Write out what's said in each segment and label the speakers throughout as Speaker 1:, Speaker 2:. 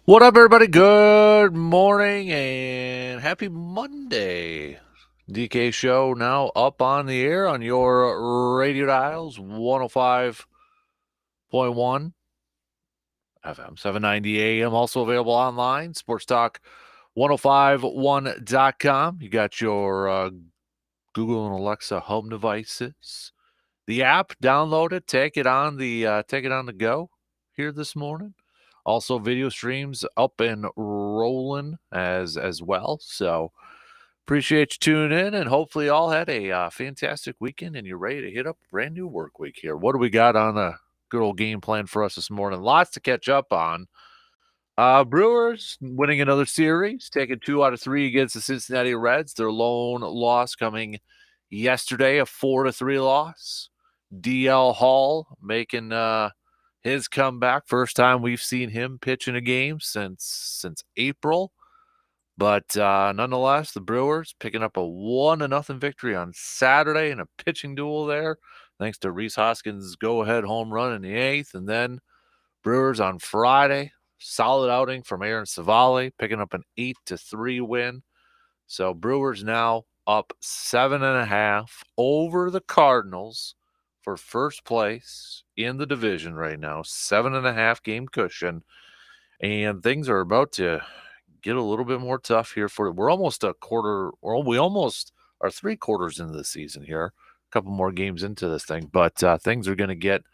Speaker 1: What up, everybody? Good morning and happy Monday. DK Show now up on the air on your radio dials 105.1 FM, 790 AM. Also available online, Sports Talk 1051.com. You got your Google and Alexa home devices. The app, download it, take it on the go here this morning. Also, video streams up and rolling as well. So appreciate you tuning in, and hopefully, you all had a fantastic weekend, and you're ready to hit up a brand new work week here. What do we got on a good old game plan for us this morning? Lots to catch up on. Brewers winning another series, taking 2 out of 3 against the Cincinnati Reds. Their lone loss coming yesterday, a 4-3 loss. DL Hall making his comeback. First time we've seen him pitch in a game since April. But nonetheless, the Brewers picking up a 1-0 victory on Saturday in a pitching duel there, thanks to Rhys Hoskins' go-ahead home run in the 8th. And then Brewers on Friday, solid outing from Aaron Savali, picking up an 8-3 win. So Brewers now up 7.5 over the Cardinals for first place in the division right now. 7.5 game cushion. And things are about to get a little bit more tough here we're almost a quarter, or we almost are 3/4 into the season here. A couple more games into this thing, but things are going to get a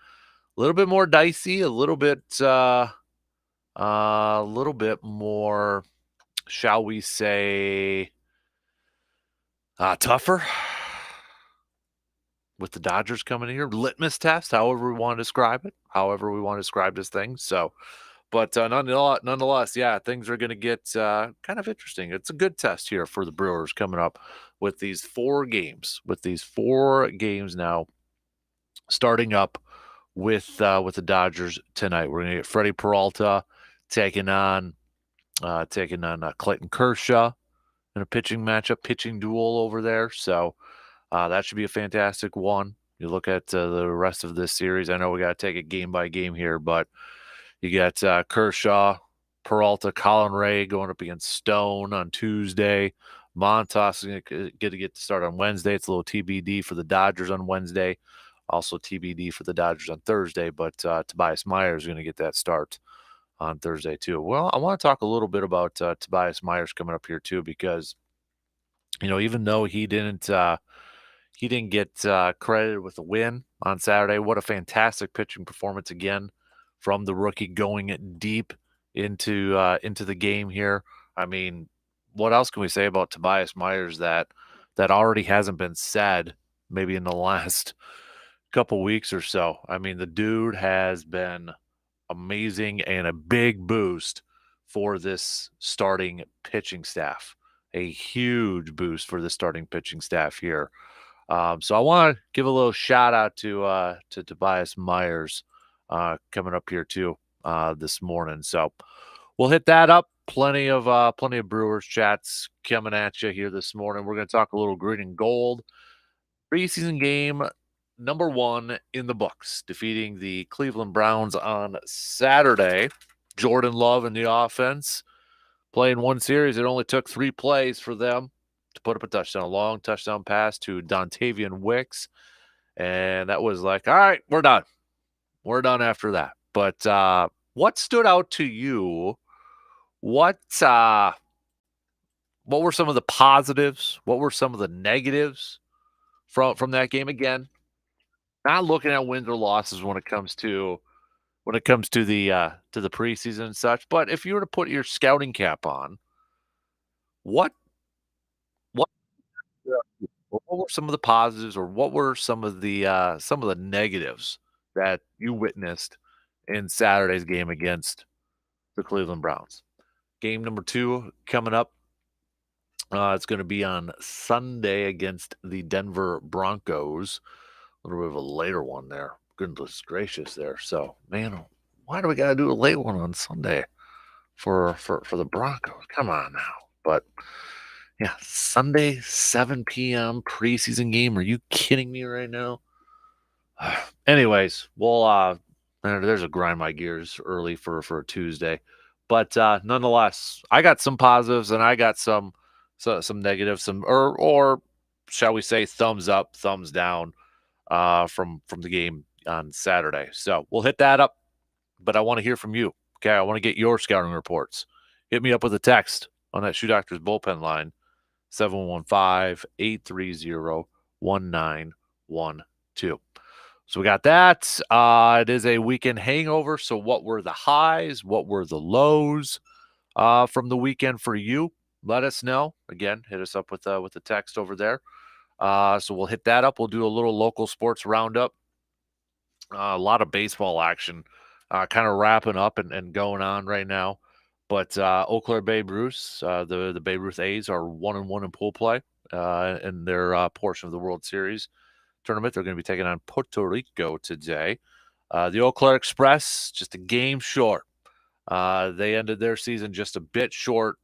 Speaker 1: little bit more dicey, a little bit more, shall we say, tougher with the Dodgers coming in here. Litmus test, however we want to describe it, however we want to describe this thing. So, but nonetheless, yeah, things are going to get kind of interesting. It's a good test here for the Brewers coming up with these 4 games, now starting up with the Dodgers tonight. We're going to get Freddie Peralta taking on Clayton Kershaw in a pitching duel over there. So that should be a fantastic one. You look at the rest of this series. I know we got to take it game by game here, but you got Kershaw, Peralta, Colin Ray going up against Stone on Tuesday. Montas is going to get to start on Wednesday. It's a little TBD for the Dodgers on Wednesday. Also TBD for the Dodgers on Thursday, but Tobias Myers is going to get that start on Thursday too. Well, I want to talk a little bit about Tobias Myers coming up here too, because even though he didn't get credited with the win on Saturday, what a fantastic pitching performance again from the rookie, going deep into the game here. I mean, what else can we say about Tobias Myers that already hasn't been said maybe in the last couple weeks or so? I mean, the dude has been amazing and a big boost for this starting pitching staff. A huge boost for the starting pitching staff here. So I want to give a little shout out to Tobias Myers coming up here too this morning. So we'll hit that up. Plenty of Brewers chats coming at you here this morning. We're going to talk a little green and gold. Preseason game number 1 in the books, defeating the Cleveland Browns on Saturday. Jordan Love in the offense playing one series. It only took 3 plays for them to put up a touchdown, a long touchdown pass to Dontavian Wicks. And that was like, all right, we're done. We're done after that. But what stood out to you? What were some of the positives? What were some of the negatives from that game? Again, not looking at wins or losses when it comes to the preseason and such. But if you were to put your scouting cap on, what what what were some of the positives, or what were some of the negatives that you witnessed in Saturday's game against the Cleveland Browns? Game number 2 coming up. It's going to be on Sunday against the Denver Broncos. A little bit of a later one there. Goodness gracious there. So, man, why do we got to do a late one on Sunday for the Broncos? Come on now. But yeah, Sunday, 7 p.m. preseason game. Are you kidding me right now? Anyways, there's a grind my gears early for a Tuesday. But nonetheless, I got some positives and I got some negatives, or shall we say thumbs up, thumbs down from the game on Saturday. So we'll hit that up, but I want to hear from you. Okay, I want to get your scouting reports. Hit me up with a text on that Shoe Doctors bullpen line, 715-830-1912. So we got that. It is a weekend hangover. So what were the highs? What were the lows from the weekend for you? Let us know. Again, hit us up with the text over there. So we'll hit that up. We'll do a little local sports roundup. A lot of baseball action kind of wrapping up and going on right now. But Eau Claire Babe Ruth, the Babe Ruth A's are 1-1 in pool play in their portion of the World Series tournament. They're going to be taking on Puerto Rico today. The Eau Claire Express, just a game short. They ended their season just a bit short,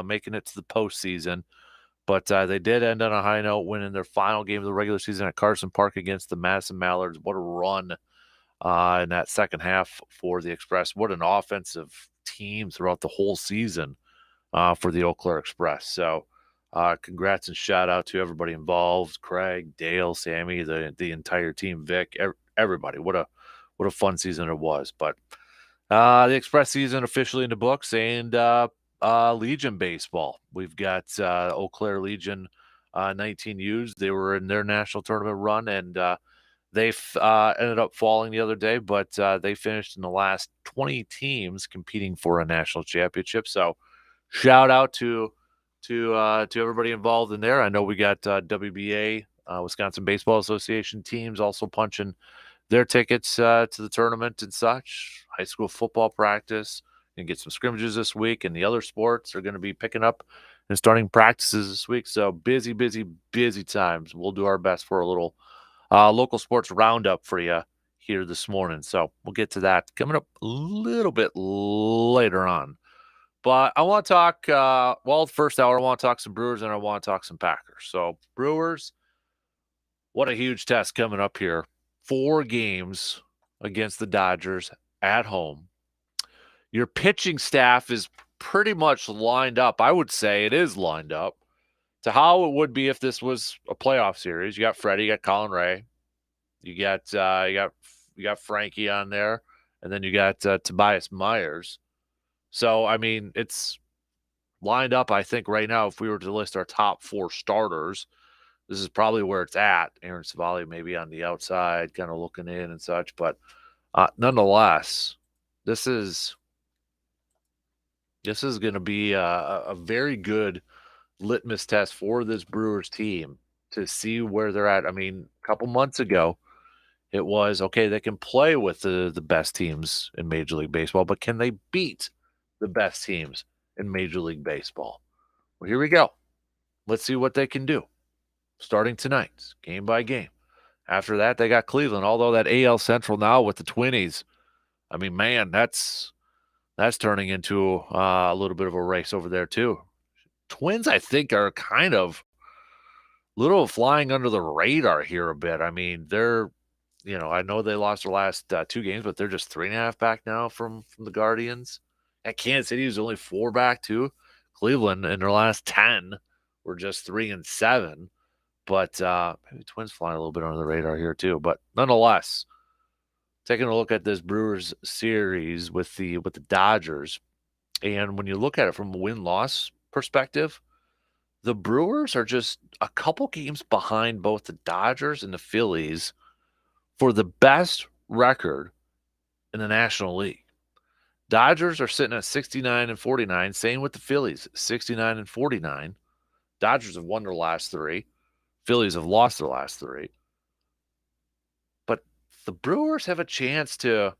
Speaker 1: making it to the postseason. But they did end on a high note, winning their final game of the regular season at Carson Park against the Madison Mallards. What a run in that second half for the Express. What an offensive team throughout the whole season for the Eau Claire Express. So congrats and shout out to everybody involved, Craig, Dale, Sammy, the entire team, Vic, everybody. What a fun season it was. But the Express season officially in the books, and Legion baseball. We've got Eau Claire Legion 19Us. They were in their national tournament run, and they ended up falling the other day, but they finished in the last 20 teams competing for a national championship. So shout out to everybody involved in there. I know we got WBA, Wisconsin Baseball Association teams also punching their tickets to the tournament and such. High school football practice, and get some scrimmages this week, and the other sports are going to be picking up and starting practices this week. So busy times. We'll do our best for a little local sports roundup for you here this morning. So we'll get to that coming up a little bit later on. But I want to talk, the first hour, I want to talk some Brewers and I want to talk some Packers. So Brewers, what a huge test coming up here. 4 games against the Dodgers at home. Your pitching staff is pretty much lined up. I would say it is lined up to how it would be if this was a playoff series. You got Freddie, you got Colin Ray, you got Frankie on there, and then you got Tobias Myers. So I mean, it's lined up. I think right now, if we were to list our top 4 starters, this is probably where it's at. Aaron Savali maybe on the outside, kind of looking in and such, but nonetheless, this is going to be a very good litmus test for this Brewers team to see where they're at. I mean, a couple months ago, it was, okay, they can play with the best teams in Major League Baseball, but can they beat the best teams in Major League Baseball? Well, here we go. Let's see what they can do. Starting tonight, game by game. After that, they got Cleveland, although that AL Central now with the Twinnies, I mean, man, that's turning into a little bit of a race over there too. Twins, I think, are kind of little flying under the radar here a bit. I mean, they're, I know they lost their last 2 games, but they're just 3.5 back now from the Guardians. At Kansas City was only 4 back too. Cleveland in their last 10 were just 3-7. But maybe Twins flying a little bit under the radar here too. But nonetheless, taking a look at this Brewers series with the Dodgers, and when you look at it from a win-loss perspective, the Brewers are just a couple games behind both the Dodgers and the Phillies for the best record in the National League. Dodgers are sitting at 69-49, same with the Phillies, 69-49. Dodgers have won their last 3. Phillies have lost their last 3. But the Brewers have a chance to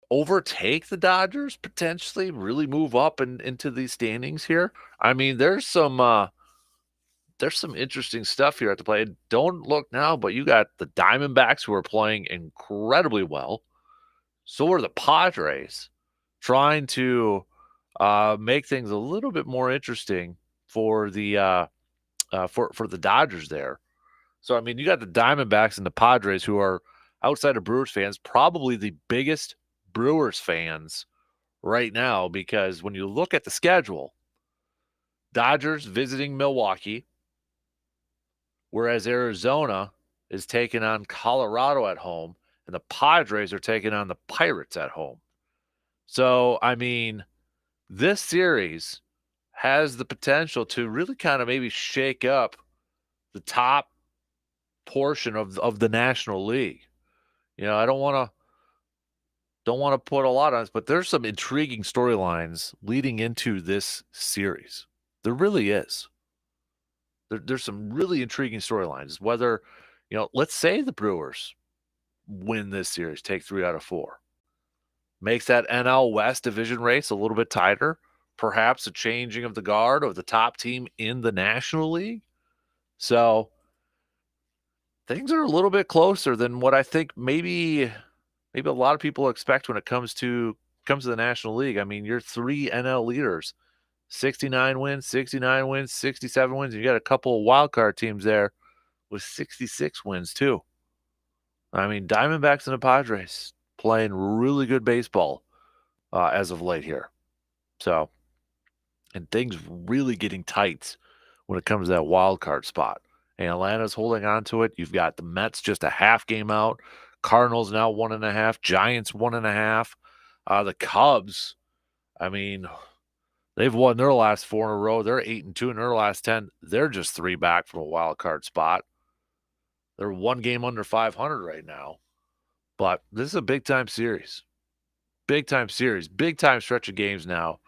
Speaker 1: overtake the Dodgers, potentially really move up into these standings here. I mean, there's some interesting stuff here at the play. Don't look now, but you got the Diamondbacks who are playing incredibly well. So are the Padres, trying to make things a little bit more interesting for the for the Dodgers there. So I mean, you got the Diamondbacks and the Padres, who are, outside of Brewers fans, probably the biggest Brewers fans right now because when you look at the schedule, Dodgers visiting Milwaukee, whereas Arizona is taking on Colorado at home, and the Padres are taking on the Pirates at home. So, I mean, this series has the potential to really kind of maybe shake up the top portion of the National League. I don't want to put a lot on this, but there's some intriguing storylines leading into this series. There really is. There's some really intriguing storylines. Whether, let's say the Brewers win this series, take 3 out of 4, makes that NL West division race a little bit tighter, perhaps a changing of the guard of the top team in the National League. So things are a little bit closer than what I think maybe a lot of people expect when it comes to the National League. I mean, you're 3 NL leaders, 69 wins, 69 wins, 67 wins. You got a couple of wild card teams there with 66 wins too. I mean, Diamondbacks and the Padres playing really good baseball as of late here. So, and things really getting tight when it comes to that wild card spot. And Atlanta's holding on to it. You've got the Mets just a half game out. Cardinals now 1.5. Giants 1.5. The Cubs, I mean, they've won their last 4 in a row. They're 8-2 in their last 10. They're just 3 back from a wild card spot. They're 1 game under 500 right now. But this is a big time series. Big time series. Big time stretch of games now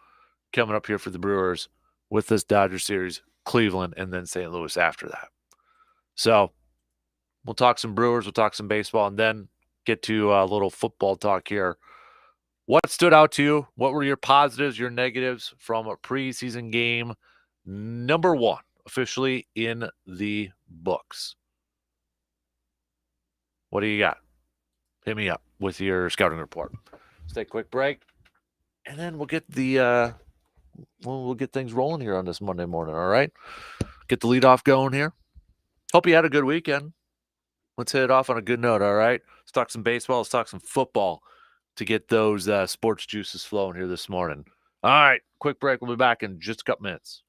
Speaker 1: coming up here for the Brewers with this Dodger series, Cleveland, and then St. Louis after that. So we'll talk some Brewers, we'll talk some baseball, and then get to a little football talk here. What stood out to you? What were your positives, your negatives from a preseason game number 1 officially in the books? What do you got? Hit me up with your scouting report. Let's take a quick break, and then we'll get the we'll get things rolling here on this Monday morning. All right, get the lead off going here. Hope you had a good weekend. Let's hit it off on a good note. All right, let's talk some baseball. Let's talk some football to get those sports juices flowing here this morning. All right, quick break. We'll be back in just a couple minutes.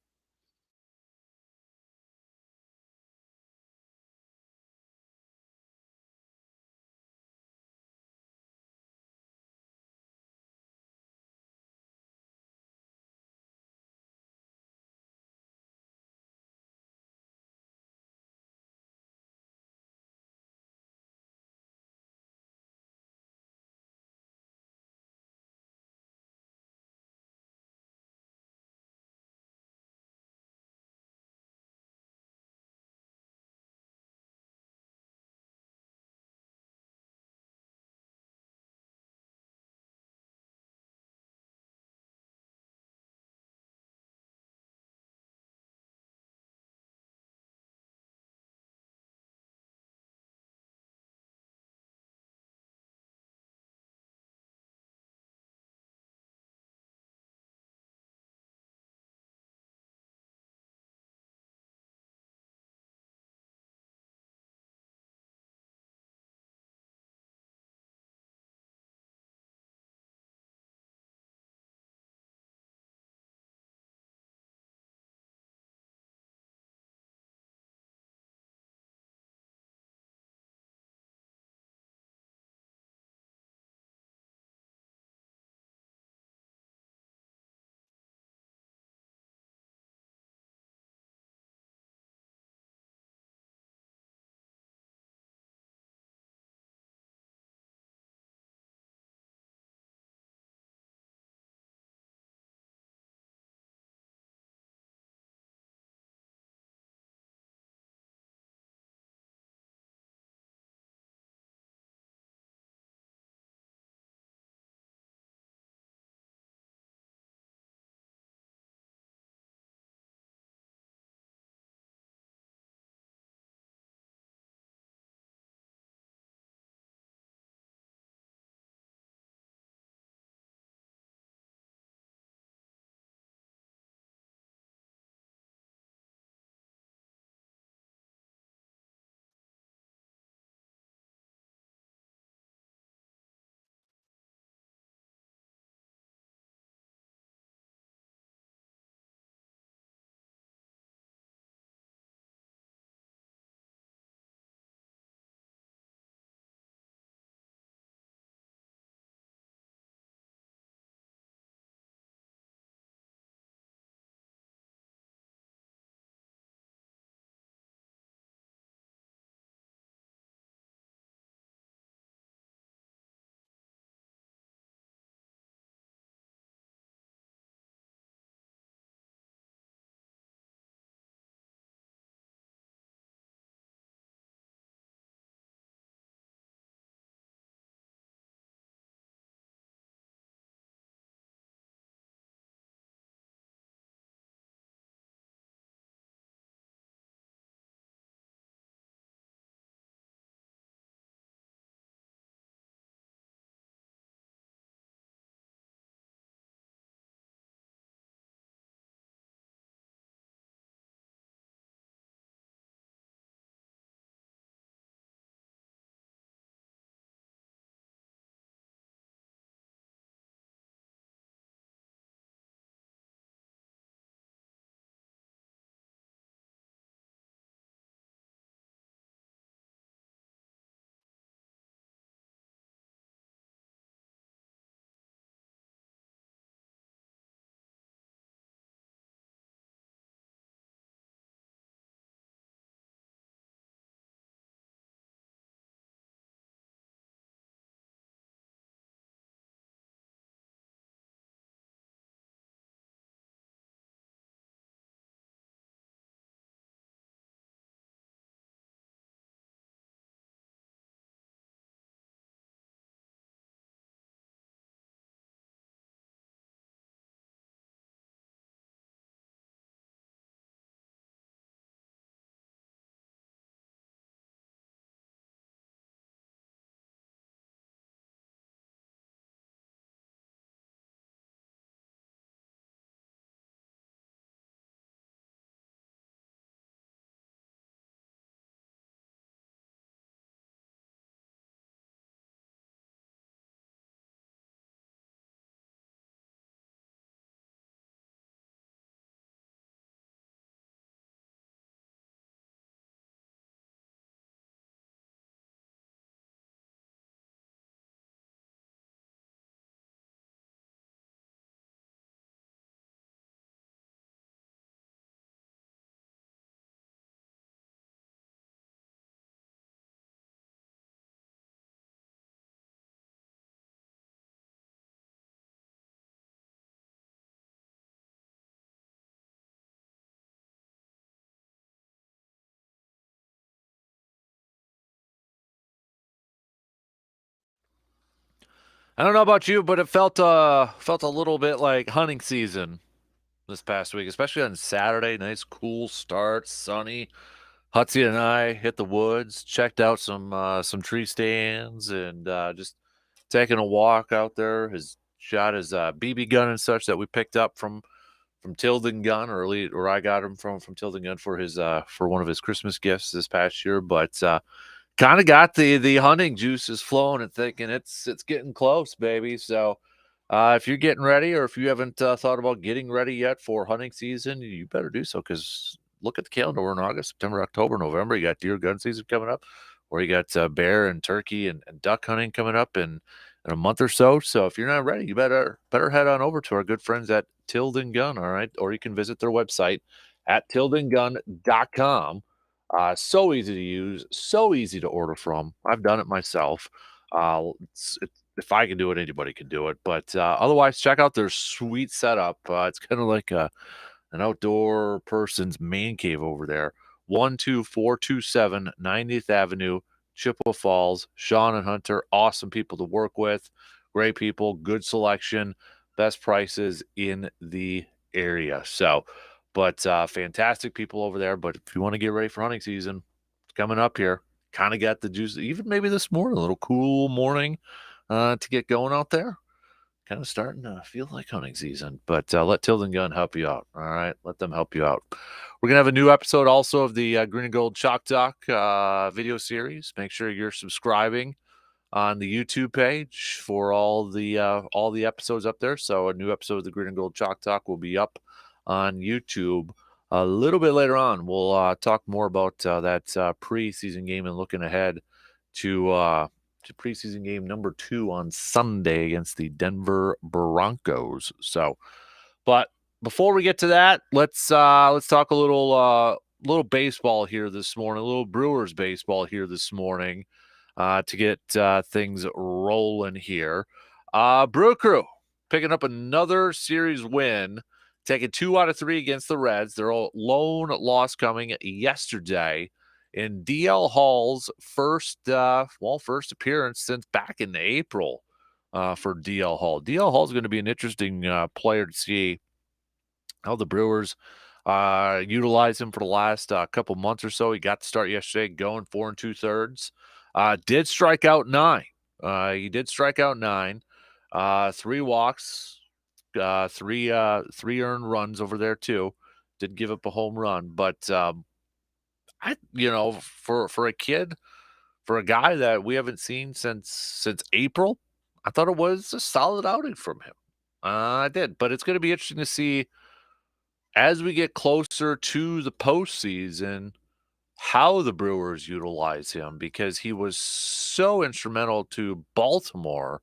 Speaker 1: I don't know about you, but it felt a little bit like hunting season this past week, especially on Saturday. Nice cool start, sunny. Hutzie and I hit the woods, checked out some tree stands, and just taking a walk out there. His shot his BB gun and such that we picked up from Tilden Gun, or I got him from Tilden Gun for his for one of his Christmas gifts this past year. But kind of got the hunting juices flowing and thinking it's getting close, baby. So if you're getting ready, or if you haven't thought about getting ready yet for hunting season, you better do so, because look at the calendar. We're in August, September, October, November. You got deer gun season coming up, or you got bear and turkey and duck hunting coming up in a month or so. So if you're not ready, you better head on over to our good friends at Tilden Gun. All right, or you can visit their website at tildengun.com. So easy to use, so easy to order from. I've done it myself. If I can do it, anybody can do it. But otherwise, check out their sweet setup. It's kind of like an outdoor person's man cave over there. 12427 90th Avenue, Chippewa Falls. Sean and Hunter, awesome people to work with. Great people, good selection, best prices in the area. So, but fantastic people over there. But if you want to get ready for hunting season, it's coming up here. Kind of got the juice, even maybe this morning, a little cool morning to get going out there. Kind of starting to feel like hunting season, but let Tilden Gun help you out. All right, let them help you out. We're gonna have a new episode also of the Green and Gold Chalk Talk video series. Make sure you're subscribing on the YouTube page for all the episodes up there. So a new episode of the Green and Gold Chalk Talk will be up on YouTube a little bit later on. We'll talk more about that preseason game and looking ahead to preseason game number 2 on Sunday against the Denver Broncos. So, but before we get to that, let's talk a little baseball here this morning, a little Brewers baseball here this morning, to get things rolling here. Brew Crew picking up another series win, taking 2 out of 3 against the Reds. Their lone loss coming yesterday in DL Hall's first appearance since back in April for DL Hall. DL Hall is going to be an interesting player to see how the Brewers utilize him for the last couple months or so. He got to start yesterday, going 4 2/3. Did strike out 9. He did strike out 9. 3 walks, three earned runs over there too. Did give up a home run, but for a kid, for a guy that we haven't seen since April, I thought it was a solid outing from him. I did, but it's going to be interesting to see as we get closer to the postseason how the Brewers utilize him, because he was so instrumental to Baltimore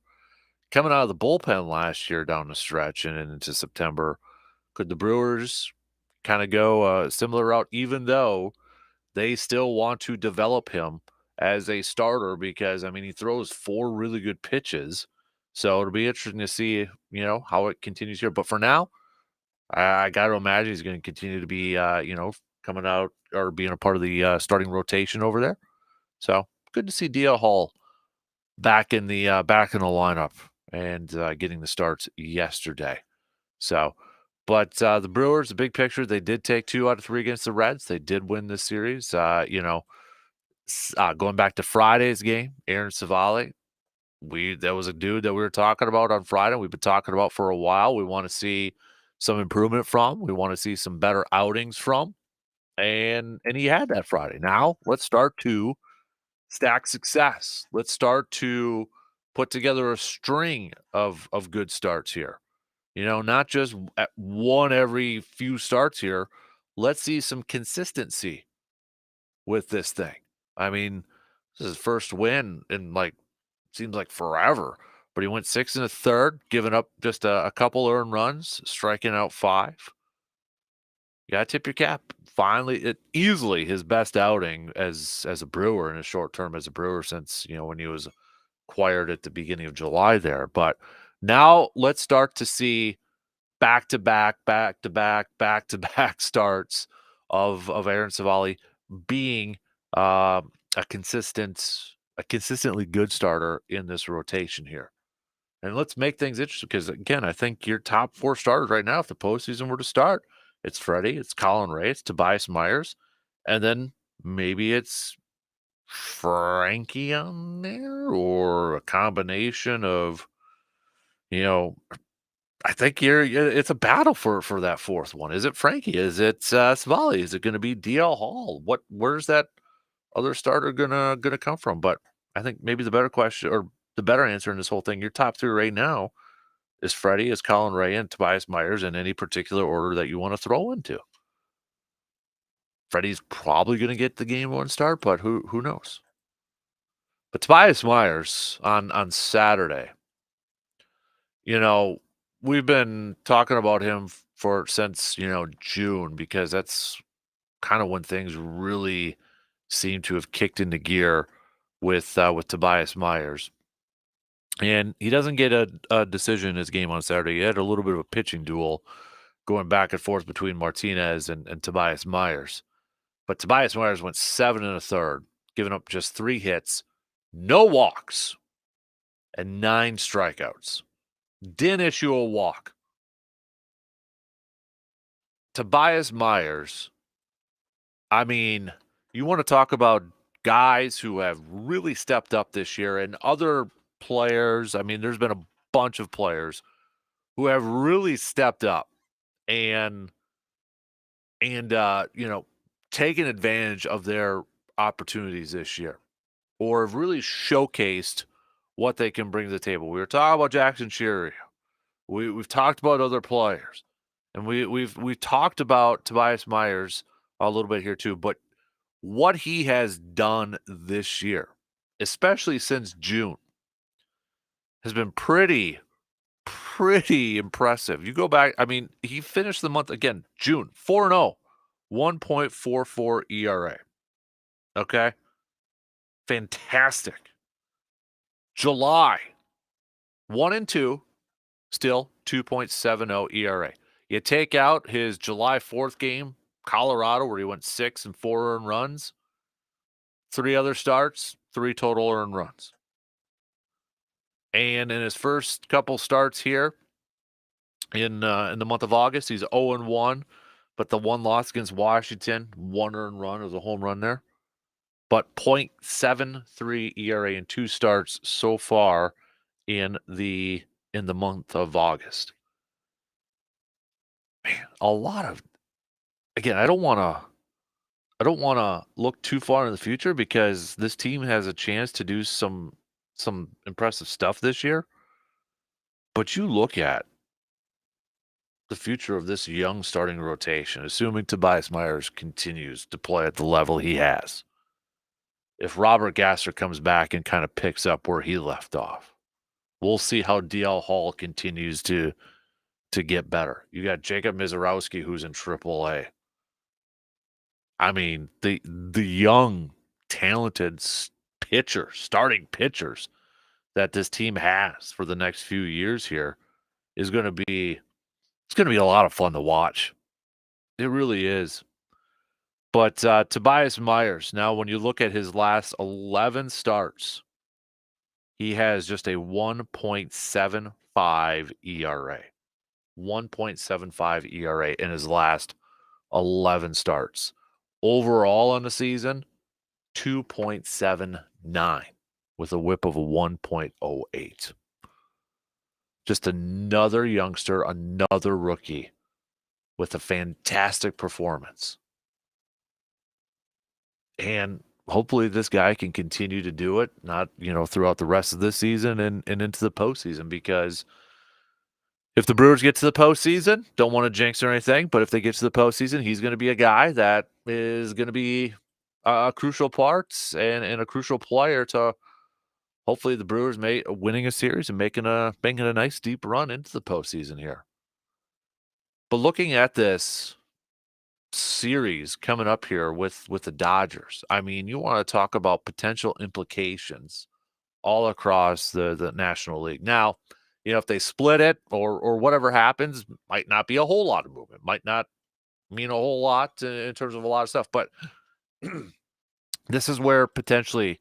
Speaker 1: coming out of the bullpen last year down the stretch and into September. Could the Brewers kind of go a similar route, even though they still want to develop him as a starter? Because, I mean, he throws 4 really good pitches. So it'll be interesting to see, how it continues here. But for now, I got to imagine he's going to continue to be, coming out or being a part of the starting rotation over there. So good to see DL Hall back in the lineup and getting the starts yesterday. So, but the Brewers, the big picture, they did take 2 out of 3 against the Reds. They did win this series. Going back to Friday's game, Aaron Savali, that was a dude that we were talking about on Friday. We've been talking about for a while. We want to see some improvement from. We want to see some better outings from, and he had that Friday. Now let's start to stack success. Let's start to put together a string of good starts here. Not just at one every few starts here. Let's see some consistency with this thing. I mean, this is his first win in seems like forever. But he went 6 and a third, giving up just a couple earned runs, striking out 5. You gotta tip your cap. Finally, easily his best outing as a Brewer in his short term as a Brewer since when he was acquired at the beginning of July there. But now let's start to see back to back, back to back, back to back starts of Aaron Savali being a consistently good starter in this rotation here. And let's make things interesting because, again, I think your top 4 starters right now, if the postseason were to start, it's Freddie, it's Colin Ray, it's Tobias Myers, and then maybe it's Frankie on there or a combination of, you know, I think it's a battle for that 4th one. Is it Frankie? Is it, Savali? Is it gonna be DL Hall? Where's that other starter gonna come from? But I think maybe the better question or the better answer in this whole thing, your top 3 right now is Freddie, is Colin Ray, and Tobias Myers in any particular order that you wanna throw into. Freddie's probably gonna get the game 1 start, but who knows? But Tobias Myers on Saturday, you know, we've been talking about him for since, June because that's kinda when things really seem to have kicked into gear with Tobias Myers. And he doesn't get a decision in his game on Saturday. He had a little bit of a pitching duel going back and forth between Martinez and Tobias Myers. But Tobias Myers went 7 and a third, giving up just 3 hits, no walks, and 9 strikeouts. Didn't issue a walk. Tobias Myers, I mean, you want to talk about guys who have really stepped up this year and other players. I mean, there's been a bunch of players who have really stepped up and taken advantage of their opportunities this year or have really showcased what they can bring to the table. We were talking about Jackson Shearer. We've talked about other players, and we've talked about Tobias Myers a little bit here too. But what he has done this year, especially since June, has been pretty impressive. You go back, I mean, he finished the month again, June, 4-0, 1.44 ERA. Okay. Fantastic. July, 1-2, still 2.70 ERA. You take out his July 4th game, Colorado, where he went 6 and 4 earned runs, 3 other starts, 3 total earned runs. And in his first couple starts here in the month of August, he's 0-1, but the one loss against Washington, 1 earned run, was a home run there. But .73 ERA in 2 starts so far in the month of August. Man, a lot of again, I don't wanna look too far in the future because this team has a chance to do some impressive stuff this year. But you look at the future of this young starting rotation, assuming Tobias Myers continues to play at the level he has. If Robert Gasser comes back and kind of picks up where he left off, we'll see how DL Hall continues to get better. You got Jacob Mizorowski, who's in AAA. I mean, the young, talented starting pitchers that this team has for the next few years here is going to be it's going to be a lot of fun to watch. It really is. But Tobias Myers, now when you look at his last 11 starts, he has just a 1.75 ERA. 1.75 ERA in his last 11 starts. Overall on the season, 2.79 with a whip of a 1.08. Just another youngster, another rookie with a fantastic performance. And hopefully this guy can continue to do it, not, throughout the rest of this season and into the postseason, because if the Brewers get to the postseason, don't want to jinx or anything, but if they get to the postseason, he's going to be a guy that is going to be a crucial part and a crucial player to hopefully the Brewers winning a series and making a nice deep run into the postseason here. But looking at this series coming up here with the Dodgers, I mean, you want to talk about potential implications all across the National League. Now, if they split it or whatever happens, might not be a whole lot of movement, might not mean a whole lot in terms of a lot of stuff. But this is where potentially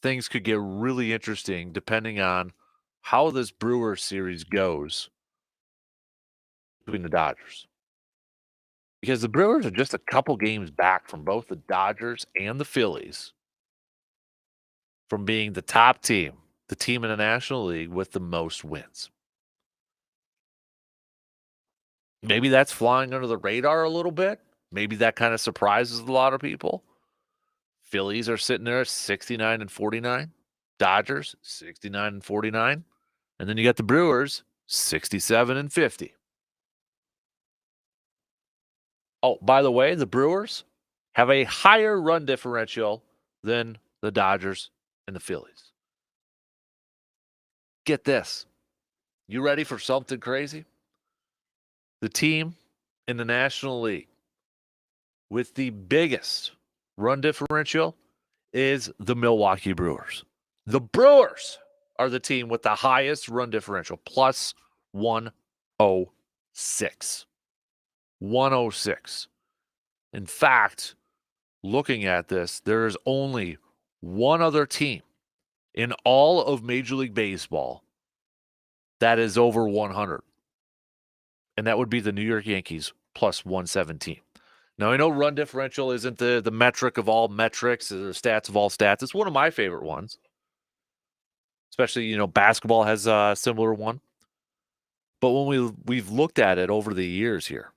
Speaker 1: things could get really interesting depending on how this Brewers series goes between the Dodgers. Because the Brewers are just a couple games back from both the Dodgers and the Phillies from being the top team, the team in the National League with the most wins. Maybe that's flying under the radar a little bit. Maybe that kind of surprises a lot of people. Phillies are sitting there at 69 and 49. Dodgers 69 and 49. And then you got the Brewers 67 and 50. Oh, by the way, the Brewers have a higher run differential than the Dodgers and the Phillies. Get this. You ready for something crazy? The team in the National League with the biggest run differential is the Milwaukee Brewers. The Brewers are the team with the highest run differential, plus 106. 106. In fact, looking at this, there is only one other team in all of Major League Baseball that is over 100. And that would be the New York Yankees, plus 117. Now, I know run differential isn't the metric of all metrics, or the stats of all stats. It's one of my favorite ones. Especially, basketball has a similar one. But when we've looked at it over the years here,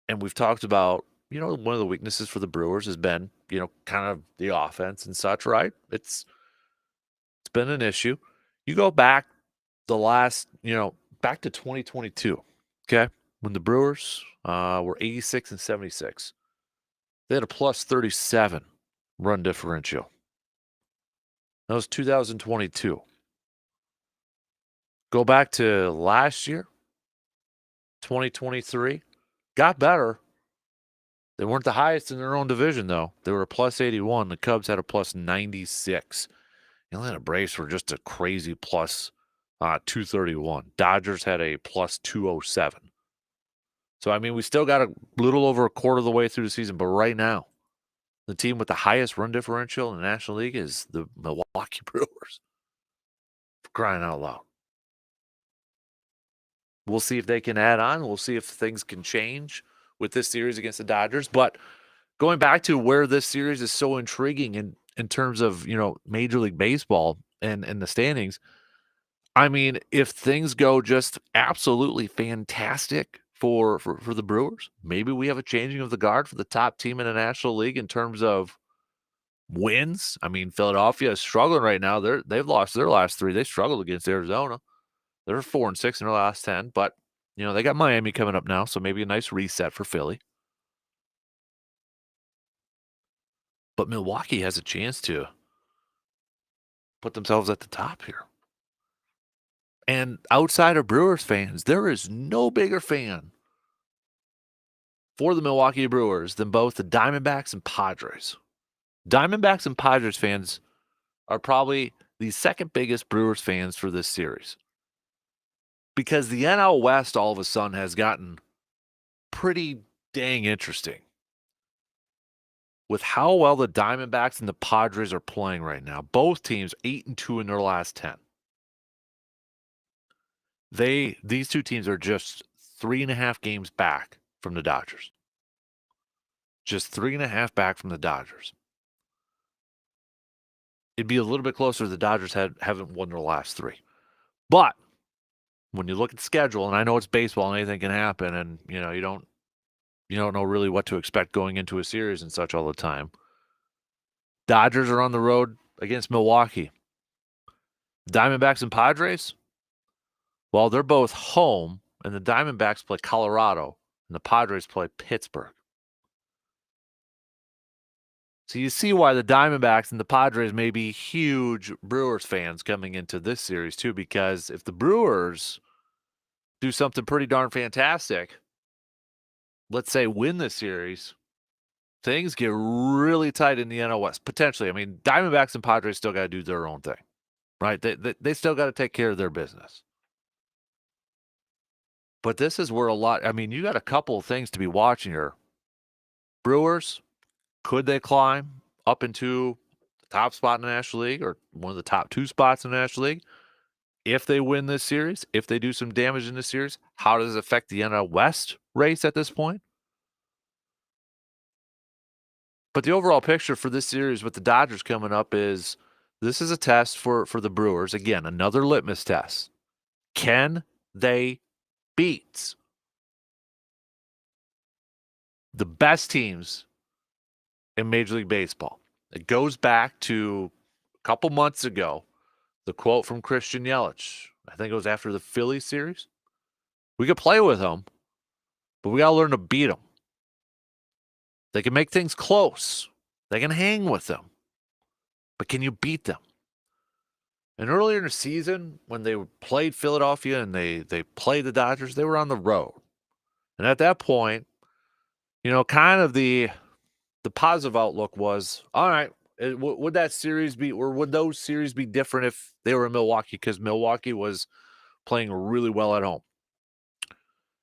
Speaker 1: and we've talked about, one of the weaknesses for the Brewers has been, kind of the offense and such, right? It's been an issue. You go back back to 2022, okay? When the Brewers were 86 and 76. They had a plus 37 run differential. That was 2022. Go back to last year, 2023. Got better. They weren't the highest in their own division, though. They were a plus 81. The Cubs had a plus 96. The Atlanta Braves were just a crazy plus 231. Dodgers had a plus 207. So, we still got a little over a quarter of the way through the season. But right now, the team with the highest run differential in the National League is the Milwaukee Brewers. For crying out loud. We'll see if they can add on. We'll see if things can change with this series against the Dodgers. But going back to where this series is so intriguing in terms of, Major League Baseball and the standings, if things go just absolutely fantastic for the Brewers, maybe we have a changing of the guard for the top team in the National League in terms of wins. Philadelphia is struggling right now. They've lost their last 3. They struggled against Arizona. They're 4-6 in their last 10, but they got Miami coming up now, so maybe a nice reset for Philly. But Milwaukee has a chance to put themselves at the top here. And outside of Brewers fans, there is no bigger fan for the Milwaukee Brewers than both the Diamondbacks and Padres. Diamondbacks and Padres fans are probably the second biggest Brewers fans for this series. Because the NL West all of a sudden has gotten pretty dang interesting. With how well the Diamondbacks and the Padres are playing right now. Both teams 8-2 in their last 10. These two teams are just 3.5 games back from the Dodgers. Just 3.5 back from the Dodgers. It'd be a little bit closer if the Dodgers haven't won their last 3. But when you look at the schedule, and I know it's baseball and anything can happen, and you don't know really what to expect going into a series and such all the time. Dodgers are on the road against Milwaukee. Diamondbacks and Padres, well, they're both home, and the Diamondbacks play Colorado, and the Padres play Pittsburgh. So you see why the Diamondbacks and the Padres may be huge Brewers fans coming into this series, too, because if the Brewers do something pretty darn fantastic, let's say win this series, things get really tight in the NL West. Potentially. Diamondbacks and Padres still got to do their own thing, right? They still got to take care of their business. But this is where you got a couple of things to be watching here. Brewers, could they climb up into the top spot in the National League or one of the top 2 spots in the National League? If they win this series, if they do some damage in this series, how does it affect the NL West race at this point? But the overall picture for this series with the Dodgers coming up is this is a test for the Brewers. Again, another litmus test. Can they beat the best teams in Major League Baseball? It goes back to a couple months ago, the quote from Christian Yelich. I think it was after the Phillies series. We could play with them, but we got to learn to beat them. They can make things close. They can hang with them. But can you beat them? And earlier in the season, when they played Philadelphia and they played the Dodgers, they were on the road. And at that point, kind of the positive outlook was, all right, would that series be, or would those series be different if they were in Milwaukee? Because Milwaukee was playing really well at home.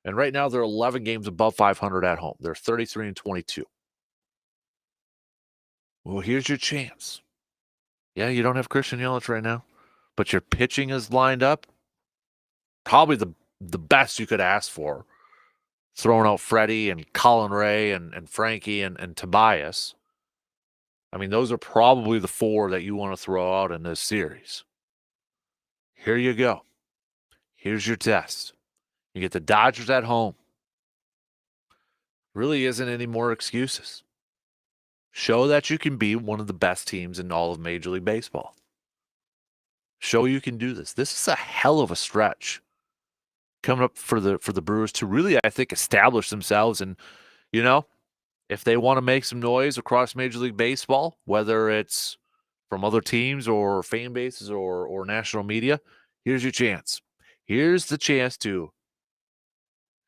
Speaker 1: And right now they're 11 games above 500 at home. They're 33-22. Well, here's your chance. Yeah, you don't have Christian Yelich right now, but your pitching is lined up. Probably the best you could ask for. Throwing out Freddie and Colin Ray and Frankie and Tobias. I mean, those are probably the four that you want to throw out in this series. Here you go. Here's your test. You get the Dodgers at home. Really isn't any more excuses. Show that you can be one of the best teams in all of Major League Baseball. Show you can do this. This is a hell of a stretch coming up for the Brewers to really, I think, establish themselves. And, if they want to make some noise across Major League Baseball, whether it's from other teams or fan bases or national media, here's your chance. Here's the chance to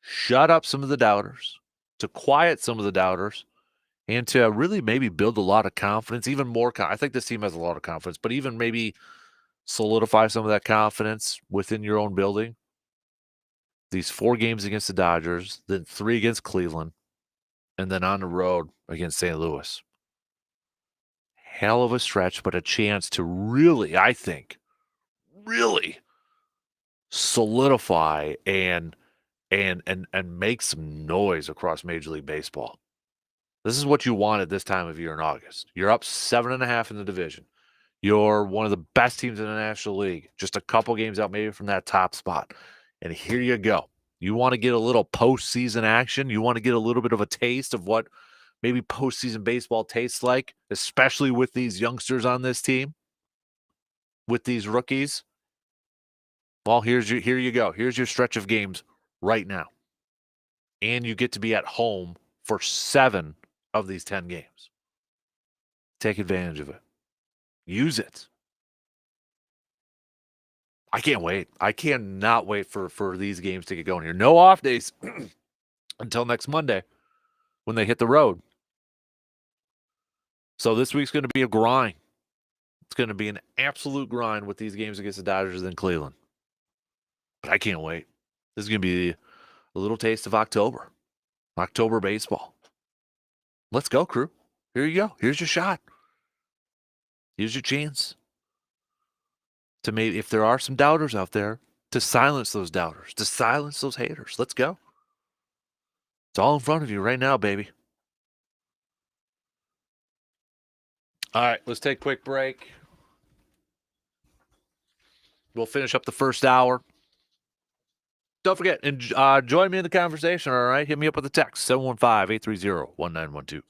Speaker 1: shut up some of the doubters, to quiet some of the doubters, and to really maybe build a lot of confidence, even more. I think this team has a lot of confidence, but even maybe solidify some of that confidence within your own building. These 4 games against the Dodgers, then 3 against Cleveland, and then on the road against St. Louis. Hell of a stretch, but a chance to really, I think, really solidify and make some noise across Major League Baseball. This is what you want at this time of year in August. You're up 7.5 in the division. You're one of the best teams in the National League, just a couple games out maybe from that top spot. And here you go. You want to get a little postseason action. You want to get a little bit of a taste of what maybe postseason baseball tastes like, especially with these youngsters on this team, with these rookies. Well, here you go. Here's your stretch of games right now. And you get to be at home for 7 of these 10 games. Take advantage of it. Use it. I can't wait. I cannot wait for these games to get going here. No off days until next Monday when they hit the road. So this week's going to be a grind. It's going to be an absolute grind with these games against the Dodgers in Cleveland. But I can't wait. This is going to be a little taste of October baseball. Let's go, crew. Here you go. Here's your shot. Here's your chance to maybe, if there are some doubters out there, to silence those doubters, to silence those haters. Let's go. It's all in front of you right now, baby. All right, let's take a quick break. We'll finish up the first hour. Don't forget, and join me in the conversation, all right? Hit me up with a text, 715-830-1912.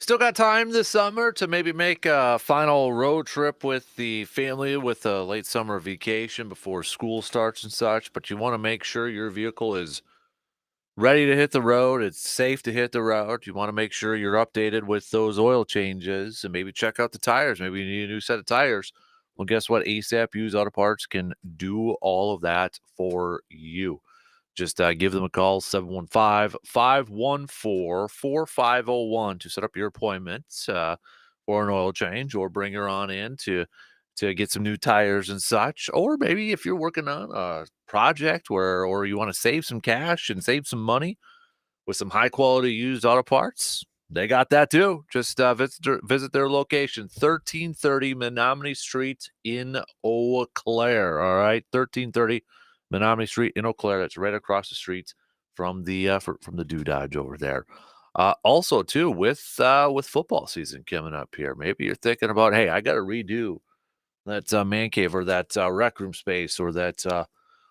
Speaker 1: Still got time this summer to maybe make a final road trip with the family with a late summer vacation before school starts and such, but you want to make sure your vehicle is ready to hit the road. It's safe to hit the road. You want to make sure you're updated with those oil changes and maybe check out the tires. Maybe you need a new set of tires. Well, guess what? ASAP Used Auto Parts can do all of that for you. Just give them a call, 715-514-4501 to set up your appointment for an oil change, or bring her on in to get some new tires and such. Or maybe if you're working on a project or you want to save some cash and save some money with some high quality used auto parts, they got that too. Just visit their location, 1330 Menominee Street in Eau Claire. All right, 1330 Menominee Street in Eau Claire. That's right across the street from the Do Dodge over there. Also, too, with football season coming up here, maybe you're thinking about, hey, I got to redo that man cave or that rec room space or that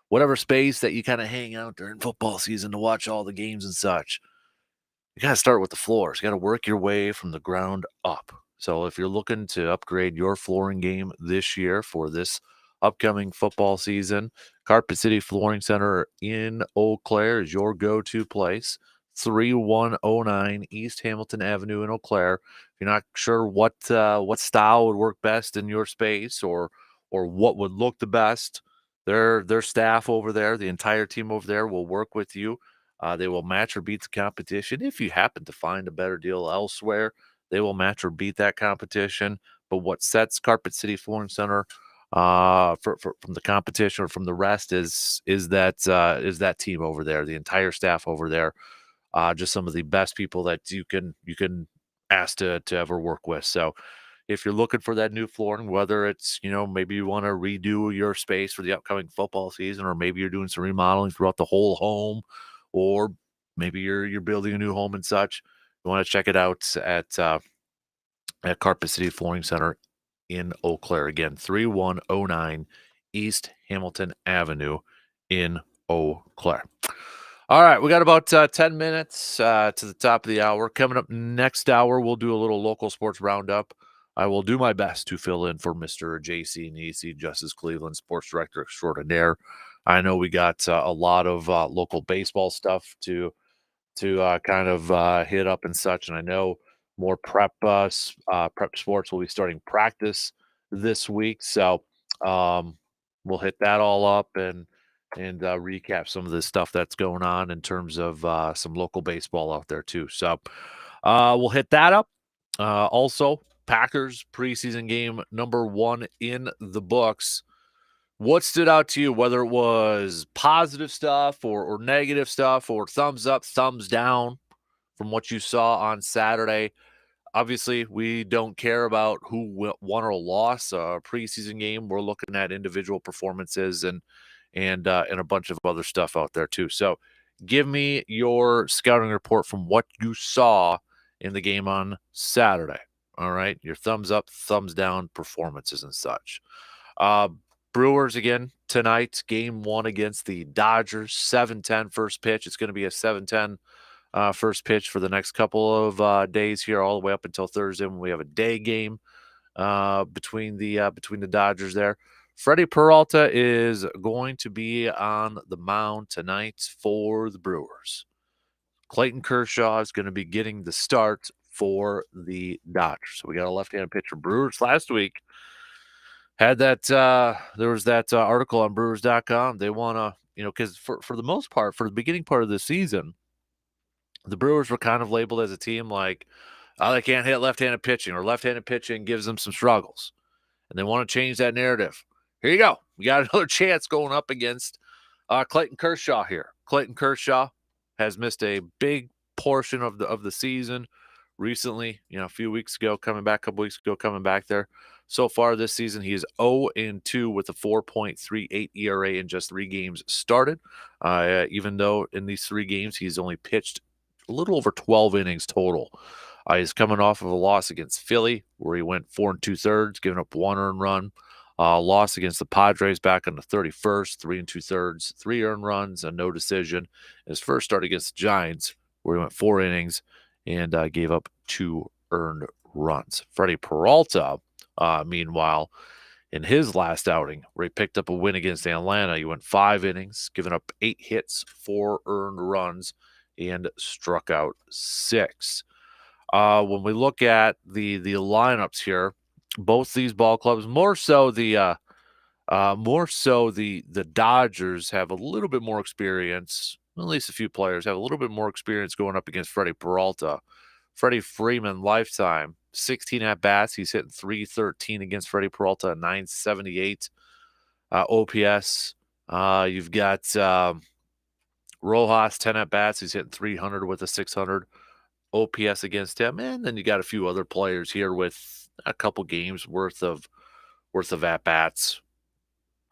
Speaker 1: whatever space that you kind of hang out during football season to watch all the games and such. You got to start with the floors. You got to work your way from the ground up. So if you're looking to upgrade your flooring game this year for this upcoming football season, Carpet City Flooring Center in Eau Claire is your go-to place. 3109 East Hamilton Avenue in Eau Claire. If you're not sure what style would work best in your space or what would look the best, their staff over there, the entire team over there will work with you. They will match or beat the competition. If you happen to find a better deal elsewhere, they will match or beat that competition. But what sets Carpet City Flooring Center from the competition or from the rest is that team over there, the entire staff over there, just some of the best people that you can ask to ever work with. So if you're looking for that new flooring, whether it's, maybe you want to redo your space for the upcoming football season, or maybe you're doing some remodeling throughout the whole home, or maybe you're building a new home and such, you want to check it out at Carpet City Flooring Center in Eau Claire. Again, 3109 East Hamilton Avenue in Eau Claire. All right, we got about 10 minutes to the top of the hour. Coming up next hour, we'll do a little local sports roundup. I will do my best to fill in for Mr. J.C. Nisi, Justice Cleveland, sports director extraordinaire. I know we got a lot of local baseball stuff to kind of hit up and such, and I know more prep sports will be starting practice this week, so we'll hit that all up and recap some of the stuff that's going on in terms of some local baseball out there too. So we'll hit that up. Also, Packers preseason game number 1 in the books. What stood out to you, whether it was positive stuff or negative stuff or thumbs up, thumbs down from what you saw on Saturday? Obviously, we don't care about who won or lost a preseason game. We're looking at individual performances and a bunch of other stuff out there too. So, give me your scouting report from what you saw in the game on Saturday. All right, your thumbs up, thumbs down performances and such. Uh, Brewers again tonight, game 1 against the Dodgers, 7:10 first pitch. It's going to be a 7:10 first pitch for the next couple of days here, all the way up until Thursday when we have a day game between the Dodgers there. Freddie Peralta is going to be on the mound tonight for the Brewers. Clayton Kershaw is going to be getting the start for the Dodgers. So we got a left-handed pitcher. Brewers last week had that there was that article on brewers.com. They want to, because for the most part, for the beginning part of the season, the Brewers were kind of labeled as a team like, oh, they can't hit left-handed pitching, or left-handed pitching gives them some struggles. And they want to change that narrative. Here you go. We got another chance going up against Clayton Kershaw here. Clayton Kershaw has missed a big portion of the season recently, a few weeks ago, coming back, a couple weeks ago, coming back there. So far this season, he is 0-2 with a 4.38 ERA in just 3 games started. Even though in these 3 games, he's only pitched a little over 12 innings total. He's coming off of a loss against Philly, where he went 4 2/3, giving up 1 earned run. Loss against the Padres back on the 31st, 3 2/3, 3 earned runs, and no decision. His first start against the Giants, where he went 4 innings and gave up 2 earned runs. Freddie Peralta, meanwhile, in his last outing, where he picked up a win against Atlanta, he went 5 innings, giving up 8 hits, 4 earned runs, and struck out 6. When we look at the lineups here, both these ball clubs, more so the Dodgers have a little bit more experience. At least a few players have a little bit more experience going up against Freddie Peralta. Freddie Freeman, lifetime, 16 at bats. He's hitting 313 against Freddie Peralta, 978 OPS. You've got Rojas, 10 at bats. He's hitting 300 with a 600 OPS against him. And then you got a few other players here with a couple games worth of at bats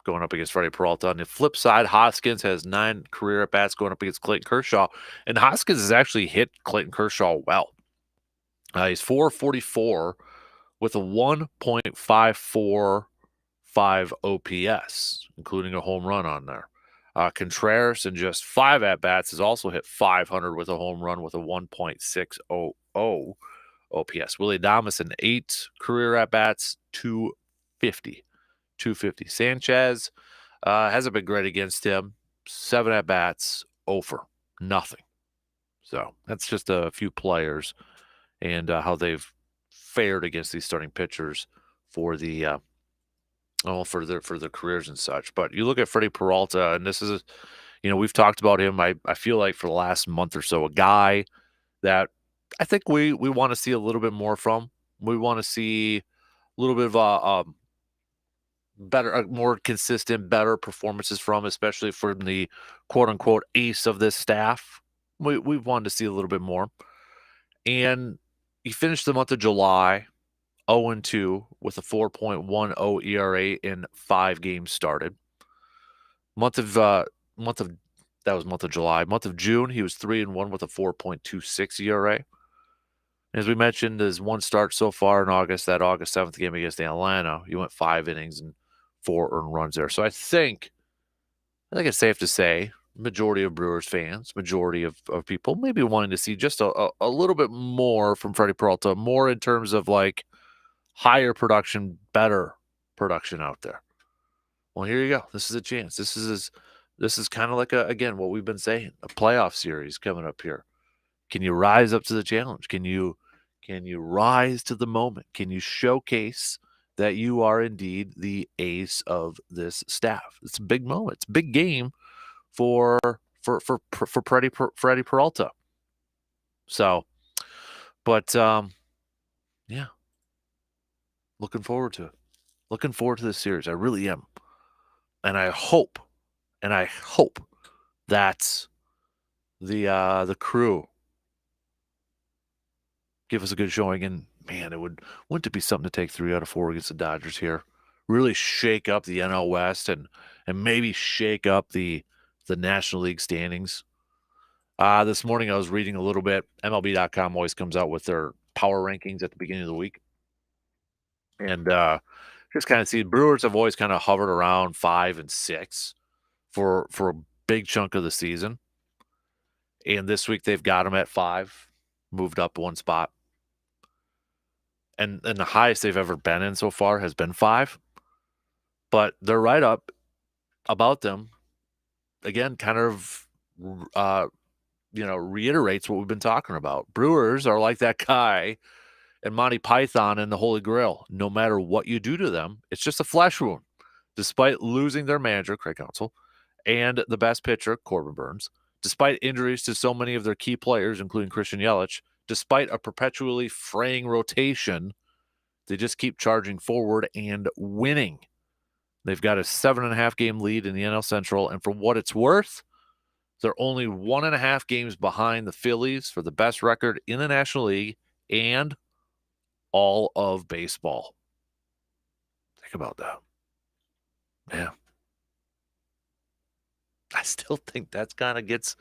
Speaker 1: going up against Freddie Peralta. On the flip side, Hoskins has 9 career at bats going up against Clayton Kershaw. And Hoskins has actually hit Clayton Kershaw well. He's 444 with a 1.545 OPS, including a home run on there. Contreras, in just 5 at-bats, has also hit 500 with a home run with a 1.600 OPS. Willie Adames in 8 career at-bats, 250. Sanchez hasn't been great against him. 7 at-bats, 0 for nothing. So that's just a few players and how they've fared against these starting pitchers for the for their careers and such. But you look at Freddie Peralta, and this is, we've talked about him. I feel like for the last month or so, a guy that I think we want to see a little bit more from. We want to see a little bit of better, more consistent, better performances from, especially from the quote unquote ace of this staff. We wanted to see a little bit more. And he finished the month of July 0-2 with a 4.10 ERA in 5 games started. Month of July. Month of June, he was 3-1 with a 4.26 ERA. As we mentioned, his one start so far in August, that August 7th game against Atlanta, he went 5 innings and 4 earned runs there. So I think it's safe to say majority of Brewers fans, majority of people maybe wanting to see just a little bit more from Freddie Peralta, more in terms of like higher production, better production out there. Well, here you go. This is a chance. This is kind of like again what we've been saying, a playoff series coming up here. Can you rise up to the challenge? Can you rise to the moment? Can you showcase that you are indeed the ace of this staff? It's a big moment. It's a big game for Freddie Peralta. So, but yeah, looking forward to it. Looking forward to this series. I really am, and I hope that the crew give us a good showing. And man, wouldn't it be something to take 3 out of 4 against the Dodgers here? Really shake up the NL West and maybe shake up the National League standings. This morning I was reading a little bit. MLB.com always comes out with their power rankings at the beginning of the week. And just kind of see Brewers have always kind of hovered around 5 and 6 for a big chunk of the season. And this week they've got them at 5, moved up 1 spot. And the highest they've ever been in so far has been 5. But they're right up about them. Again, kind of, reiterates what we've been talking about. Brewers are like that guy in Monty Python and the Holy Grail. No matter what you do to them, it's just a flesh wound. Despite losing their manager, Craig Counsell, and the best pitcher, Corbin Burns, despite injuries to so many of their key players, including Christian Yelich, despite a perpetually fraying rotation, they just keep charging forward and winning. They've got a 7.5 game lead in the NL Central, and for what it's worth, they're only 1.5 games behind the Phillies for the best record in the National League and all of baseball. Think about that. Yeah. I still think that's kind of gets,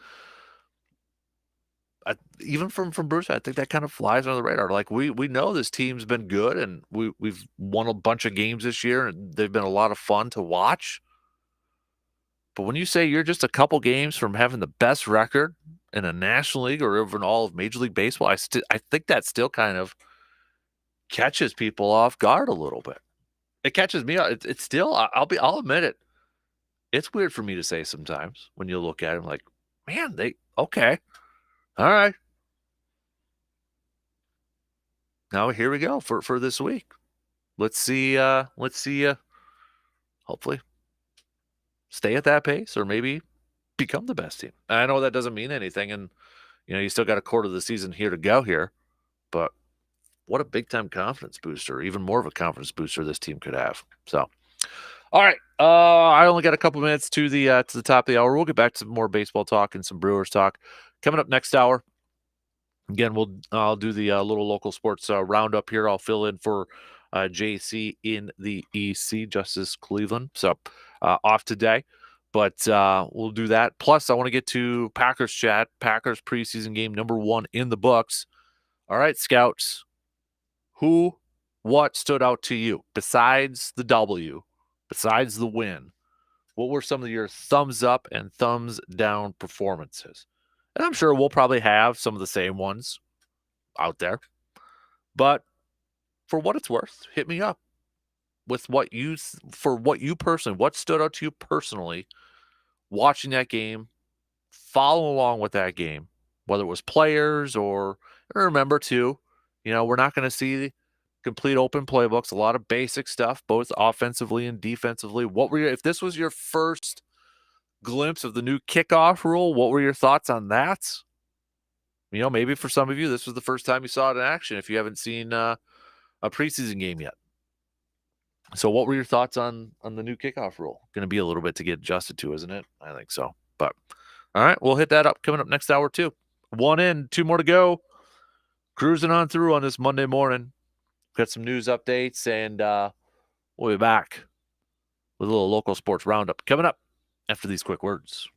Speaker 1: even from Bruce, I think that kind of flies under the radar. Like we know this team's been good, and we've won a bunch of games this year, and they've been a lot of fun to watch. But when you say you're just a couple games from having the best record in a National League or even all of Major League Baseball, I think that's still kind of catches people off guard a little bit. It catches me out. It's still, I'll admit it. It's weird for me to say sometimes when you look at him like, man, okay. All right. Now here we go for this week. Let's see hopefully stay at that pace or maybe become the best team. I know that doesn't mean anything, and you still got a quarter of the season here to go here, but what a big time confidence booster, even more of a confidence booster this team could have. So, all right, I only got a couple minutes to the top of the hour. We'll get back to more baseball talk and some Brewers talk coming up next hour. Again, I'll do the little local sports roundup here. I'll fill in for JC in the EC, Justice Cleveland. So off today, but we'll do that. Plus, I want to get to Packers chat. Packers preseason game #1 in the books. All right, scouts. What stood out to you besides the W, besides the win? What were some of your thumbs up and thumbs down performances? And I'm sure we'll probably have some of the same ones out there. But for what it's worth, hit me up with what you personally, what stood out to you personally watching that game, follow along with that game, whether it was players or remember too, we're not going to see complete open playbooks, a lot of basic stuff, both offensively and defensively. If this was your first glimpse of the new kickoff rule, what were your thoughts on that? Maybe for some of you, this was the first time you saw it in action if you haven't seen a preseason game yet. So what were your thoughts on the new kickoff rule? Going to be a little bit to get adjusted to, isn't it? I think so. But all right, we'll hit that up coming up next hour too. 1 in, 2 more to go. Cruising on through on this Monday morning. Got some news updates, and we'll be back with a little local sports roundup coming up after these quick words.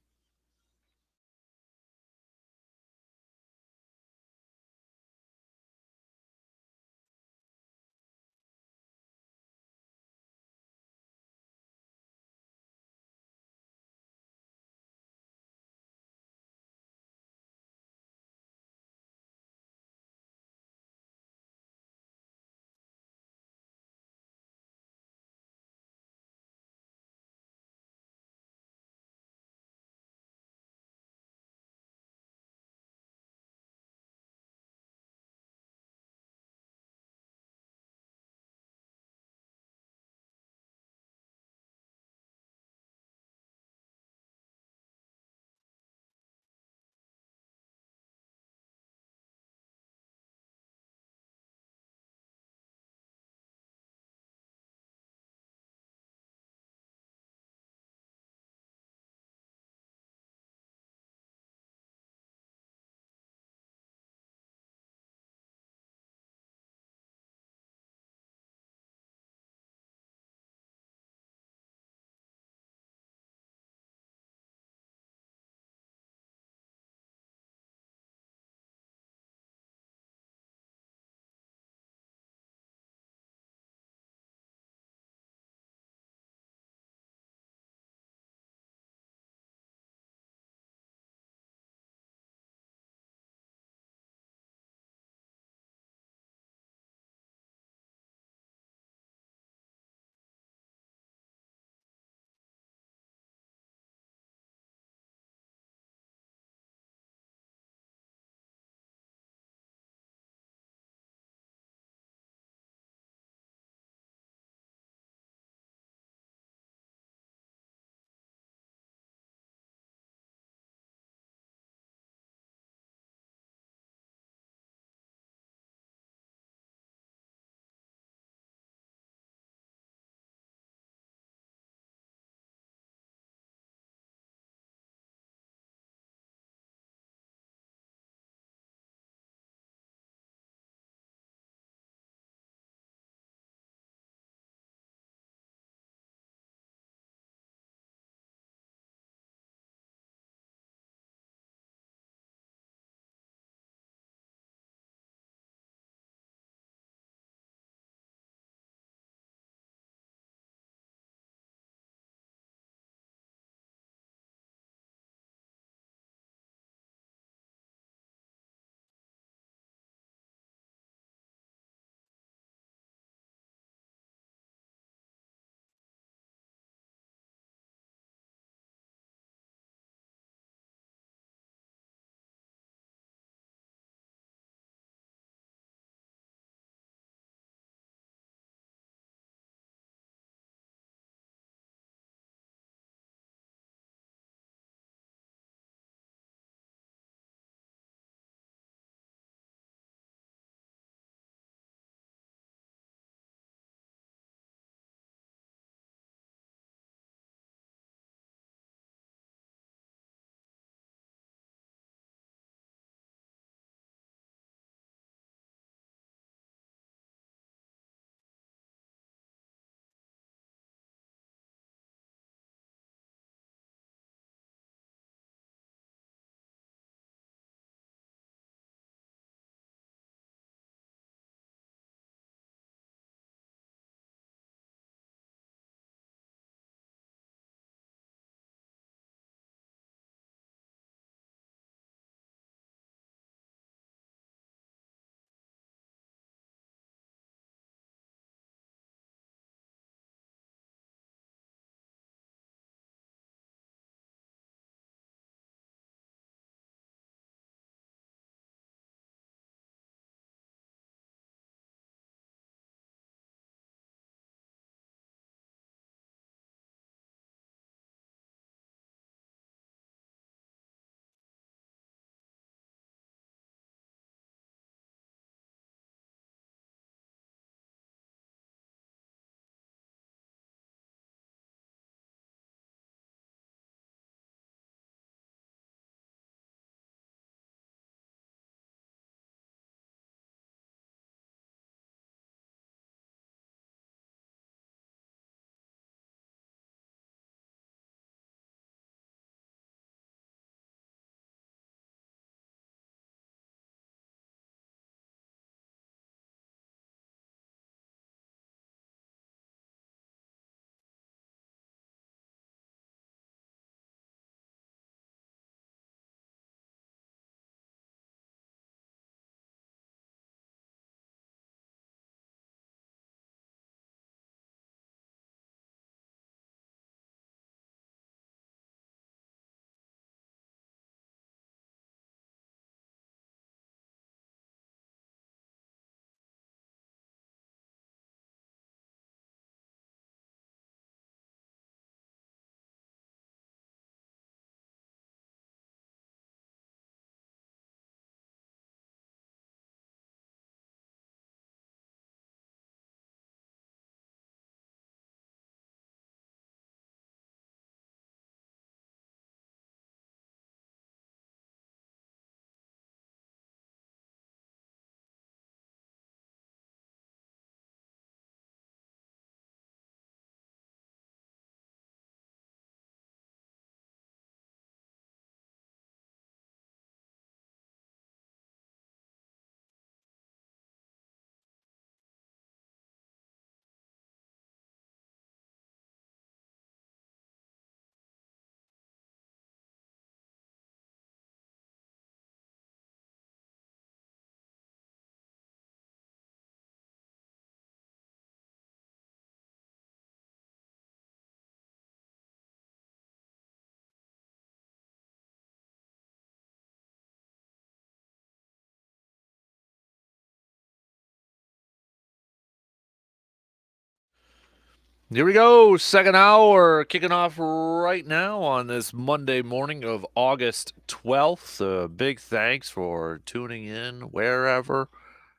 Speaker 1: Here we go. Second hour kicking off right now on this Monday morning of August 12th. Big thanks for tuning in wherever,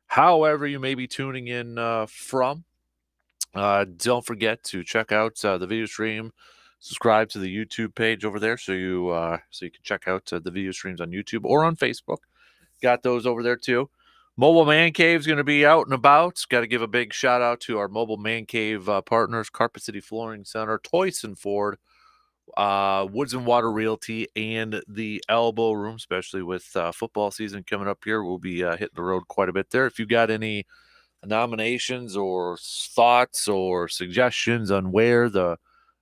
Speaker 1: however you may be tuning in from. Don't forget to check out the video stream. Subscribe to the YouTube page over there so you can check out the video streams on YouTube or on Facebook. Got those over there too. Mobile Man Cave is going to be out and about. Got to give a big shout out to our Mobile Man Cave partners, Carpet City Flooring Center, Toyson Ford, Woods and Water Realty, and the Elbow Room, especially with football season coming up here. We'll be hitting the road quite a bit there. If you got any nominations or thoughts or suggestions on where the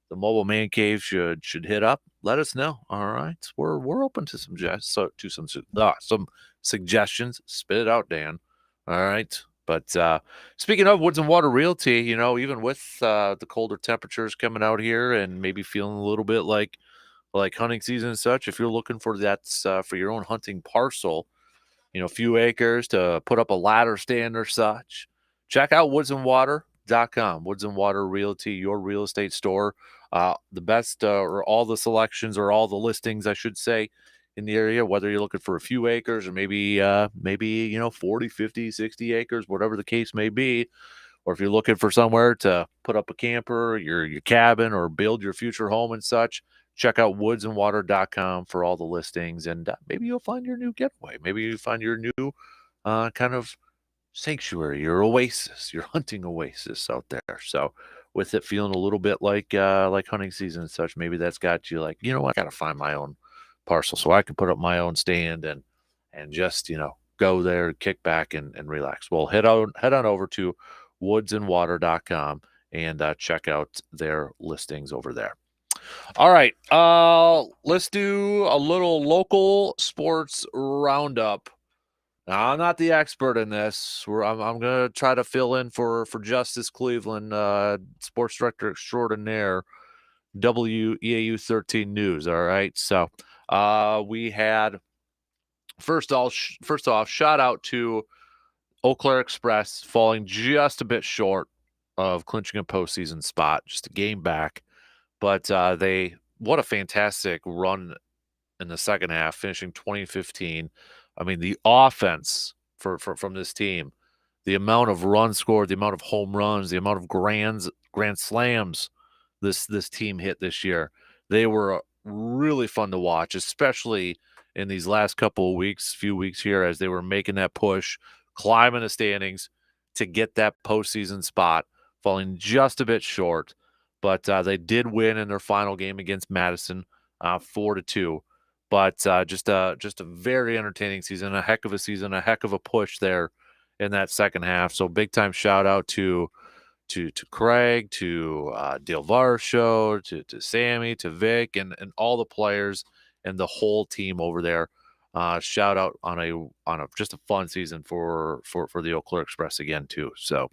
Speaker 1: Mobile Man Cave should hit up, let us know. All right, we're open to some suggestions. Spit it out, Dan. All right, but speaking of Woods and Water Realty, even with the colder temperatures coming out here and maybe feeling a little bit like hunting season and such, if you're looking for that for your own hunting parcel, a few acres to put up a ladder stand or such, check out woodsandwater.com. Woods and Water Realty, your real estate store. The best or all the selections or all the listings, I should say, in the area, whether you're looking for a few acres or maybe 40, 50, 60 acres, whatever the case may be, or if you're looking for somewhere to put up a camper, your cabin, or build your future home and such, check out woodsandwater.com for all the listings, and maybe you'll find your new getaway. Maybe you find your new kind of sanctuary, your oasis, your hunting oasis out there. So with it feeling a little bit like hunting season and such, maybe that's got you like, I got to find my own parcel so I can put up my own stand and just, go there, kick back and relax. Well, head on over to woodsandwater.com and check out their listings over there. All right, let's do a little local sports roundup. Now, I'm not the expert in this. I'm going to try to fill in for Justice Cleveland, sports director extraordinaire, WEAU 13 News. All right, so we had first off, shout out to Eau Claire Express falling just a bit short of clinching a postseason spot, just a game back. But what a fantastic run in the second half, finishing 2015. I mean, the offense from this team, the amount of runs scored, the amount of home runs, the amount of grand slams this team hit this year. They were really fun to watch, especially in these last few weeks here, as they were making that push, climbing the standings to get that postseason spot, falling just a bit short. But they did win in their final game against Madison, 4-2. But just a very entertaining season, a heck of a season, a heck of a push there in that second half. So big time shout out to Craig, to Dale Varsho, to Sammy, to Vic, and all the players and the whole team over there. Shout out on a just a fun season for the Eau Claire Express again too. So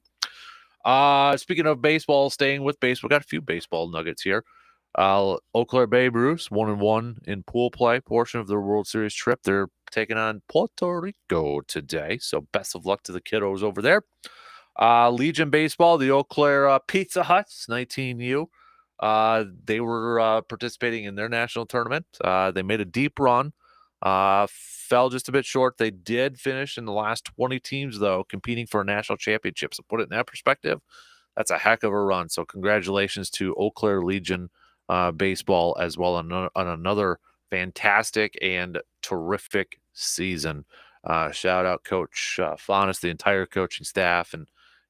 Speaker 1: speaking of baseball, staying with baseball, got a few baseball nuggets here. Eau Claire Babe Ruths 1-1 in pool play portion of their World Series trip. They're taking on Puerto Rico today, so best of luck to the kiddos over there. Legion Baseball, the Eau Claire Pizza Huts 19U. They were participating in their national tournament. They made a deep run, fell just a bit short. They did finish in the last 20 teams, though, competing for a national championship. So put it in that perspective, that's a heck of a run. So congratulations to Eau Claire Legion Baseball as well on another fantastic and terrific season. Shout out Coach Faunus, the entire coaching staff,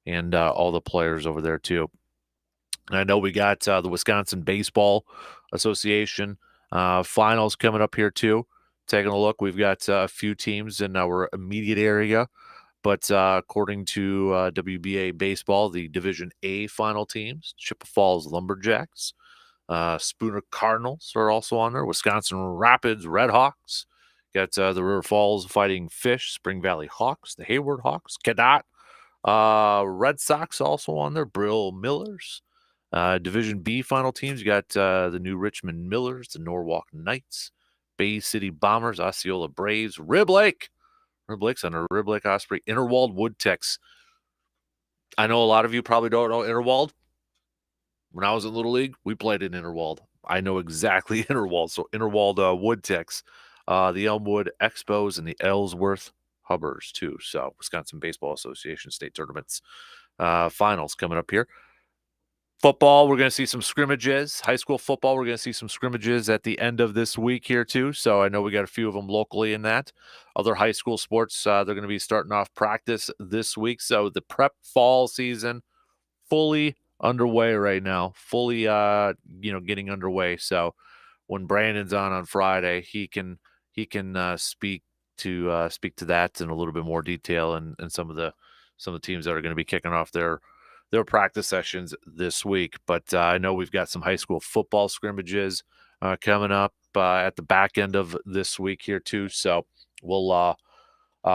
Speaker 1: and all the players over there too. And I know we got the Wisconsin Baseball Association finals coming up here too. Taking a look, we've got a few teams in our immediate area, but according to WBA Baseball, the Division A final teams, Chippewa Falls Lumberjacks, Spooner Cardinals are also on there. Wisconsin Rapids Redhawks. Got the River Falls Fighting Fish, Spring Valley Hawks, the Hayward Hawks, Cadott, Red Sox also on there, Brill Millers. Division B final teams, you got the New Richmond Millers, the Norwalk Knights, Bay City Bombers, Osceola Braves, Rib Lake's under Rib Lake Osprey, Interwald Woodticks. I know a lot of you probably don't know Interwald. When I was in Little League, we played in Interwald. I know exactly Interwald. So Interwald Wood Ticks, the Elmwood Expos, and the Ellsworth Hubbers too. So Wisconsin Baseball Association state tournaments finals coming up here. Football, we're going to see some scrimmages. High school football, we're going to see some scrimmages at the end of this week here too. So I know we got a few of them locally in that. Other high school sports, they're going to be starting off practice this week. So the prep fall season fully underway right now, fully getting underway. So when Brandon's on Friday, he can speak to that in a little bit more detail and some of the teams that are going to be kicking off their practice sessions this week. But I know we've got some high school football scrimmages coming up at the back end of this week here too. So we'll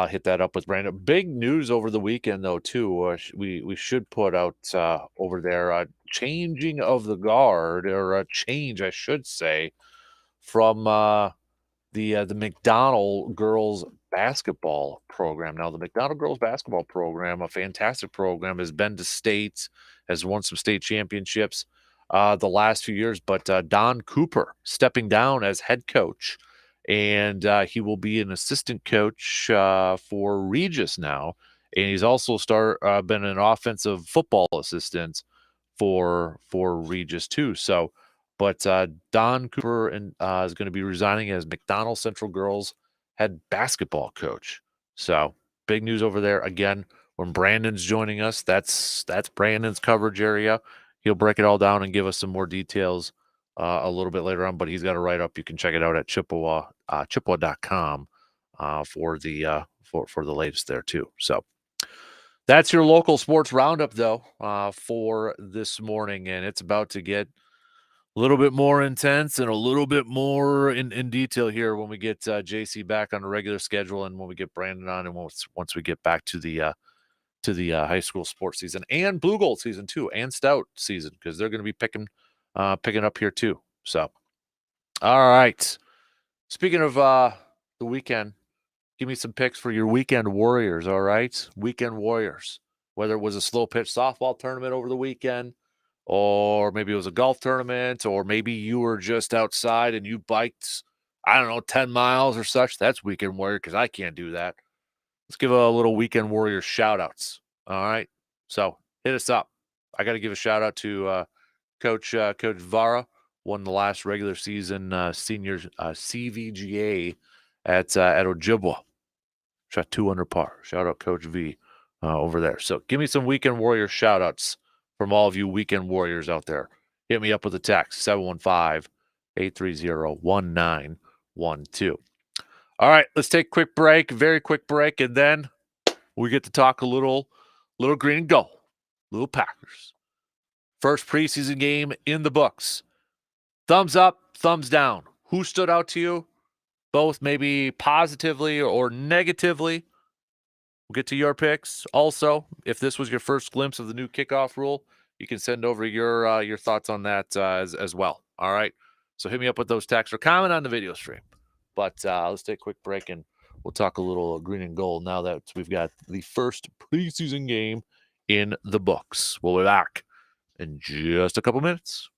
Speaker 1: hit that up with Brandon. Big news over the weekend, though, too. We should put out over there changing of the guard, or a change, I should say, from the McDonald girls basketball program. Now, the McDonald girls basketball program, a fantastic program, has been to states, has won some state championships the last few years. But Don Cooper stepping down as head coach, and he will be an assistant coach for Regis now, and he's also been an offensive football assistant for Regis too. So but Don Cooper is going to be resigning as McDonald Central girls head basketball coach. So big news over there. Again, when Brandon's joining us, that's Brandon's coverage area. He'll break it all down and give us some more details a little bit later on. But he's got a write up. You can check it out at Chippewa.com for the latest there too. So that's your local sports roundup, though, for this morning, and it's about to get a little bit more intense and a little bit more in detail here when we get JC back on a regular schedule, and when we get Brandon on, and once we get back to the high school sports season and Blue Gold season too, and Stout season, because they're going to be picking up here too. So, all right. Speaking of the weekend, give me some picks for your weekend warriors. All right, weekend warriors. Whether it was a slow pitch softball tournament over the weekend, or maybe it was a golf tournament, or maybe you were just outside and you biked, I don't know, 10 miles or such. That's weekend warrior, because I can't do that. Let's give a little weekend warrior shout outs. All right. So hit us up. I got to give a shout out to Coach Vara, won the last regular season senior CVGA at Ojibwa. Shot 2 under par. Shout out Coach V over there. So give me some weekend warrior shout outs from all of you weekend warriors out there. Hit me up with a text 715-830-1912. All right, let's take a quick break, very quick break, and then we get to talk a little green and gold, little Packers. First preseason game in the books. Thumbs up, thumbs down. Who stood out to you? Both maybe positively or negatively. We'll get to your picks. Also, if this was your first glimpse of the new kickoff rule, you can send over your thoughts on that as well. All right. So hit me up with those texts or comment on the video stream. But let's take a quick break and we'll talk a little green and gold now that we've got the first preseason game in the books. We'll be back in just a couple minutes.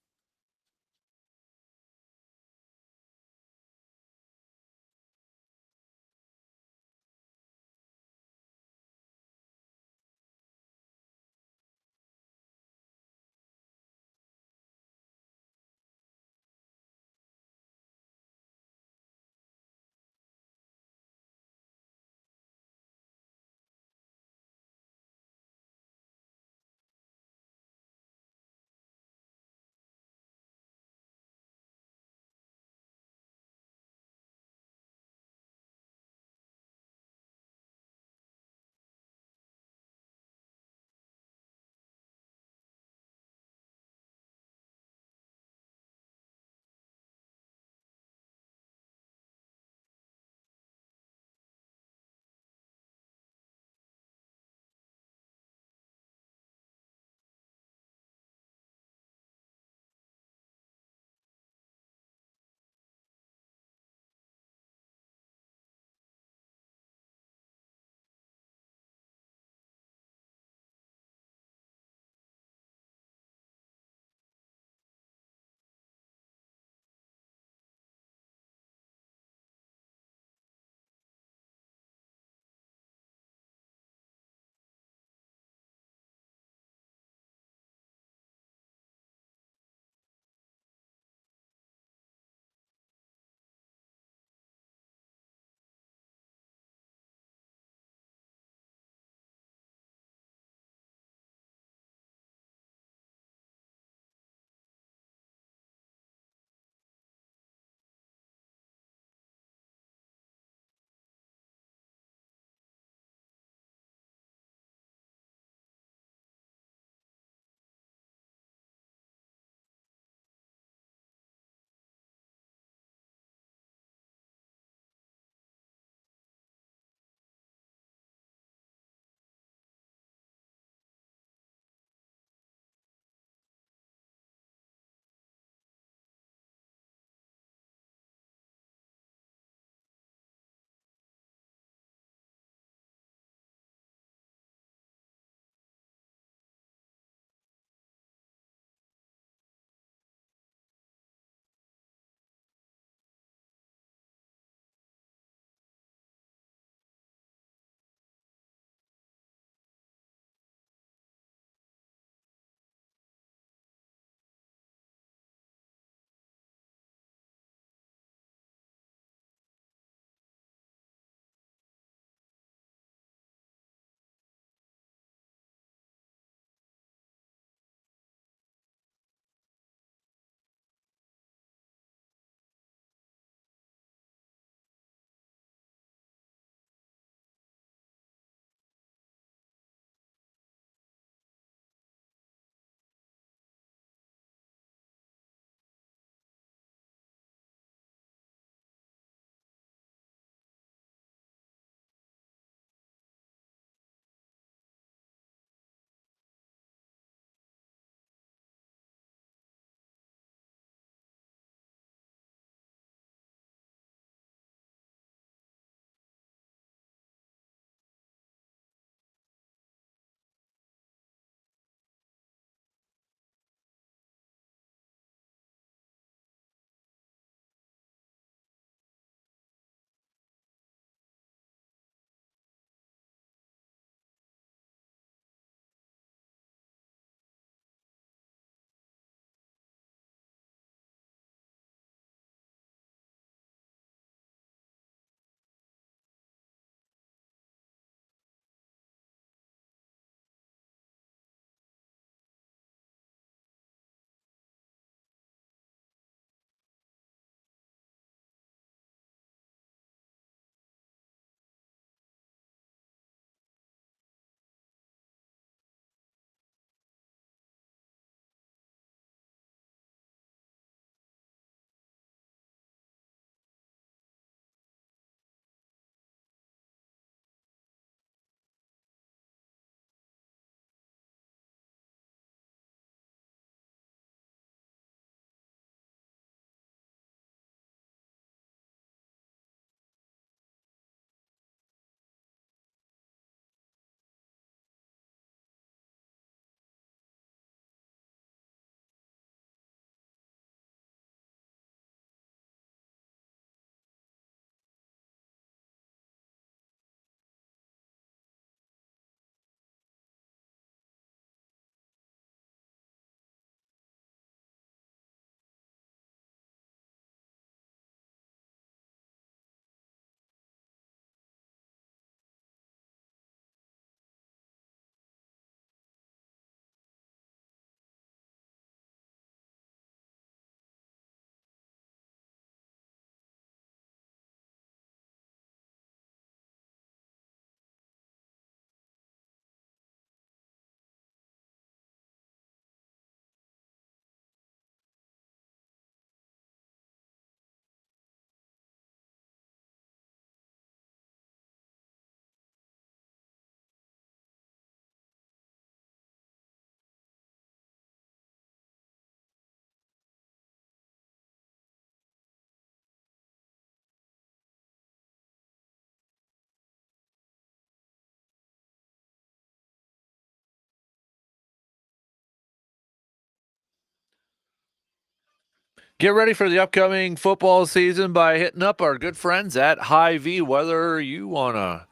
Speaker 1: Get ready for the upcoming football season by hitting up our good friends at Hy-Vee. Whether you want to,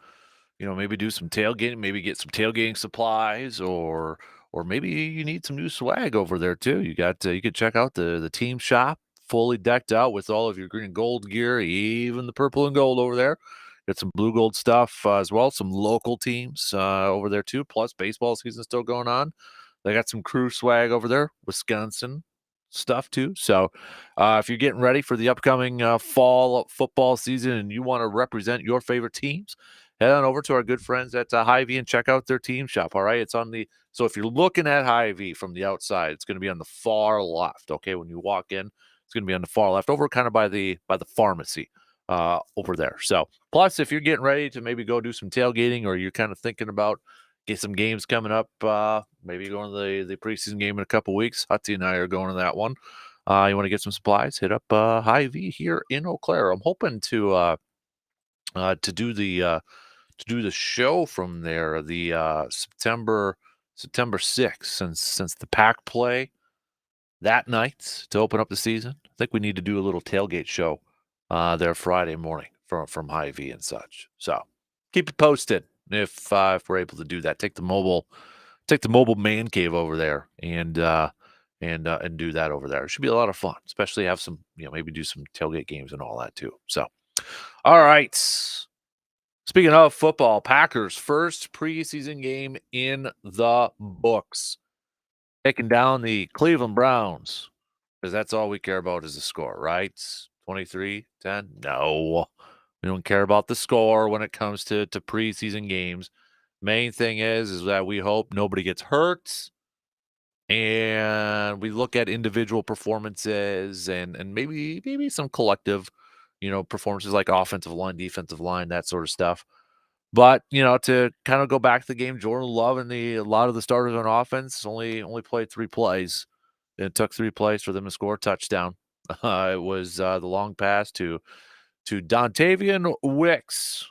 Speaker 1: maybe do some tailgating, maybe get some tailgating supplies, or maybe you need some new swag over there too. You could check out the team shop, fully decked out with all of your green and gold gear, even the purple and gold over there. Got some blue gold stuff as well. Some local teams over there too. Plus, baseball season still going on. They got some crew swag over there, Wisconsin stuff too. So, if you're getting ready for the upcoming fall football season and you want to represent your favorite teams, head on over to our good friends at Hy-Vee and check out their team shop. All right, it's on the so if you're looking at Hy-Vee from the outside, it's going to be on the far left. Okay, when you walk in, it's going to be on the far left, over kind of by the pharmacy over there. So, plus, if you're getting ready to maybe go do some tailgating, or you're kind of thinking about get some games coming up, maybe going to the preseason game in a couple weeks. Hutzy and I are going to that one. You want to get some supplies? Hit up Hy-Vee here in Eau Claire. I'm hoping to do the show from there the September 6th, since the pack play that night to open up the season. I think we need to do a little tailgate show there Friday morning from Hy-Vee and such. So keep it posted if we're able to do that. Take the mobile man cave over there and do that over there. It should be a lot of fun, especially have some, maybe do some tailgate games and all that too. So, all right. Speaking of football, Packers' first preseason game in the books, taking down the Cleveland Browns, because that's all we care about is the score, right? 23-10? No, we don't care about the score when it comes to preseason games. Main thing is that we hope nobody gets hurt, and we look at individual performances and maybe some collective, performances like offensive line, defensive line, that sort of stuff. But, to kind of go back to the game, Jordan Love and a lot of the starters on offense only played 3 plays. It took 3 plays for them to score a touchdown. It was the long pass to Dontavian Wicks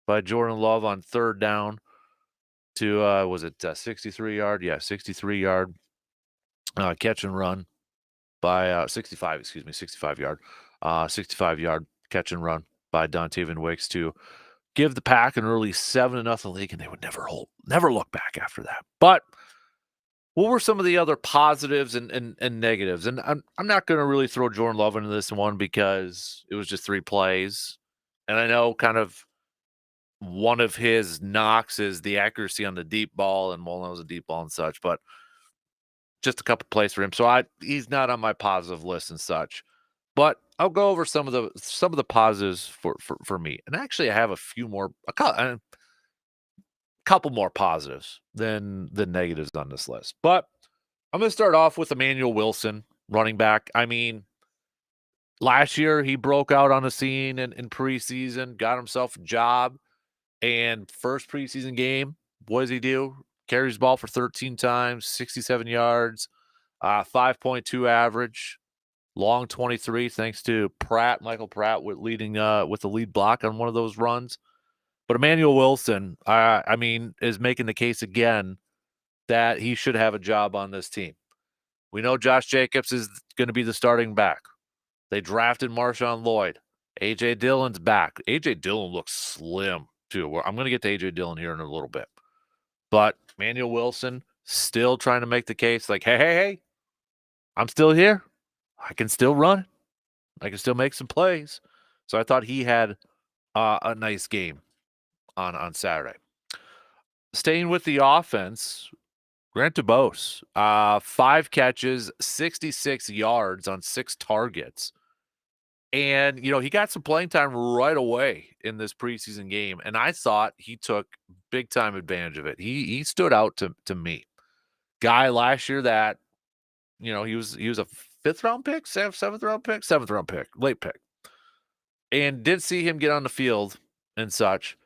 Speaker 1: by Jordan Love on 3rd down to was it 63 yard? Yeah, 63 yard catch and run by 65, excuse me, 65 yard. 65 yard catch and run by Dontavian Wicks to give the Pack an early 7-0 lead, and they would never look back after that. But what were some of the other positives and negatives? And I'm not going to really throw Jordan Love into this one because it was just 3 plays, and I know kind of one of his knocks is the accuracy on the deep ball, and well, that was a deep ball and such, but just a couple plays for him. So he's not on my positive list and such. But I'll go over some of the positives for me. And actually I have a couple more positives than the negatives on this list. But I'm going to start off with Emmanuel Wilson, running back. I mean, last year he broke out on the scene in preseason, got himself a job, and first preseason game, what does he do? Carries the ball for 13 times, 67 yards, 5.2 average, long 23, thanks to Michael Pratt, leading with the lead block on one of those runs. But Emmanuel Wilson, I mean, is making the case again that he should have a job on this team. We know Josh Jacobs is going to be the starting back. They drafted Marshawn Lloyd. A.J. Dillon's back. A.J. Dillon looks slim, too. I'm going to get to A.J. Dillon here in a little bit. But Emmanuel Wilson still trying to make the case like, hey, I'm still here. I can still run. I can still make some plays. So I thought he had a nice game on Saturday. Staying with the offense, Grant DuBose, 5 catches, 66 yards on 6 targets. And, he got some playing time right away in this preseason game, and I thought he took big time advantage of it. He stood out to me. Guy last year that, he was a 5th round pick, 7th round pick, late pick. And did see him get on the field and such.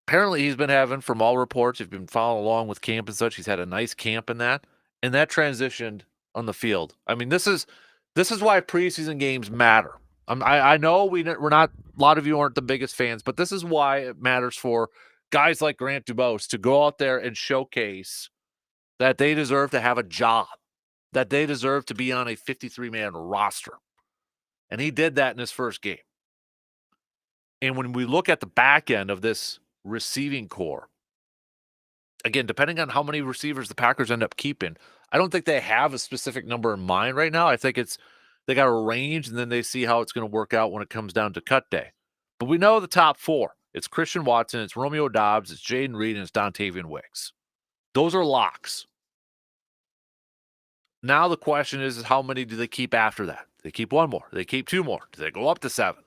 Speaker 1: Apparently he's been having, from all reports, if you've been following along with camp and such, he's had a nice camp in that, and that transitioned on the field. I mean, this is why preseason games matter. I know we're not, a lot of you aren't the biggest fans, but this is why it matters for guys like Grant DuBose to go out there and showcase that they deserve to have a job that they deserve to be on a 53-man roster. And he did that in his first game. And when we look at the back end of this receiving core, again, depending on how many receivers the Packers end up keeping, I don't think they have a specific number in mind right now. I think they got a range, and then they see how it's going to work out when it comes down to cut day. But we know the top four. It's Christian Watson, it's Romeo Doubs, it's Jaden Reed, and it's Dontavian Wicks. Those are locks. Now the question is how many do they keep after that? They keep one more. They keep two more. Do they go up to 7?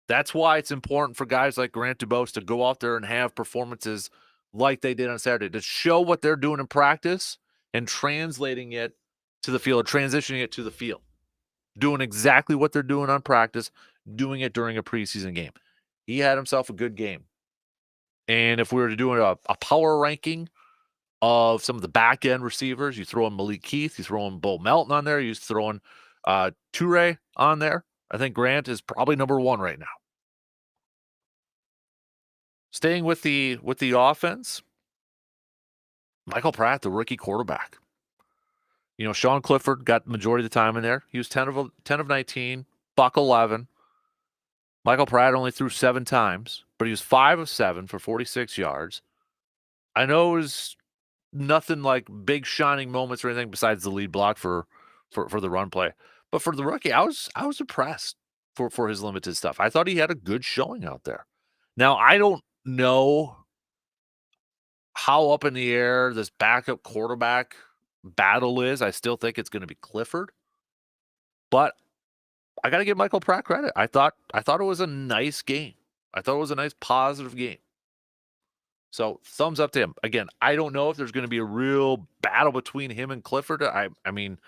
Speaker 1: That's why it's important for guys like Grant Dubose to go out there and have performances like they did on Saturday, to show what they're doing in practice and translating it to the field, transitioning it to the field, doing exactly what they're doing on practice, doing it during a preseason game. He had himself a good game. And if we were to do a power ranking of some of the back-end receivers, you throw in Malik Keith, you throw in Bo Melton on there, you throw in Toure on there, I think Grant is probably number 1 right now. Staying with the offense, Michael Pratt, the rookie quarterback. You know, Sean Clifford got the majority of the time in there. He was 10 of 19, buck 11. Michael Pratt only threw 7 times, but he was 5 of 7 for 46 yards. I know it was nothing like big shining moments or anything besides the lead block for the run play. But for the rookie, I was impressed for his limited stuff. I thought he had a good showing out there. Now, I don't know how up in the air this backup quarterback battle is. I still think it's going to be Clifford. But I got to give Michael Pratt credit. I thought it was a nice game. I thought it was a nice positive game. So thumbs up to him. Again, I don't know if there's going to be a real battle between him and Clifford. I mean,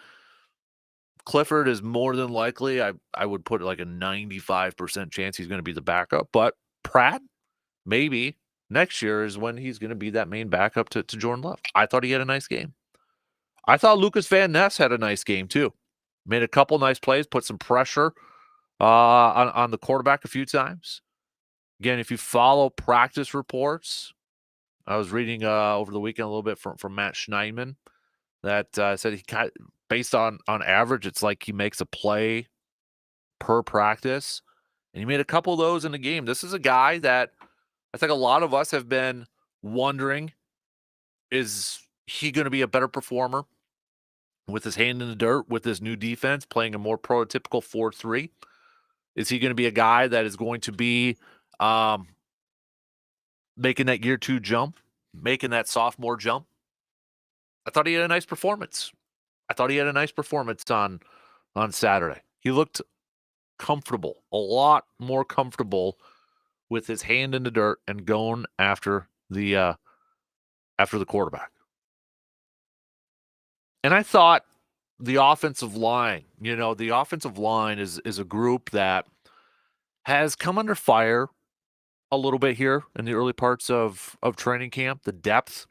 Speaker 1: Clifford is more than likely, I would put like a 95% chance he's going to be the backup. But Pratt, maybe next year is when he's going to be that main backup to Jordan Love. I thought he had a nice game. I thought Lucas Van Ness had a nice game too. Made a couple nice plays, put some pressure on the quarterback a few times. Again, if you follow practice reports, I was reading over the weekend a little bit from Matt Schneidman that said he based on average, it's like he makes a play per practice, and he made a couple of those in the game. This is a guy that I think a lot of us have been wondering, is he going to be a better performer with his hand in the dirt, with his new defense, playing a more prototypical 4-3? Is he going to be a guy that is going to be making that year 2 jump, making that sophomore jump? I thought he had a nice performance. On Saturday. He looked comfortable, a lot more comfortable with his hand in the dirt and going after the quarterback. And I thought the offensive line, the offensive line is a group that has come under fire a little bit here in the early parts of training camp. The depth.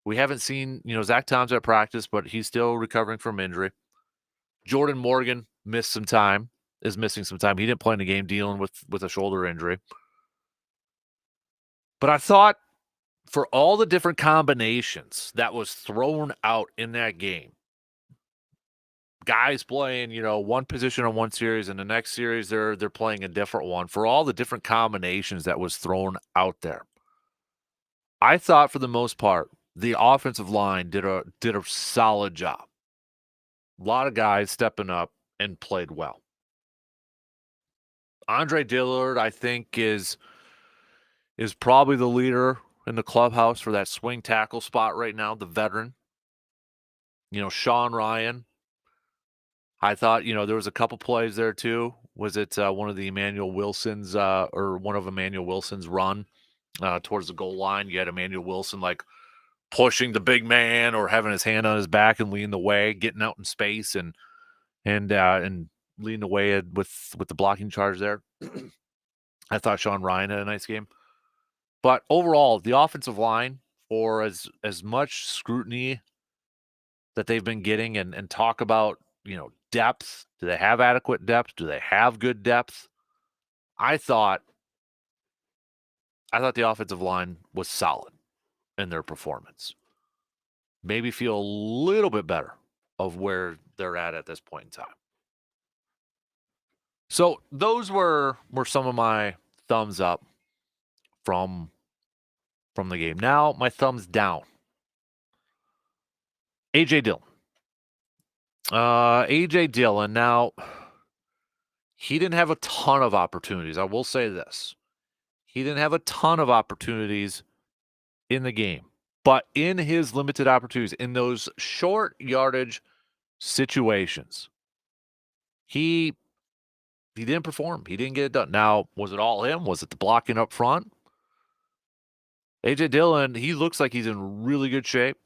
Speaker 1: We haven't seen, Zach Tom's at practice, but he's still recovering from injury. Jordan Morgan is missing some time. He didn't play in the game dealing with a shoulder injury. But I thought for all the different combinations that was thrown out in that game, guys playing, one position on one series, and the next series they're playing a different one. For all the different combinations that was thrown out there, I thought for the most part the offensive line did a solid job. A lot of guys stepping up and played well. Andre Dillard, I think, is probably the leader in the clubhouse for that swing tackle spot right now, the veteran. Sean Ryan, I thought, there was a couple plays there too. Was it one of Emmanuel Wilson's run towards the goal line? You had Emmanuel Wilson like pushing the big man or having his hand on his back and leading the way, getting out in space and leading the way with the blocking charge there. I thought Sean Ryan had a nice game. But overall, the offensive line, for as much scrutiny that they've been getting and talk about, depth, do they have adequate depth? Do they have good depth? I thought the offensive line was solid in their performance. Maybe feel a little bit better of where they're at this point in time. So those were some of my thumbs up from the game. Now my thumbs down. AJ Dillon. AJ Dillon. Now he didn't have a ton of opportunities. I will say this. He didn't have a ton of opportunities in the game. But in his limited opportunities, in those short yardage situations, he didn't perform. He didn't get it done. Now, was it all him? Was it the blocking up front? AJ Dillon, he looks like he's in really good shape.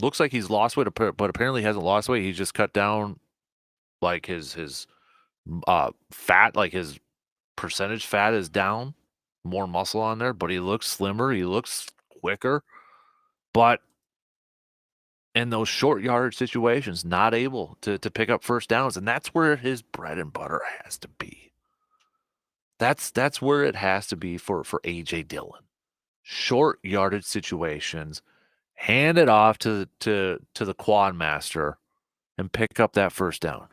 Speaker 1: Looks like he's lost weight, but apparently hasn't lost weight. He's just cut down like his fat, like his percentage fat is down, more muscle on there, but he looks slimmer. He looks quicker. But in those short yardage situations, not able to pick up first downs. And that's where his bread and butter has to be. That's where it has to be for AJ Dillon. Short yardage situations, hand it off to the quad master and pick up that first down.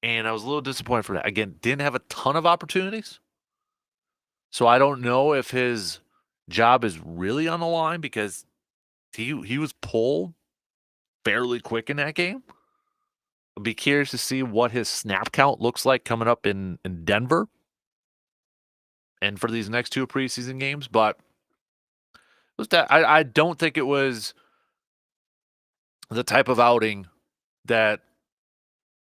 Speaker 1: And I was a little disappointed for that. Again, didn't have a ton of opportunities. So I don't know if his job is really on the line because he was pulled fairly quick in that game. I'll be curious to see what his snap count looks like coming up in Denver and for these next two preseason games. But I don't think it was the type of outing that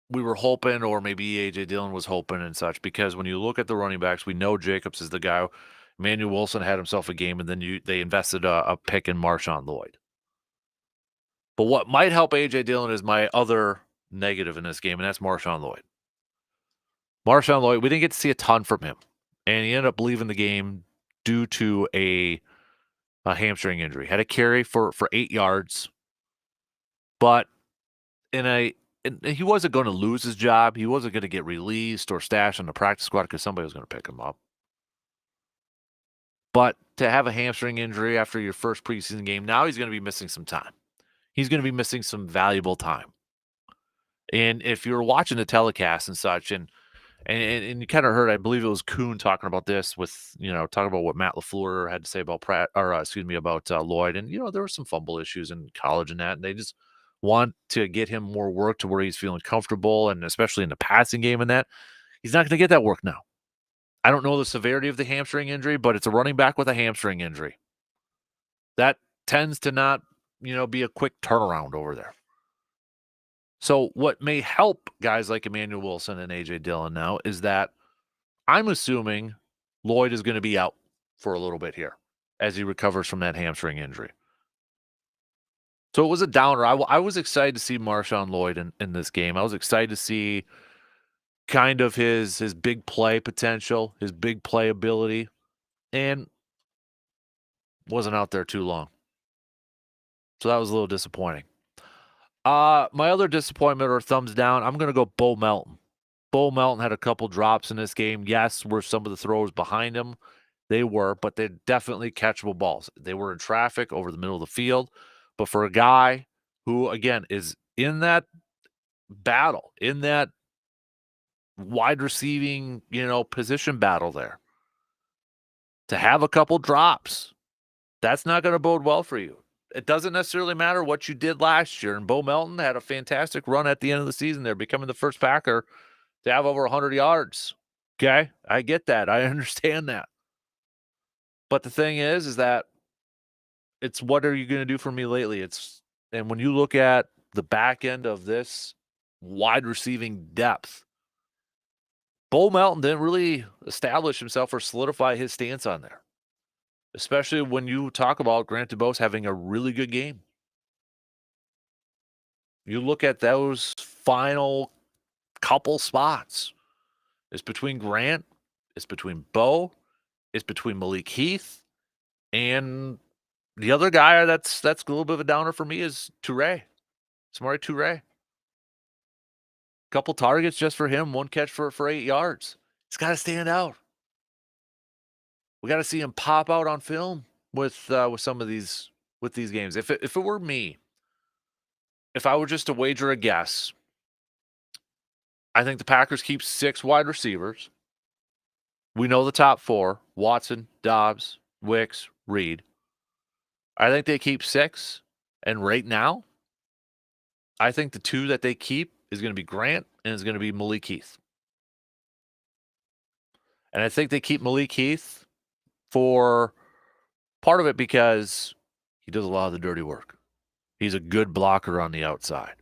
Speaker 1: we were hoping, or maybe AJ Dillon was hoping and such, because when you look at the running backs, we know Jacobs is the guy. Emmanuel Wilson had himself a game, and then they invested a pick in Marshawn Lloyd. But what might help AJ Dillon is my other negative in this game, and that's Marshawn Lloyd. Marshawn Lloyd, we didn't get to see a ton from him, and he ended up leaving the game due to a hamstring injury. Had a carry for 8 yards, but he wasn't going to lose his job. He wasn't going to get released or stashed on the practice squad because somebody was going to pick him up. But to have a hamstring injury after your first preseason game, now he's going to be missing some time. He's going to be missing some valuable time. And if you're watching the telecast and such, and you kind of heard, I believe it was Kuhn talking about this with, talking about what Matt LaFleur had to say about about Lloyd. And, there were some fumble issues in college and that, and they just want to get him more work to where he's feeling comfortable, and especially in the passing game and that. He's not going to get that work now. I don't know the severity of the hamstring injury, but it's a running back with a hamstring injury. That tends to not, be a quick turnaround over there. So what may help guys like Emmanuel Wilson and AJ Dillon now is that I'm assuming Lloyd is going to be out for a little bit here as he recovers from that hamstring injury. So it was a downer. I was excited to see Marshawn Lloyd in this game. I was excited to see kind of his big play potential, his big play ability, and wasn't out there too long. So that was a little disappointing. My other disappointment or thumbs down, I'm going to go Bo Melton. Bo Melton had a couple drops in this game. Yes, were some of the throws behind him? They were, but they're definitely catchable balls. They were in traffic over the middle of the field. But for a guy who, again, is in that battle, in that wide receiving, position battle there, to have a couple drops, that's not going to bode well for you. It doesn't necessarily matter what you did last year. And Bo Melton had a fantastic run at the end of the season there, becoming the first Packer to have over 100 yards. Okay? I get that. I understand that. But the thing is that it's what are you going to do for me lately? And when you look at the back end of this wide receiving depth, Bo Melton didn't really establish himself or solidify his stance on there. Especially when you talk about Grant DuBose having a really good game. You look at those final couple spots. It's between Grant, it's between Bo, it's between Malik Heath, and the other guy that's a little bit of a downer for me is Toure. Samori Toure. Couple targets just for him, one catch for 8 yards. He's got to stand out. We got to see him pop out on film with some of these with these games. If it were me, if I were just to wager a guess, I think the Packers keep 6 wide receivers. We know the top 4: Watson, Dobbs, Wicks, Reed. I think they keep 6, and right now, I think the 2 that they keep is gonna be Grant and is gonna be Malik Heath. And I think they keep Malik Heath for part of it because he does a lot of the dirty work. He's a good blocker on the outside.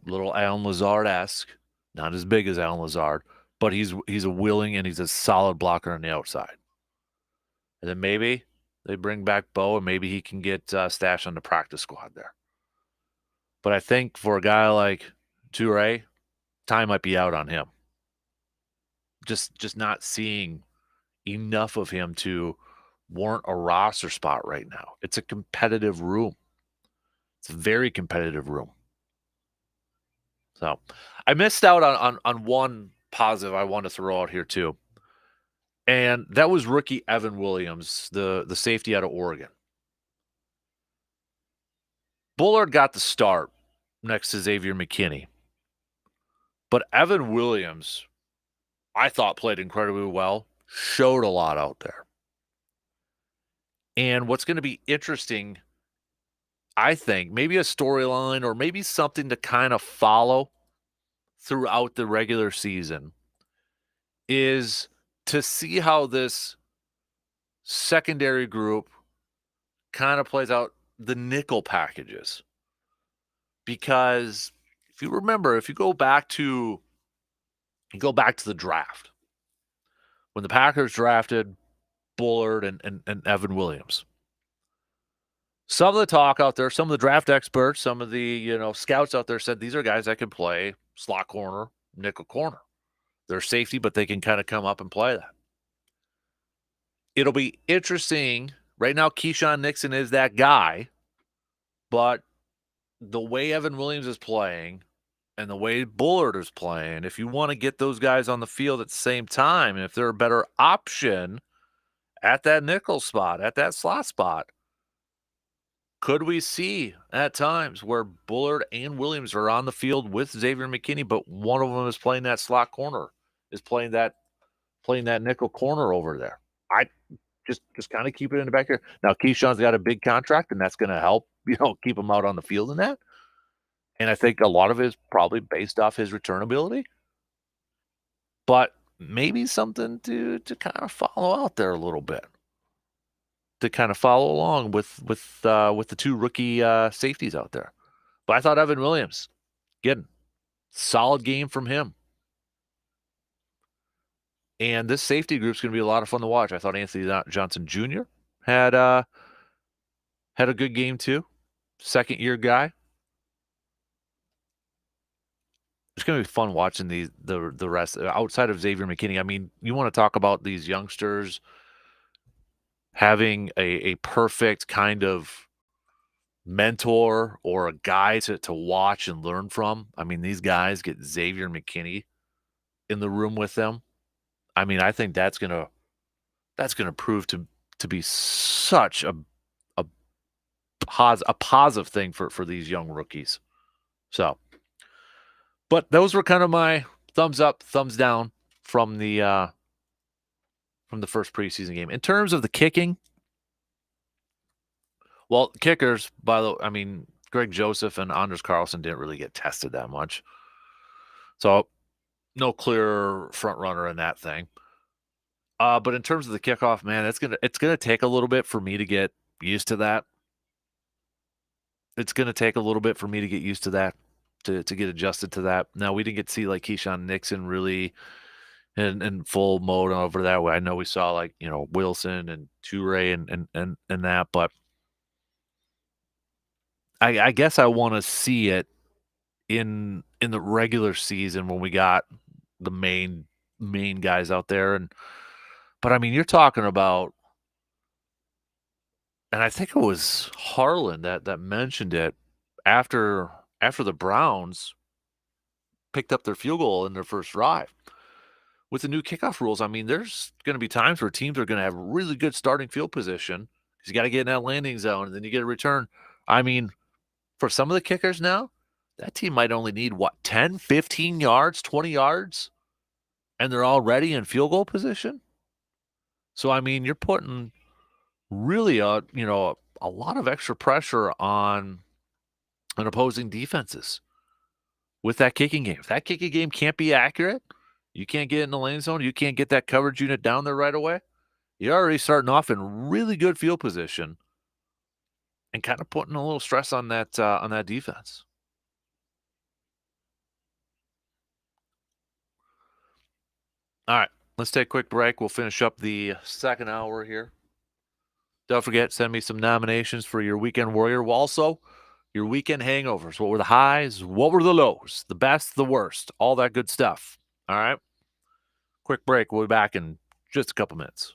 Speaker 1: Little Alan Lazard-esque, not as big as Alan Lazard, but he's a willing and he's a solid blocker on the outside. And then maybe they bring back Bo, and maybe he can get stashed on the practice squad there. But I think for a guy like Toure, time might be out on him. Just not seeing enough of him to warrant a roster spot right now. It's a competitive room. It's a very competitive room. So I missed out on one positive I want to throw out here too. And that was rookie Evan Williams, the safety out of Oregon. Bullard got the start next to Xavier McKinney. But Evan Williams, I thought, played incredibly well, showed a lot out there. And what's going to be interesting, I think, maybe a storyline or maybe something to kind of follow throughout the regular season, is to see how this secondary group kind of plays out the nickel packages. Because if you remember, if you go back to the draft, when the Packers drafted Bullard and Evan Williams, some of the talk out there, some of the draft experts, some of the scouts out there said these are guys that can play slot corner, nickel corner. They're safety, but they can kind of come up and play that. It'll be interesting. Right now, Keyshawn Nixon is that guy, but the way Evan Williams is playing and the way Bullard is playing, if you want to get those guys on the field at the same time, and if they're a better option at that nickel spot, at that slot spot, could we see at times where Bullard and Williams are on the field with Xavier McKinney, but one of them is playing that slot corner, is playing that nickel corner over there? I just kind of keep it in the back here. Now, Keyshawn's got a big contract, and that's going to help, keep him out on the field in that. And I think a lot of it is probably based off his return ability. But maybe something to kind of follow out there a little bit, to kind of follow along with the 2 rookie safeties out there. But I thought Evan Williams, again, solid game from him. And this safety group is going to be a lot of fun to watch. I thought Anthony Johnson Jr. had a good game too. Second-year guy. It's going to be fun watching the rest outside of Xavier McKinney. I mean, you want to talk about these youngsters having a perfect kind of mentor or a guy to watch and learn from. I mean, these guys get Xavier McKinney in the room with them. I mean, I think that's gonna prove to be such a positive thing for these young rookies. So, but those were kind of my thumbs up, thumbs down from the first preseason game. In terms of the kicking, well, kickers, Greg Joseph and Anders Carlson didn't really get tested that much. So, no clear front runner in that thing. But in terms of the kickoff, man, it's gonna take a little bit for me to get used to that. It's gonna take a little bit for me to get used to that, to get adjusted to that. Now, we didn't get to see like Keyshawn Nixon really in full mode over that way. I know we saw like Wilson and Toure and that, but I guess I want to see it in the regular season when we got the main guys out there. But I mean, you're talking about, and I think it was Harlan that mentioned it after the Browns picked up their field goal in their first drive. With the new kickoff rules, I mean, there's going to be times where teams are going to have really good starting field position because You got to get in that landing zone, and then you get a return. I mean, for some of the kickers now, that team might only need what, 10, 15 yards, 20 yards, and they're already in field goal position. So I mean, you're putting really a lot of extra pressure on an opposing defenses with that kicking game. If that kicking game can't be accurate, you can't get in the lane zone, you can't get that coverage unit down there right away. You're already starting off in really good field position and kind of putting a little stress on that defense. All right, let's take a quick break. We'll finish up the second hour here. Don't forget, send me some nominations for your weekend warrior. Well, also, your weekend hangovers. What were the highs? What were the lows? The best, the worst, all that good stuff. All right. Quick break. We'll be back in just a couple minutes.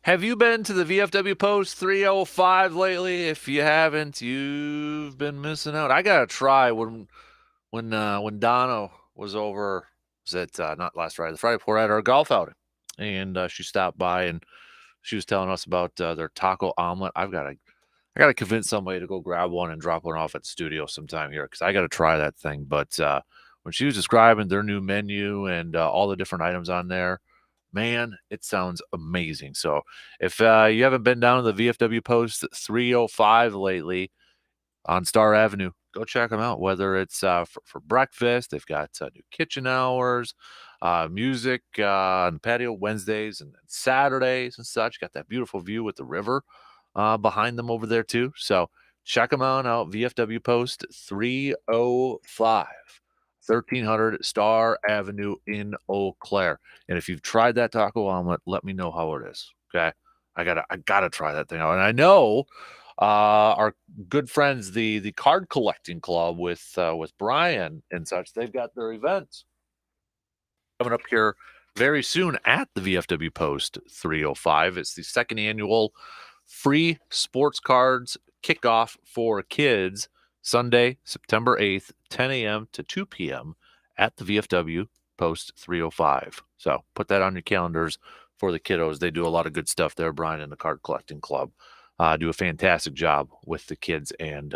Speaker 1: Have you been to the VFW Post 305 lately? If you haven't, you've been missing out. I gotta try when Donna was over. Was it not last Friday? The Friday before at our golf outing, and she stopped by and she was telling us about their taco omelet. I gotta convince somebody to go grab one and drop one off at the studio sometime here because I gotta try that thing. But when she was describing their new menu and all the different items on there, man, it sounds amazing. So if you haven't been down to the VFW Post 305 lately on Star Avenue, go check them out. Whether it's for breakfast, they've got new kitchen hours, music on the patio Wednesdays and Saturdays and such. Got that beautiful view with the river behind them over there too. So check them out. VFW Post 305. 1300 Star Avenue in Eau Claire. And if you've tried that taco omelet, let me know how it is. Okay. I gotta try that thing out. And I know our good friends, the card collecting club with Brian and such, they've got their events coming up here very soon at the VFW Post 305. It's the second annual free sports cards kickoff for kids, Sunday, September 8th, 10 a.m. to 2 p.m. at the VFW Post 305. So put that on your calendars for the kiddos. They do a lot of good stuff there. Brian and the card collecting club do a fantastic job with the kids and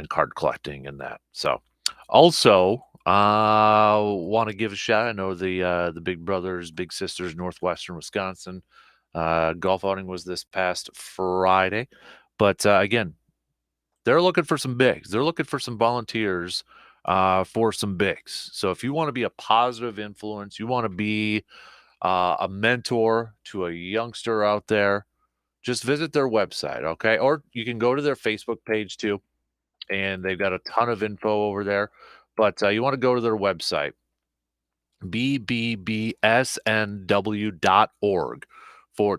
Speaker 1: card collecting and that. So also want to give a shout. I know the Big Brothers, Big Sisters, Northwestern Wisconsin golf outing was this past Friday, but again, they're looking for some bigs. They're looking for some volunteers for some bigs. So if you want to be a positive influence, you want to be a mentor to a youngster out there, just visit their website, okay? Or you can go to their Facebook page too, and they've got a ton of info over there. But you want to go to their website, bbbsnw.org,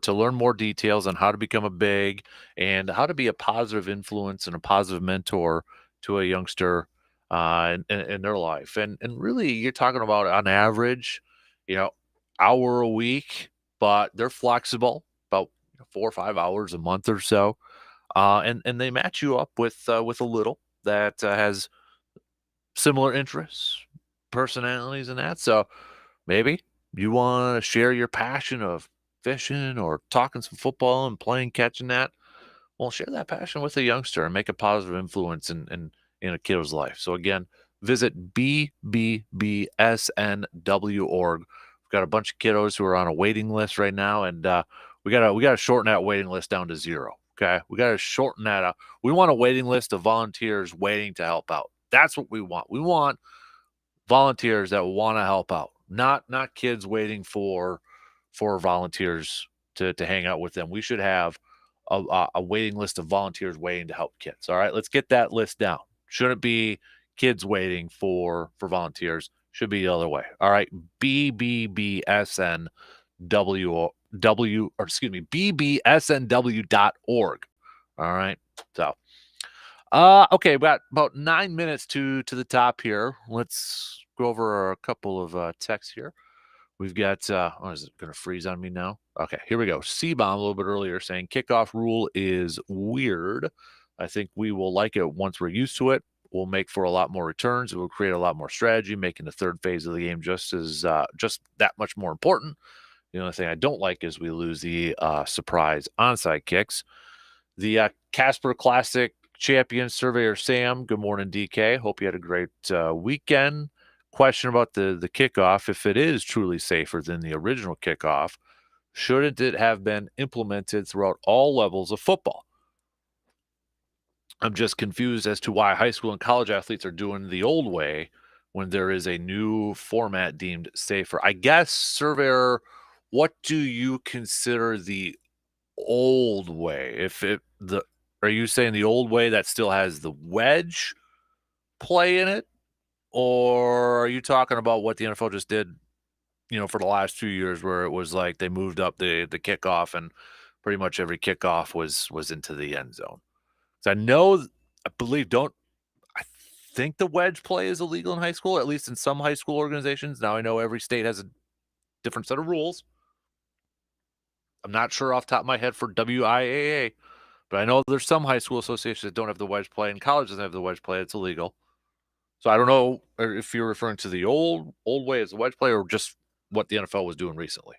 Speaker 1: to learn more details on how to become a big and how to be a positive influence and a positive mentor to a youngster in their life. And really, you're talking about on average, you know, hour a week, but they're flexible, about 4 or 5 hours a month or so, and they match you up with a little that has similar interests, personalities, and that. So maybe you want to share your passion of fishing or talking some football and playing catch and that. Well, share that passion with a youngster and make a positive influence in a kiddo's life. So again, visit bbbsnw.org. We've got a bunch of kiddos who are on a waiting list right now, and we gotta shorten that waiting list down to zero. Okay, we gotta shorten that up. We want a waiting list of volunteers waiting to help out. That's what we want. We want volunteers that want to help out, not kids waiting for volunteers to hang out with them. We should have a waiting list of volunteers waiting to help kids. All right, let's get that list down. Shouldn't be kids waiting for volunteers. Should be the other way. All right, BBBSNW or excuse me, bbsnw.org. All right, so okay, about 9 minutes to the top here. Let's go over a couple of texts here. We've got, oh, is it going to freeze on me now? Okay, here we go. C-Bomb a little bit earlier saying kickoff rule is weird. I think we will like it once we're used to it. We'll make for a lot more returns. It will create a lot more strategy, making the third phase of the game just that much more important. The only thing I don't like is we lose the surprise onside kicks. The Casper Classic champion, Surveyor Sam. Good morning, DK. Hope you had a great weekend. Question about the kickoff. If it is truly safer than the original kickoff, shouldn't it have been implemented throughout all levels of football? I'm just confused as to why high school and college athletes are doing the old way when there is a new format deemed safer. I guess, Surveyor, what do you consider the old way? If it the Are you saying the old way that still has the wedge play in it? Or are you talking about what the NFL just did, for the last 2 years where it was like they moved up the kickoff and pretty much every kickoff was into the end zone? So I believe don't I think the wedge play is illegal in high school, at least in some high school organizations. Now I know every state has a different set of rules. I'm not sure off the top of my head for WIAA, but I know there's some high school associations that don't have the wedge play, and college doesn't have the wedge play. It's illegal. So I don't know if you're referring to the old way as the wedge play or just what the NFL was doing recently.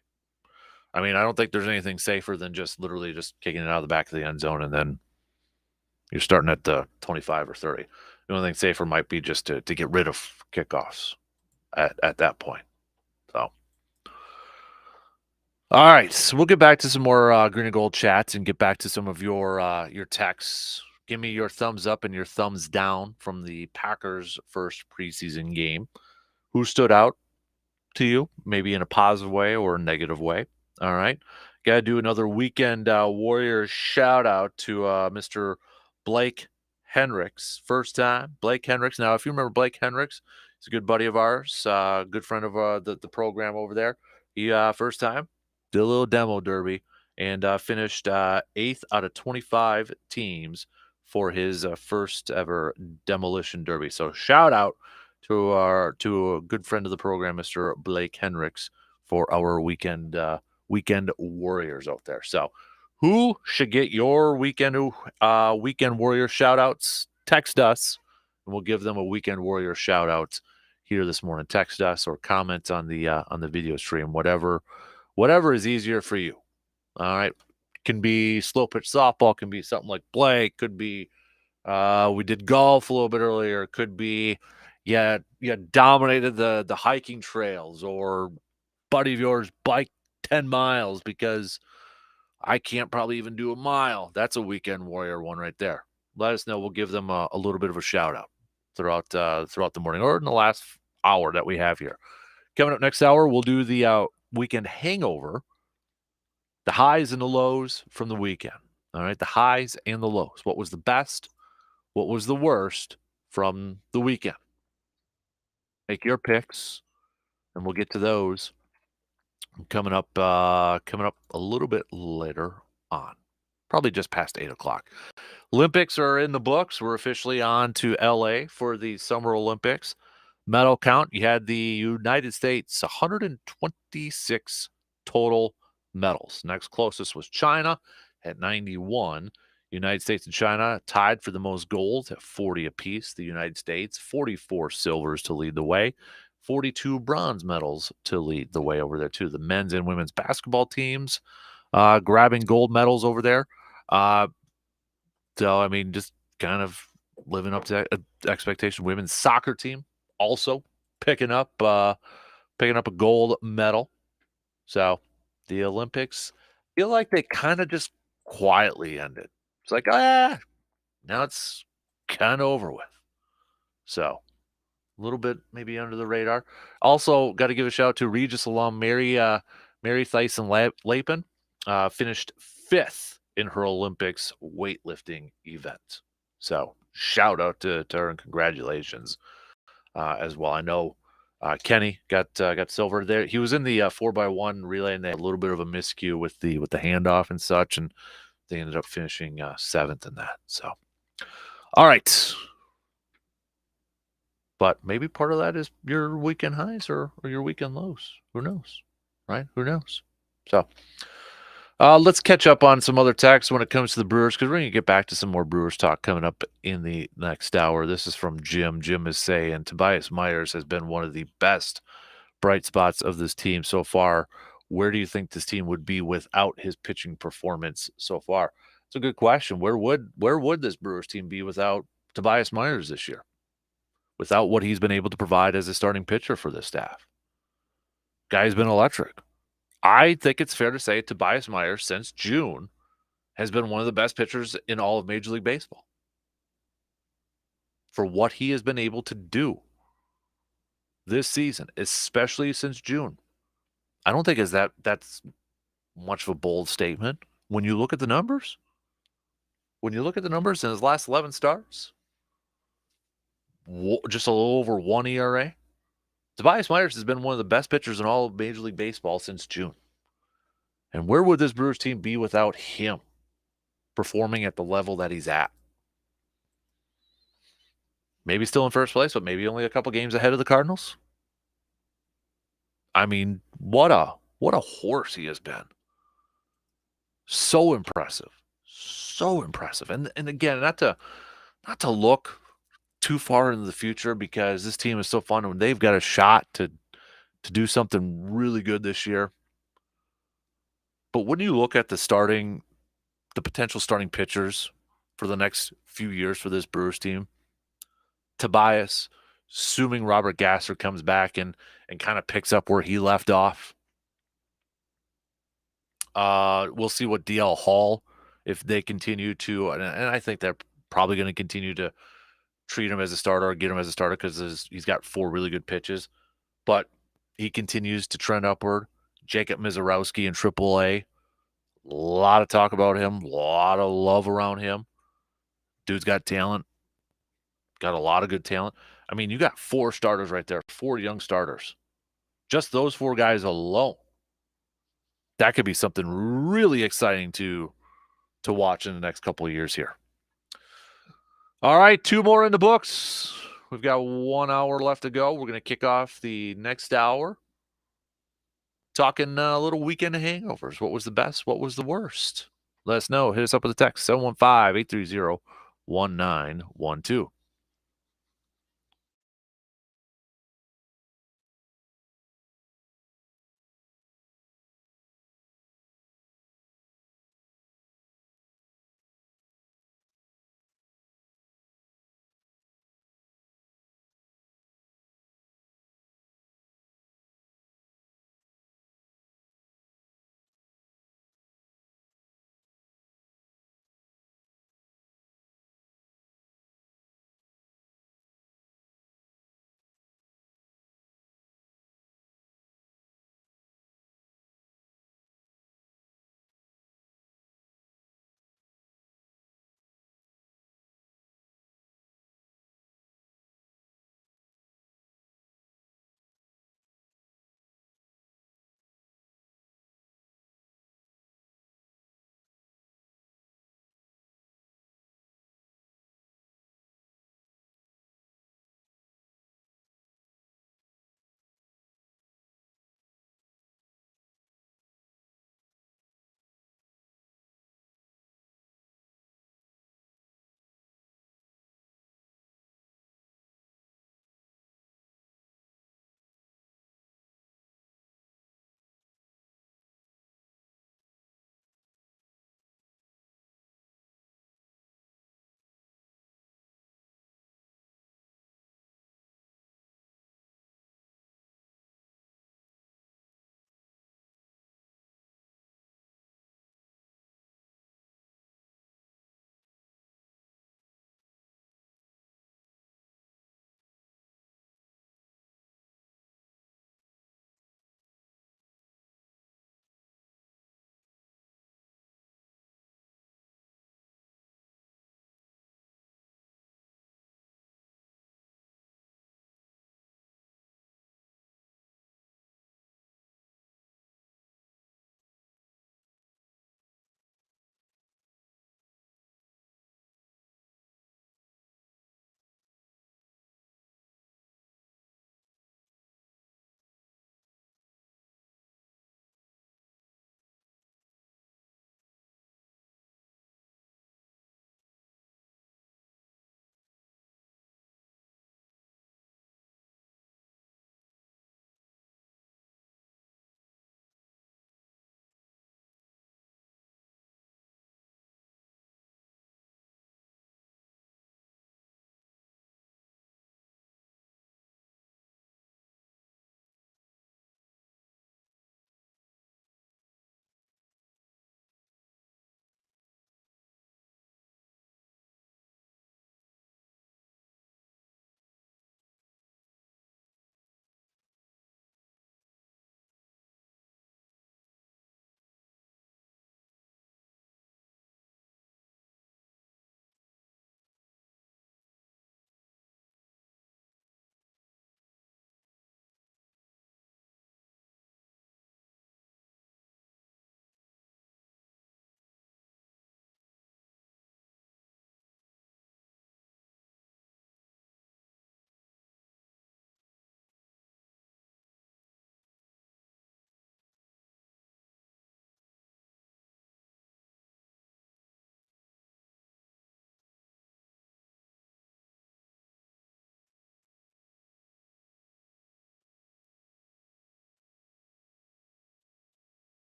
Speaker 1: I mean, I don't think there's anything safer than just literally just kicking it out of the back of the end zone and then you're starting at the 25 or 30. The only thing safer might be just to get rid of kickoffs at that point. So, all right, so we'll get back to some more green and gold chats and get back to some of your texts. Give me your thumbs up and your thumbs down from the Packers' first preseason game. Who stood out to you, maybe in a positive way or a negative way? All right. Got to do another weekend Warriors shout out to Mr. Blake Henricks. First time, Blake Henricks. Now, if you remember Blake Henricks, he's a good buddy of ours, good friend of the program over there. He, first time, did a little demo derby and finished 8th out of 25 teams for his first ever demolition derby. So shout out to a good friend of the program, Mr. Blake Henricks, for our weekend warriors out there. So, who should get your weekend warrior shout outs? Text us, and we'll give them a weekend warrior shout out here this morning. Text us or comment on the video stream, whatever is easier for you. All right, can be slow pitch softball, can be something like Blake, could be we did golf a little bit earlier. Could be, yeah, dominated the hiking trails, or buddy of yours biked 10 miles because I can't probably even do a mile. That's a weekend warrior one right there. Let us know. We'll give them a little bit of a shout out throughout the morning or in the last hour that we have here. Coming up next hour, we'll do the weekend hangover, the highs and the lows from the weekend. All right, the highs and the lows. What was the best? What was the worst from the weekend? Make your picks, and we'll get to those coming up a little bit later on, probably just past 8:00. Olympics are in the books. We're officially on to LA for the Summer Olympics. Medal count, you had the United States, 126 total medals. Next closest was China at 91. United States and China tied for the most gold at 40 apiece. The United States, 44 silvers to lead the way, 42 bronze medals to lead the way over there, too. The men's and women's basketball teams grabbing gold medals over there. So, I mean, just kind of living up to expectation. Women's soccer team also picking up a gold medal. So, the Olympics feel like they kind of just quietly ended. It's like, now it's kind of over with. So, a little bit maybe under the radar. Also, got to give a shout out to Regis alum Mary Thyssen Lapin, finished 5th in her Olympics weightlifting event. So, shout out to her and congratulations as well. I know Kenny got silver there. He was in the 4x1 relay, and they had a little bit of a miscue with the handoff and such, and they ended up finishing 7th in that. So, all right. But maybe part of that is your weekend highs or your weekend lows. Who knows, right? Who knows? So let's catch up on some other texts when it comes to the Brewers, because we're going to get back to some more Brewers talk coming up in the next hour. This is from Jim. Jim is saying Tobias Myers has been one of the best bright spots of this team so far. Where do you think this team would be without his pitching performance so far? It's a good question. Where would this Brewers team be without Tobias Myers this year? Without what he's been able to provide as a starting pitcher for this staff. Guy's been electric. I think it's fair to say Tobias Myers, since June, has been one of the best pitchers in all of Major League Baseball. For what he has been able to do this season, especially since June. I don't think that's much of a bold statement. When you look at the numbers, in his last 11 starts, just a little over 1 ERA. Tobias Myers has been one of the best pitchers in all of Major League Baseball since June. And where would this Brewers team be without him performing at the level that he's at? Maybe still in first place, but maybe only a couple games ahead of the Cardinals. I mean, what a horse he has been. So impressive. So impressive. And again, not to look too far into the future because this team is so fun and they've got a shot to do something really good this year. But when you look at the potential starting pitchers for the next few years for this Brewers team, Tobias, assuming Robert Gasser comes back and kind of picks up where he left off. We'll see what DL Hall, if they continue to, and I think they're probably going to continue to treat him as a starter or get him as a starter because he's got 4 really good pitches. But he continues to trend upward. Jacob Mizorowski in AAA. A lot of talk about him. A lot of love around him. Dude's got talent. Got a lot of good talent. I mean, you got 4 starters right there, 4 young starters. Just those 4 guys alone. That could be something really exciting to watch in the next couple of years here. All right, 2 more in the books. We've got 1 hour left to go. We're going to kick off the next hour talking a little weekend hangovers. What was the best? What was the worst? Let us know. Hit us up with a text 715-830-1912.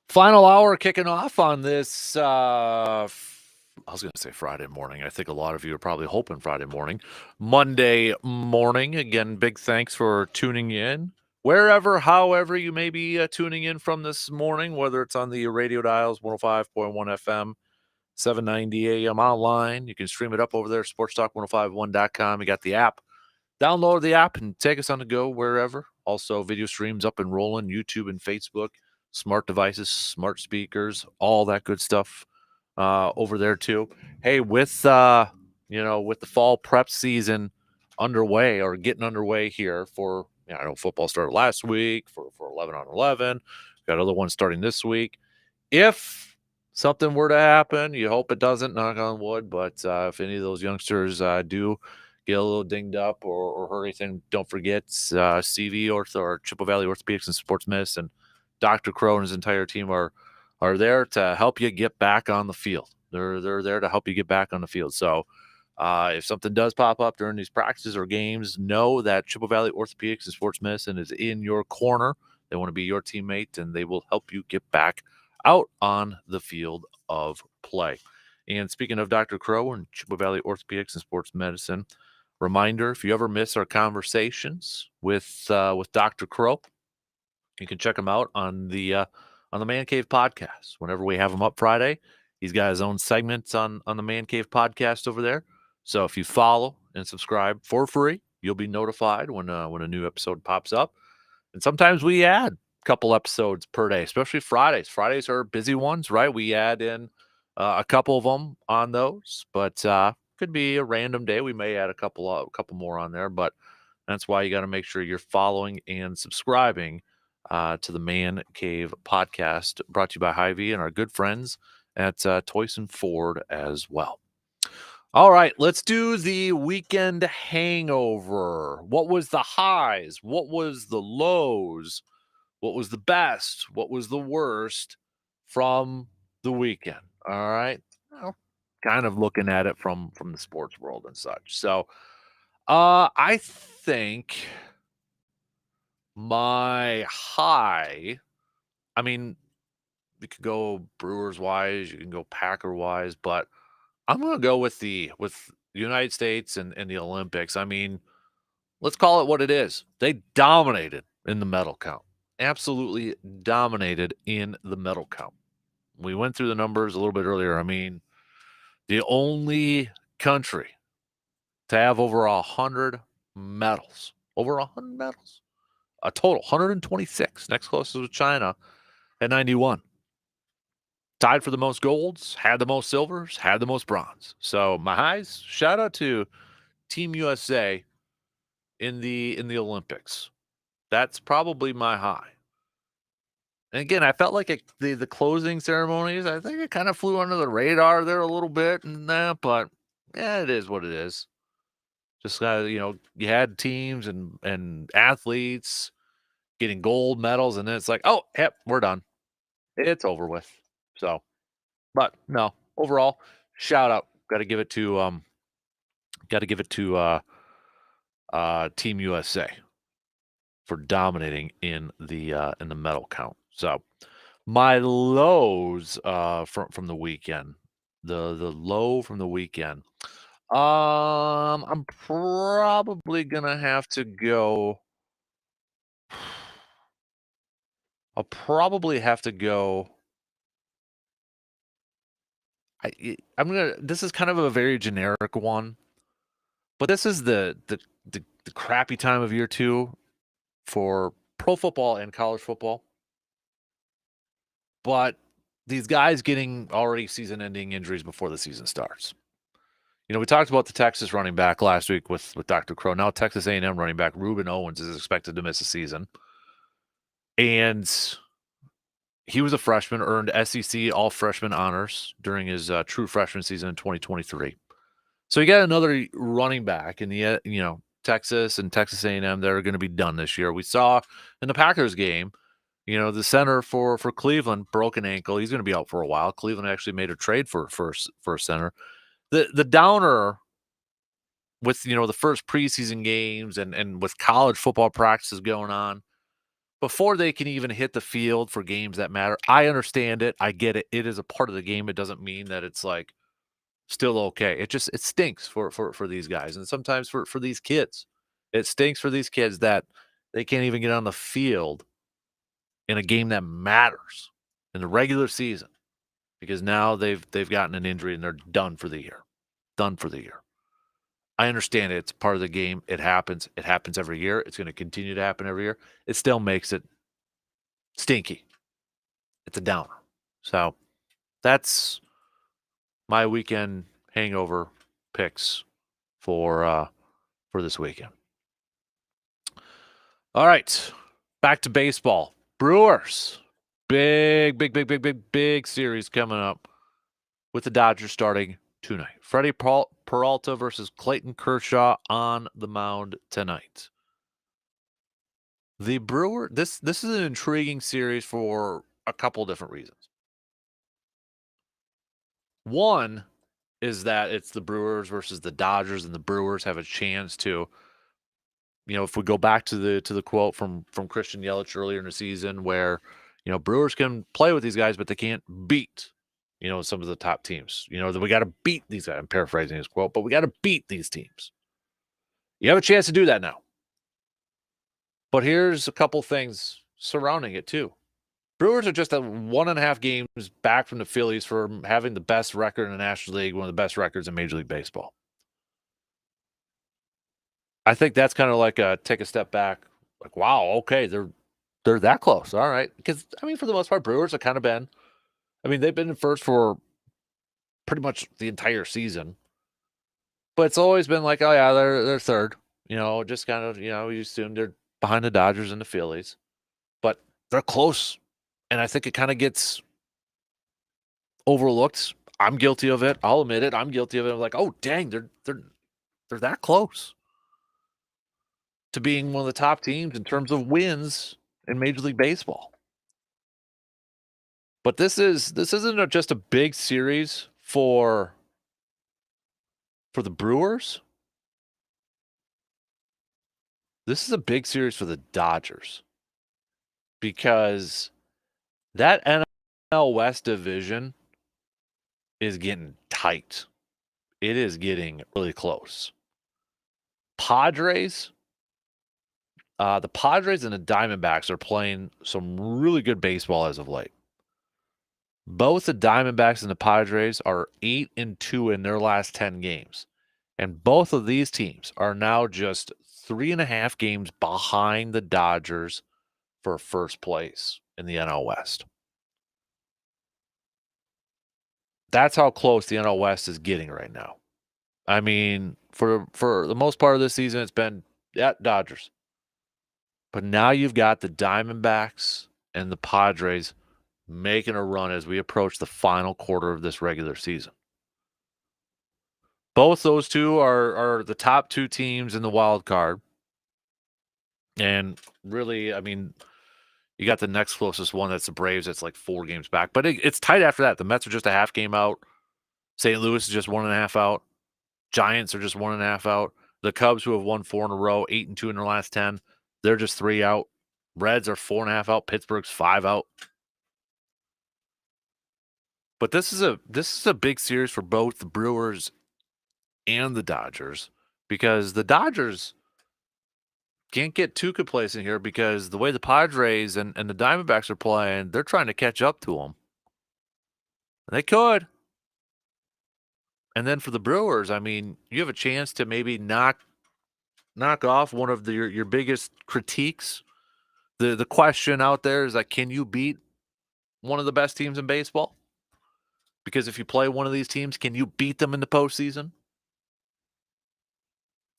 Speaker 1: Final hour kicking off on this, I was going to say Friday morning. I think a lot of you are probably hoping Friday morning. Monday morning. Again, big thanks for tuning in. Wherever, however you may be tuning in from this morning, whether it's on the radio dials, 105.1 FM, 790 AM online. You can stream it up over there, sportstalk1051.com. You got the app. Download the app and take us on the go wherever. Also, video streams up and rolling, YouTube and Facebook, smart devices, smart speakers, all that good stuff over there too. Hey, with with the fall prep season underway or getting underway here for I know football started last week for 11 on 11. Got other ones starting this week. If something were to happen, you hope it doesn't, knock on wood, but if any of those youngsters do get a little dinged up or hurt anything, don't forget CV or Chippewa Valley Orthopedics and Sports Medicine. Dr. Crow and his entire team are there to help you get back on the field. They're there to help you get back on the field. So if something does pop up during these practices or games, know that Chippewa Valley Orthopedics and Sports Medicine is in your corner. They want to be your teammate, and they will help you get back out on the field of play. And speaking of Dr. Crow and Chippewa Valley Orthopedics and Sports Medicine, reminder: if you ever miss our conversations with Dr. Crow, you can check him out on the Man Cave podcast. Whenever we have him up Friday, he's got his own segments on the Man Cave podcast over there. So if you follow and subscribe for free, you'll be notified when a new episode pops up. And sometimes we add a couple episodes per day, especially Fridays. Fridays are busy ones, right? We add in a couple of them on those, but could be a random day. We may add a couple more on there, but that's why you got to make sure you're following and subscribing to the Man Cave podcast, brought to you by Hy-Vee and our good friends at Toyson Ford as well. All right, let's do the weekend hangover. What was the highs? What was the lows? What was the best? What was the worst from the weekend? All right. Well, kind of looking at it from the sports world and such. So, I think my high, I mean, you could go Brewers wise, you can go Packer wise, but I'm gonna go with the United States and the Olympics. I mean, let's call it what it is. They dominated in the medal count. Absolutely dominated in the medal count. We went through the numbers a little bit earlier. I mean, the only country to have over 100 medals, a total 126. Next closest was China at 91. Tied for the most golds, had the most silvers, had the most bronze. So my highs, shout out to Team USA in the Olympics. That's probably my high. And again, I felt like the closing ceremonies, I think it kind of flew under the radar there a little bit, and but yeah, it is what it is. Just you had teams and athletes getting gold medals, and then it's like, oh, yep, we're done. It's over with. So, but no, overall, shout out. Got to give it to Team USA for dominating in the medal count. So, my lows from the weekend, the low from the weekend. I'm probably gonna have to go. I'll probably have to go. I'm gonna. This is kind of a very generic one, but this is the crappy time of year too for pro football and college football. But these guys getting already season-ending injuries before the season starts. We talked about the Texas running back last week with Dr. Crow. Now Texas A&M running back Reuben Owens is expected to miss a season. And he was a freshman, earned SEC all-freshman honors during his true freshman season in 2023. So you got another running back in the Texas and Texas A&M that are going to be done this year. We saw in the Packers game, the center for Cleveland broke an ankle. He's going to be out for a while. Cleveland actually made a trade for a center. The downer with the first preseason games and with college football practices going on. before they can even hit the field for games that matter. I understand it. I get it. It is a part of the game. It doesn't mean that it's like still okay. It stinks for these guys, and sometimes for these kids. It stinks for these kids that they can't even get on the field in a game that matters in the regular season because now they've gotten an injury and they're done for the year. Done for the year. I understand it. It's part of the game. It happens. It happens every year. It's going to continue to happen every year. It still makes it stinky. It's a downer. So that's my weekend hangover picks for this weekend. All right, back to baseball. Brewers, big series coming up with the Dodgers starting tonight. Freddie Peralta versus Clayton Kershaw on the mound tonight. The Brewer, this is an intriguing series for a couple different reasons. One is that it's the Brewers versus the Dodgers, and the Brewers have a chance to, if we go back to the quote from Christian Yelich earlier in the season, where Brewers can play with these guys, but they can't beat some of the top teams. That we got to beat these guys. I'm paraphrasing his quote, but we got to beat these teams. You have a chance to do that now. But here's a couple things surrounding it too. Brewers are just at 1.5 games back from the Phillies for having the best record in the National League, one of the best records in Major League Baseball. I think that's kind of like a take a step back. Like, wow, okay, they're that close. All right. Because, for the most part, Brewers have kind of been, they've been in first for pretty much the entire season. But it's always been like, oh, yeah, they're third. Just kind of, you assume they're behind the Dodgers and the Phillies. But they're close. And I think it kind of gets overlooked. I'm guilty of it. I'll admit it. I'm guilty of it. I'm like, oh, dang, they're that close to being one of the top teams in terms of wins in Major League Baseball. But this isn't just a big series for the Brewers. This is a big series for the Dodgers because that NL West division is getting tight. It is getting really close. The Padres and the Diamondbacks are playing some really good baseball as of late. Both the Diamondbacks and the Padres are 8-2 in their last 10 games. And both of these teams are now just 3.5 games behind the Dodgers for first place in the NL West. That's how close the NL West is getting right now. For the most part of this season, it's been Dodgers. But now you've got the Diamondbacks and the Padres making a run as we approach the final quarter of this regular season. Both those two are the top two teams in the wild card. And really, you got the next closest one, that's the Braves. It's like 4 games back. But it's tight after that. The Mets are just a half game out. St. Louis is just 1.5 out. Giants are just 1.5 out. The Cubs, who have won 4 in a row, 8-2 in their last 10, they're just 3 out. Reds are 4.5 out. Pittsburgh's 5 out. But this is a big series for both the Brewers and the Dodgers, because the Dodgers can't get too complacent here, because the way the Padres and the Diamondbacks are playing, they're trying to catch up to them. They could. And then for the Brewers, you have a chance to maybe knock off one of your biggest critiques. The question out there is, like, can you beat one of the best teams in baseball? Because if you play one of these teams, can you beat them in the postseason?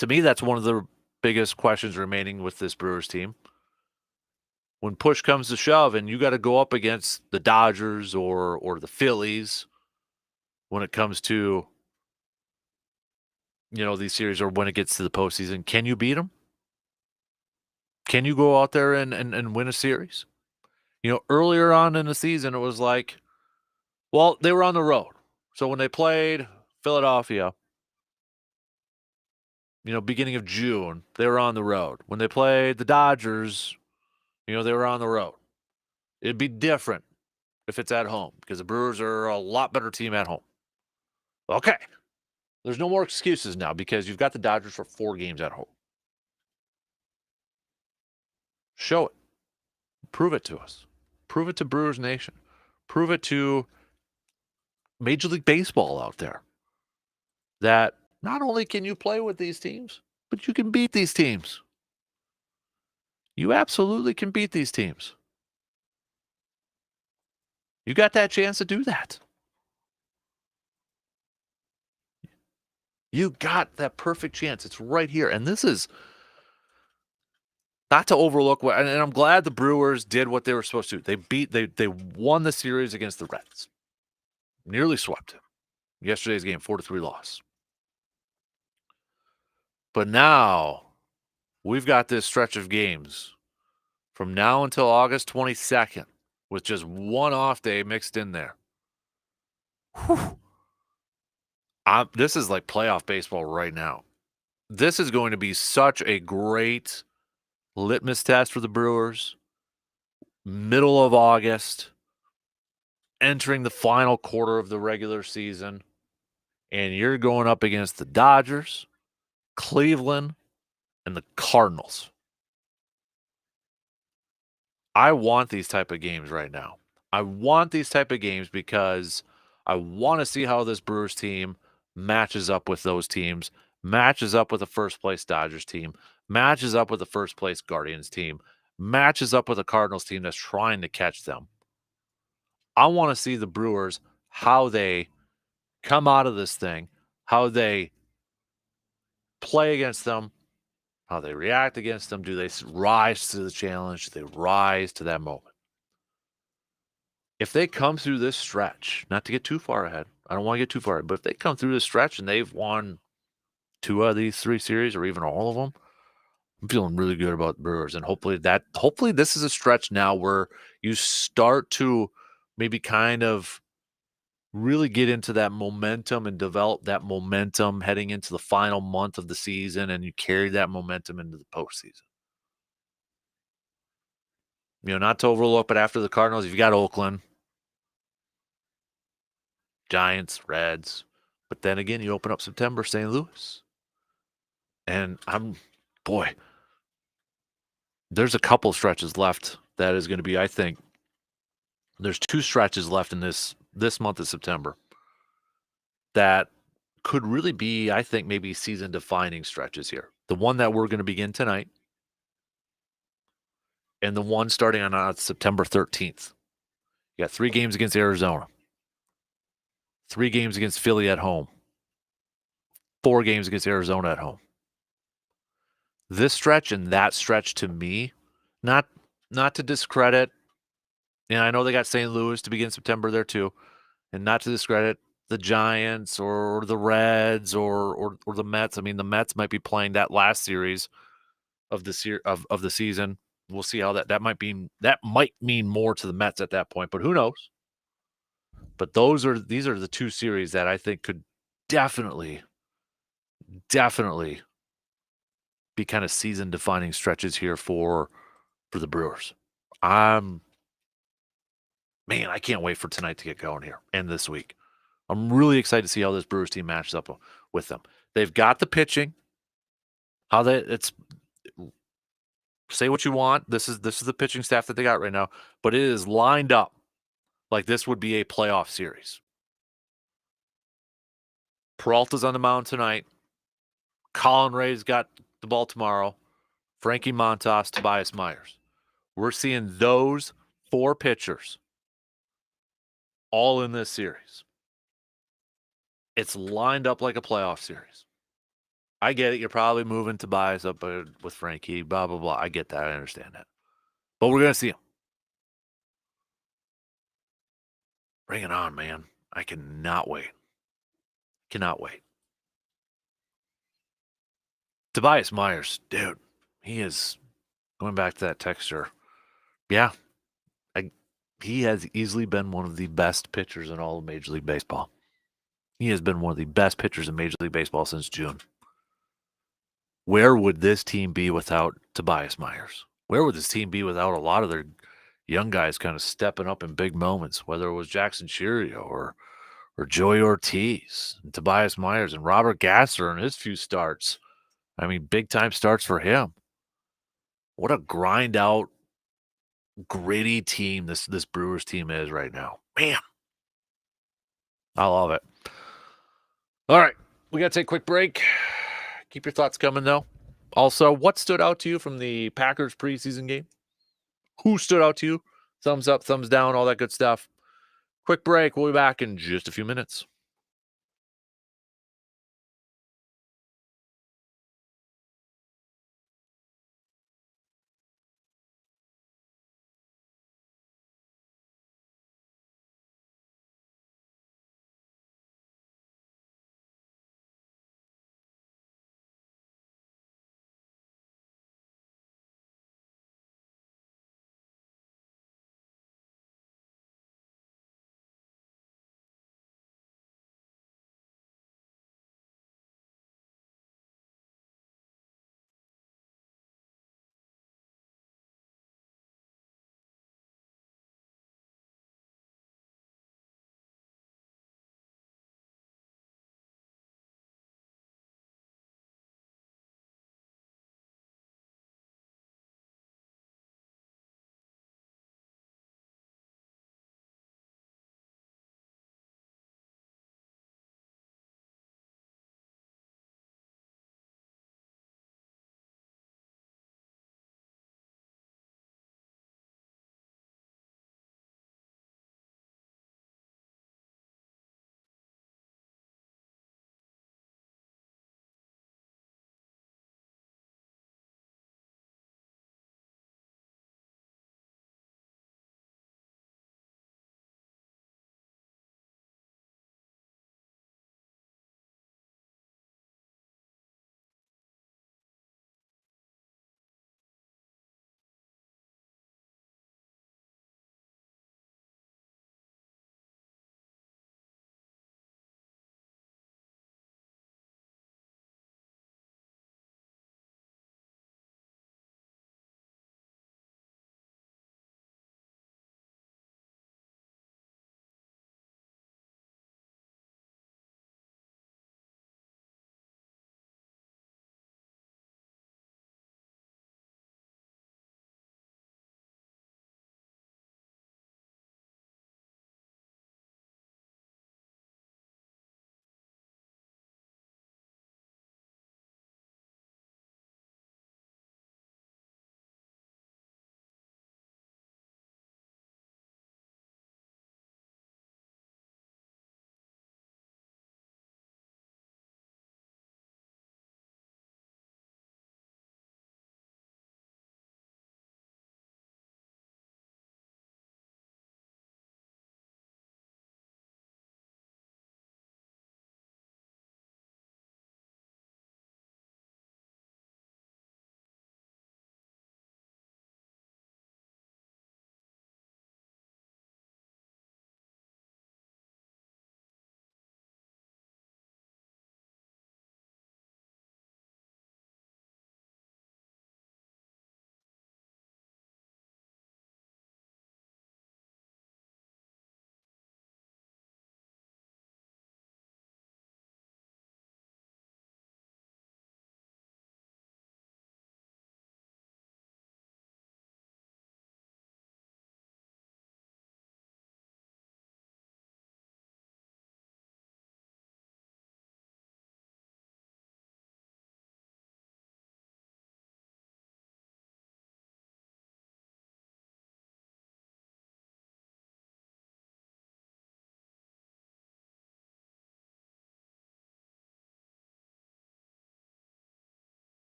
Speaker 1: To me, that's one of the biggest questions remaining with this Brewers team. When push comes to shove and you got to go up against the Dodgers or the Phillies when it comes to these series, or when it gets to the postseason, can you beat them? Can you go out there and win a series? Earlier on in the season, it was like, well, they were on the road. So when they played Philadelphia, beginning of June, they were on the road. When they played the Dodgers, They were on the road. It'd be different if it's at home because the Brewers are a lot better team at home. Okay. There's no more excuses now because you've got the Dodgers for 4 games at home. Show it. Prove it to us. Prove it to Brewers Nation. Prove it to Major League Baseball out there that not only can you play with these teams, but you can beat these teams. You absolutely can beat these teams. You got that chance to do that. You got that perfect chance. It's right here. And this is not to overlook what, and I'm glad the Brewers did what they were supposed to. They won the series against the Reds. Nearly swept him. Yesterday's game, 4-3 loss. But now we've got this stretch of games from now until August 22nd with just one off day mixed in there. Whew. This is like playoff baseball right now. This is going to be such a great litmus test for the Brewers. Middle of August, entering the final quarter of the regular season, and you're going up against the Dodgers, Cleveland, and the Cardinals. I want these type of games right now. I want these type of games because I want to see how this Brewers team matches up with those teams, matches up with the first place Dodgers team, matches up with the first place Guardians team, matches up with the Cardinals team that's trying to catch them. I want to see the Brewers, how they come out of this thing, how they play against them, how they react against them. Do they rise to the challenge? Do they rise to that moment? If they come through this stretch, not to get too far ahead, I don't want to get too far ahead, but if they come through this stretch and they've won 2 out of these 3 series or even all of them, I'm feeling really good about the Brewers. And hopefully this is a stretch now where you start to maybe kind of really get into that momentum and develop that momentum heading into the final month of the season, and you carry that momentum into the postseason. Not to overlook, but after the Cardinals, you've got Oakland, Giants, Reds. But then again, you open up September, St. Louis. And there's a couple stretches left that is going to be, I think, there's 2 stretches left in this month of September that could really be, I think, maybe season-defining stretches here. The one that we're going to begin tonight and the one starting on September 13th. You got 3 games against Arizona, 3 games against Philly at home, 4 games against Arizona at home. This stretch and that stretch to me, not to discredit, and I know they got St. Louis to begin September there too, and not to discredit the Giants or the Reds or the Mets. I mean, the Mets might be playing that last series of the season. We'll see how that might mean more to the Mets at that point, but who knows? But these are the 2 series that I think could definitely be kind of season-defining stretches here for the Brewers. I can't wait for tonight to get going here and this week. I'm really excited to see how this Brewers team matches up with them. They've got the pitching. Say what you want. This is the pitching staff that they got right now, but it is lined up like this would be a playoff series. Peralta's on the mound tonight. Colin Ray's got the ball tomorrow. Frankie Montas, Tobias Myers. We're seeing those 4 pitchers all in this series. It's lined up like a playoff series. I get it. You're probably moving Tobias up with Frankie, blah, blah, blah. I get that. I understand that. But we're going to see him. Bring it on, man. I cannot wait. Cannot wait. Tobias Myers, dude, he is going back to that texture. Yeah, he has easily been one of the best pitchers in all of Major League Baseball. He has been one of the best pitchers in Major League Baseball since June. Where would this team be without Tobias Myers? where would this team be without a lot of their young guys kind of stepping up in big moments, whether it was Jackson Cheerio or Joey Ortiz, and Tobias Myers, and Robert Gasser in his few starts. I mean, big time starts for him. What a grind out, gritty team this Brewers team is right now. Man, I love it. All right, we got to take a quick break. Keep your thoughts coming, though. Also, what stood out to you from the Packers preseason game? Who stood out to you? Thumbs up, thumbs down, all that good stuff. Quick break. We'll be back in just a few minutes.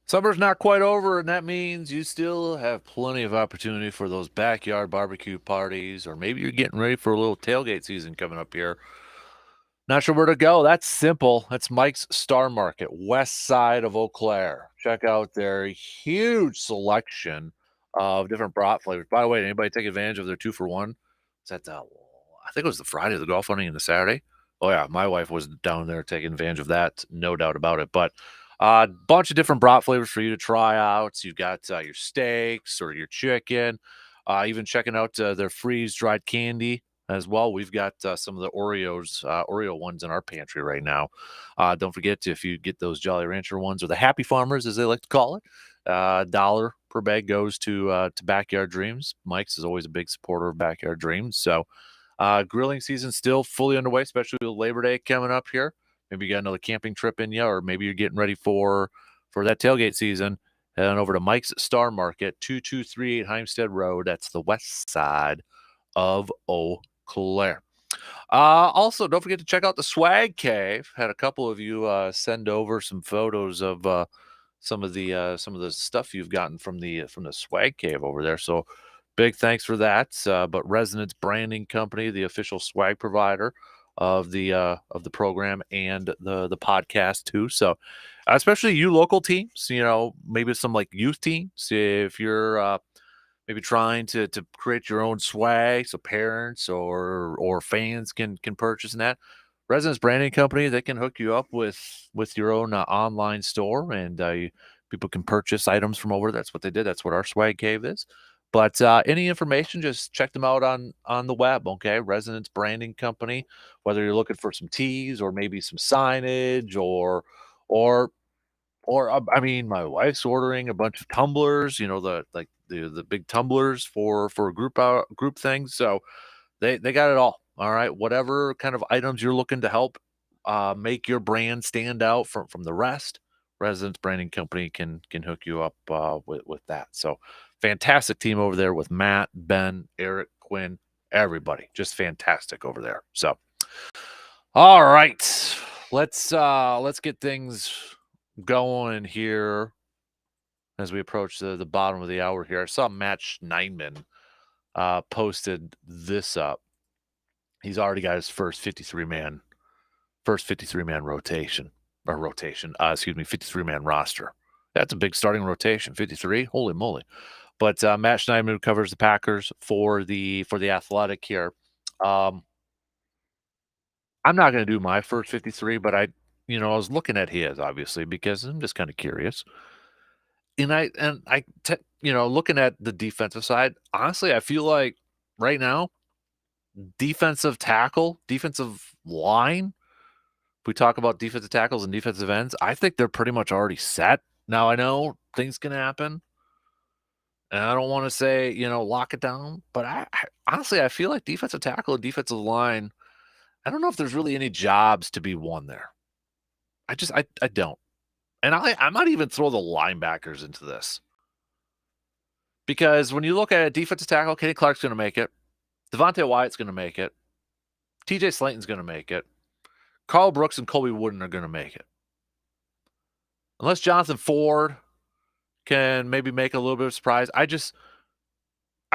Speaker 1: Summer's not quite over, and that means you still have plenty of opportunity for those backyard barbecue parties, or maybe you're getting ready for a little tailgate season coming up here. Not sure where to go. That's simple. That's Mike's Star Market, west side of Eau Claire. Check out their huge selection of different brat flavors. By the way, did anybody take advantage of their 2-for-1? Is that I think it was the Friday, the golf hunting, and the Saturday. Oh yeah, my wife was down there taking advantage of that, no doubt about it. But a bunch of different brat flavors for you to try out. You've got your steaks or your chicken. Even checking out their freeze dried candy as well. We've got some of the Oreo ones in our pantry right now. Don't forget, if you get those Jolly Rancher ones, or the Happy Farmers, as they like to call it, dollar per bag goes to Backyard Dreams. Mike's is always a big supporter of Backyard Dreams. So grilling season still fully underway, especially with Labor Day coming up here. Maybe you got another camping trip in you, or maybe you're getting ready for that tailgate season. Head on over to Mike's Star Market, 2238 Heimstead Road. That's the west side of Eau Claire. Also, don't forget to check out the Swag Cave. Had a couple of you send over some photos of some of the stuff you've gotten from the Swag Cave over there. So big thanks for that. But Resonance Branding Company, the official swag provider of the program and the podcast too. So especially you local teams, maybe some like youth teams, if you're maybe trying to create your own swag so parents or fans can purchase that. Residence Branding Company, they can hook you up with your own online store, and people can purchase items from over. That's what they did. That's what our swag cave is. But any information, just check them out on the web. Okay, Residence Branding Company. Whether you're looking for some tees or maybe some signage or I mean, my wife's ordering a bunch of tumblers, the big tumblers for group things. So they got it all. All right, whatever kind of items you're looking to help make your brand stand out from the rest, Residence Branding Company can hook you up with that. So fantastic team over there with Matt, Ben, Eric, Quinn, everybody, just fantastic over there. So all right, let's get things going here as we approach the bottom of the hour here. I saw Matt Schneidman posted this up. He's already got his first 53-man rotation, 53-man roster. That's a big starting rotation, 53. Holy moly. But Matt Schneidman covers the Packers for the Athletic here. I'm not going to do my first 53, but I was looking at his, obviously, because I'm just kind of curious. Looking at the defensive side, honestly, I feel like right now, defensive tackle, defensive line, we talk about defensive tackles and defensive ends, I think they're pretty much already set. Now, I know things can happen, and I don't want to say, lock it down, but honestly, I feel like defensive tackle and defensive line, I don't know if there's really any jobs to be won there. I don't. And I might even throw the linebackers into this. Because when you look at a defensive tackle, Kenny Clark's going to make it. Devontae Wyatt's going to make it. TJ Slayton's going to make it. Carl Brooks and Colby Wooden are going to make it. Unless Jonathan Ford can maybe make a little bit of a surprise. I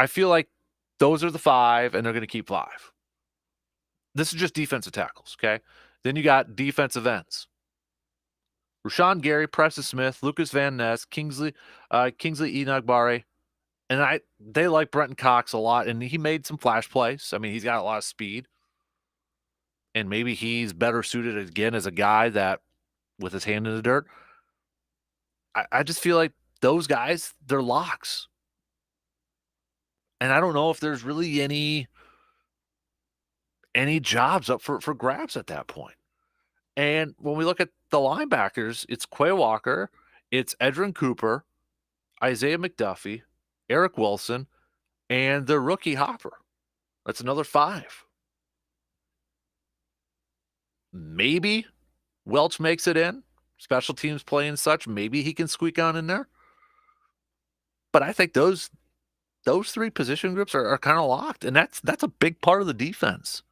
Speaker 1: feel like those are the five, and they're going to keep five. This is just defensive tackles, okay? Then you got defensive ends. Rashawn Gary, Preston Smith, Lucas Van Ness, Kingsley Enagbare. And they like Brenton Cox a lot, and he made some flash plays. I mean, he's got a lot of speed. And maybe he's better suited again as a guy that with his hand in the dirt. I just feel like those guys, they're locks. And I don't know if there's really any jobs up for grabs at that point. And when we look at the linebackers, it's Quay Walker, it's Edrin Cooper, Isaiah McDuffie, Eric Wilson, and the rookie Hopper. That's another five. Maybe Welch makes it in. Special teams play and such. Maybe he can squeak on in there. But I think those three position groups are kind of locked, and that's a big part of the defense.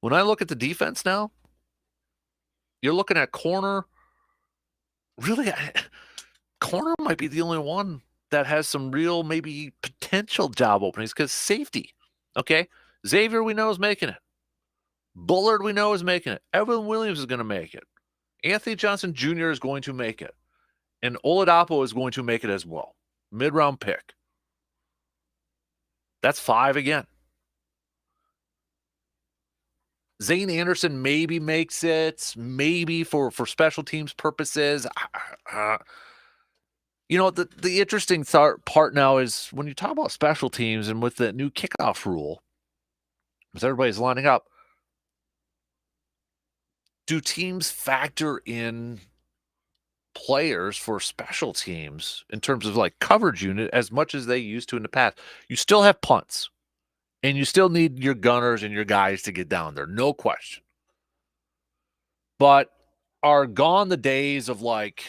Speaker 1: When I look at the defense now, you're looking at corner. Really, corner might be the only one that has some real maybe potential job openings because safety. Okay. Xavier, we know, is making it. Bullard, we know, is making it. Evan Williams is going to make it. Anthony Johnson Jr. is going to make it. And Oladapo is going to make it as well. Mid-round pick. That's 5 again. Zane Anderson maybe makes it, maybe for special teams purposes. The interesting part now is when you talk about special teams and with the new kickoff rule, as everybody's lining up, do teams factor in players for special teams in terms of like coverage unit as much as they used to in the past? You still have punts. And you still need your gunners and your guys to get down there, no question. But are gone the days of like,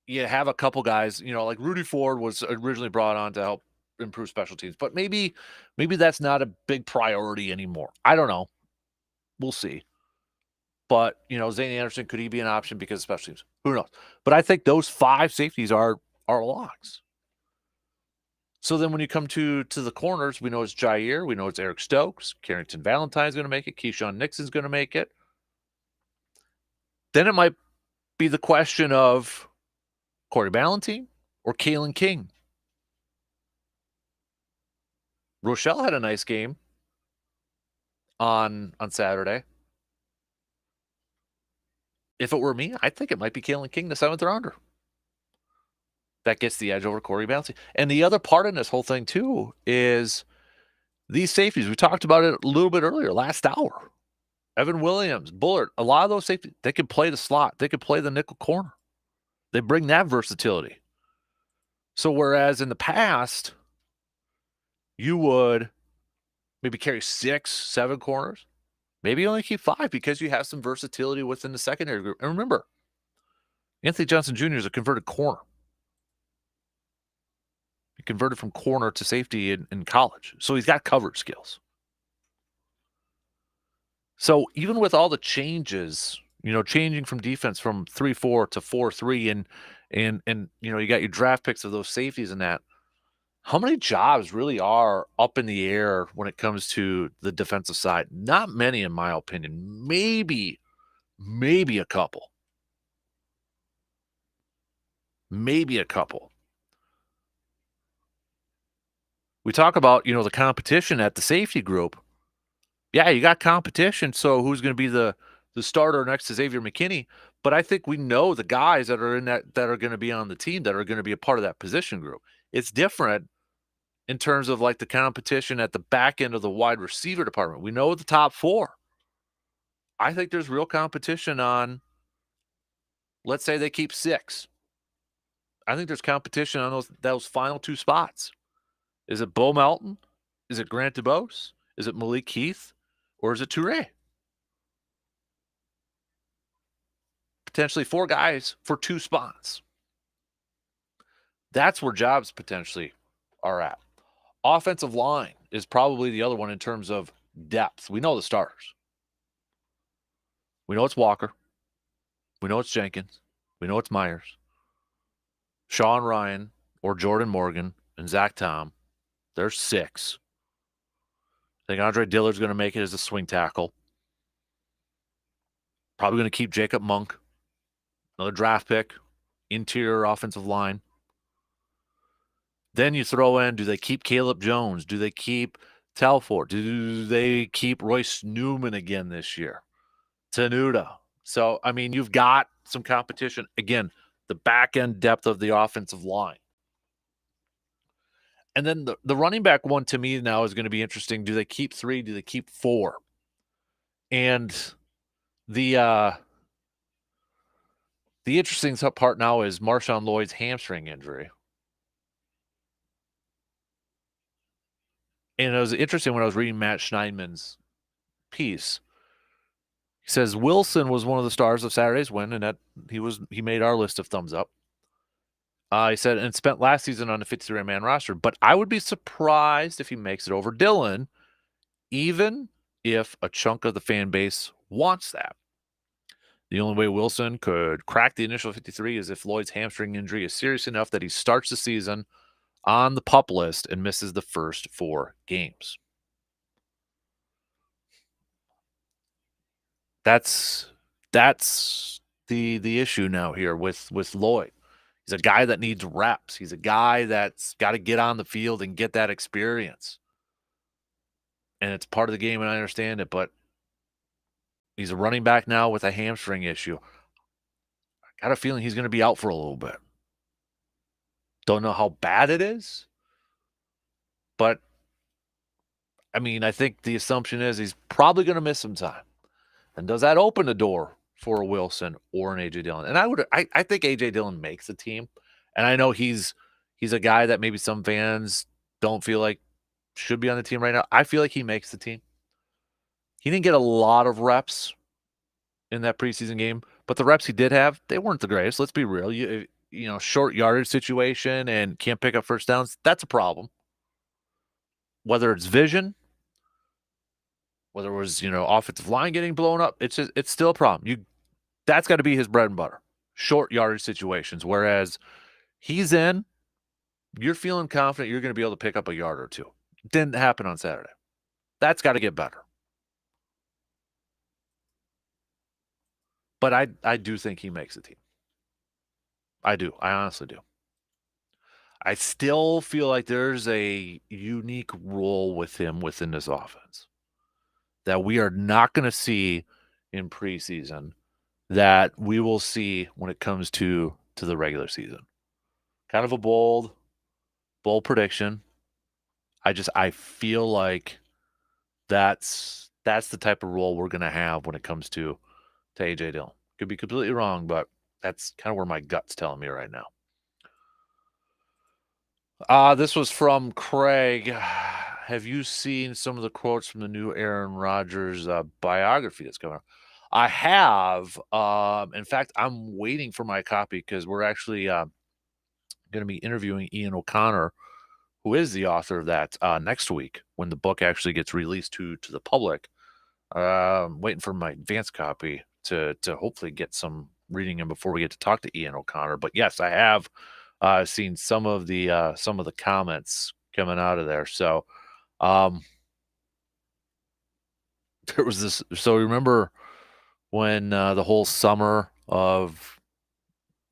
Speaker 1: you have a couple guys, like Rudy Ford was originally brought on to help improve special teams, but maybe that's not a big priority anymore. I don't know. We'll see. But, Zane Anderson, could he be an option because of special teams? Who knows? But I think those 5 safeties are locks. So then when you come to the corners, we know it's Jair. We know it's Eric Stokes. Carrington Valentine's going to make it. Keyshawn Nixon's going to make it. Then it might be the question of Corey Ballentine or Kalen King. Rochelle had a nice game on Saturday. If it were me, I think it might be Kalen King, the 7th rounder. That gets the edge over Corey Ballentine. And the other part in this whole thing, too, is these safeties. We talked about it a little bit earlier, last hour. Evan Williams, Bullard, a lot of those safeties, they can play the slot. They can play the nickel corner. They bring that versatility. So whereas in the past, you would maybe carry 6, 7 corners, maybe only keep 5 because you have some versatility within the secondary group. And remember, Anthony Johnson Jr. is a converted corner. He converted from corner to safety in college. So he's got coverage skills. So even with all the changes, changing from defense from 3-4 to 4-3 and you got your draft picks of those safeties and that, how many jobs really are up in the air when it comes to the defensive side? Not many, in my opinion. Maybe a couple. Maybe a couple. We talk about, the competition at the safety group. Yeah, you got competition, so who's going to be the starter next to Xavier McKinney? But I think we know the guys that are in that are going to be on the team that are going to be a part of that position group. It's different in terms of like the competition at the back end of the wide receiver department. We know the top 4. I think there's real competition on, let's say they keep 6. I think there's competition on those final 2 spots. Is it Bo Melton? Is it Grant DeBose? Is it Malik Heath? Or is it Toure? Potentially 4 guys for 2 spots. That's where jobs potentially are at. Offensive line is probably the other one in terms of depth. We know the starters. We know it's Walker. We know it's Jenkins. We know it's Myers. Sean Ryan or Jordan Morgan and Zach Tom. There's 6. I think Andre Dillard's going to make it as a swing tackle. Probably going to keep Jacob Monk. Another draft pick. Interior offensive line. Then you throw in, do they keep Caleb Jones? Do they keep Telfort? Do they keep Royce Newman again this year? Tenuta. So, I mean, you've got some competition. Again, the back-end depth of the offensive line. And then the running back one to me now is going to be interesting. Do they keep 3? Do they keep 4? And the interesting part now is Marshawn Lloyd's hamstring injury. And it was interesting when I was reading Matt Schneidman's piece. He says Wilson was one of the stars of Saturday's win, and that he made our list of thumbs up. He said, and spent last season on the 53-man roster, but I would be surprised if he makes it over Dillon, even if a chunk of the fan base wants that. The only way Wilson could crack the initial 53 is if Lloyd's hamstring injury is serious enough that he starts the season on the PUP list and misses the first 4 games. That's the issue now here with Lloyd. He's a guy that needs reps. He's a guy that's got to get on the field and get that experience. And it's part of the game, and I understand it, but he's a running back now with a hamstring issue. I got a feeling he's going to be out for a little bit. Don't know how bad it is, but I mean, I think the assumption is he's probably going to miss some time. And does that open the door for a Wilson or an AJ Dillon? And I think AJ Dillon makes the team. And I know he's a guy that maybe some fans don't feel like should be on the team right now. I feel like he makes the team. He didn't get a lot of reps in that preseason game, but the reps he did have, they weren't the greatest. Let's be real. You know, short yardage situation and can't pick up first downs, that's a problem. Whether it's vision, whether it was, offensive line getting blown up, it's still a problem. That's got to be his bread and butter. Short yardage situations. Whereas he's in, you're feeling confident you're going to be able to pick up a yard or two. Didn't happen on Saturday. That's got to get better. But I do think he makes the team. I do. I honestly do. I still feel like there's a unique role with him within this offense that we are not going to see in preseason that we will see when it comes to the regular season. Kind of a bold prediction. I feel like that's the type of role we're going to have when it comes to AJ Dillon. Could be completely wrong, but that's kind of where my gut's telling me right now. This was from Craig. Have you seen some of the quotes from the new Aaron Rodgers biography that's coming out? I have. In fact, I'm waiting for my copy because we're actually going to be interviewing Ian O'Connor, who is the author of that, next week when the book actually gets released to the public. Waiting for my advanced copy to hopefully get some reading in before we get to talk to Ian O'Connor. But yes, I have seen some of the comments coming out of there. So there was this. So remember when the whole summer of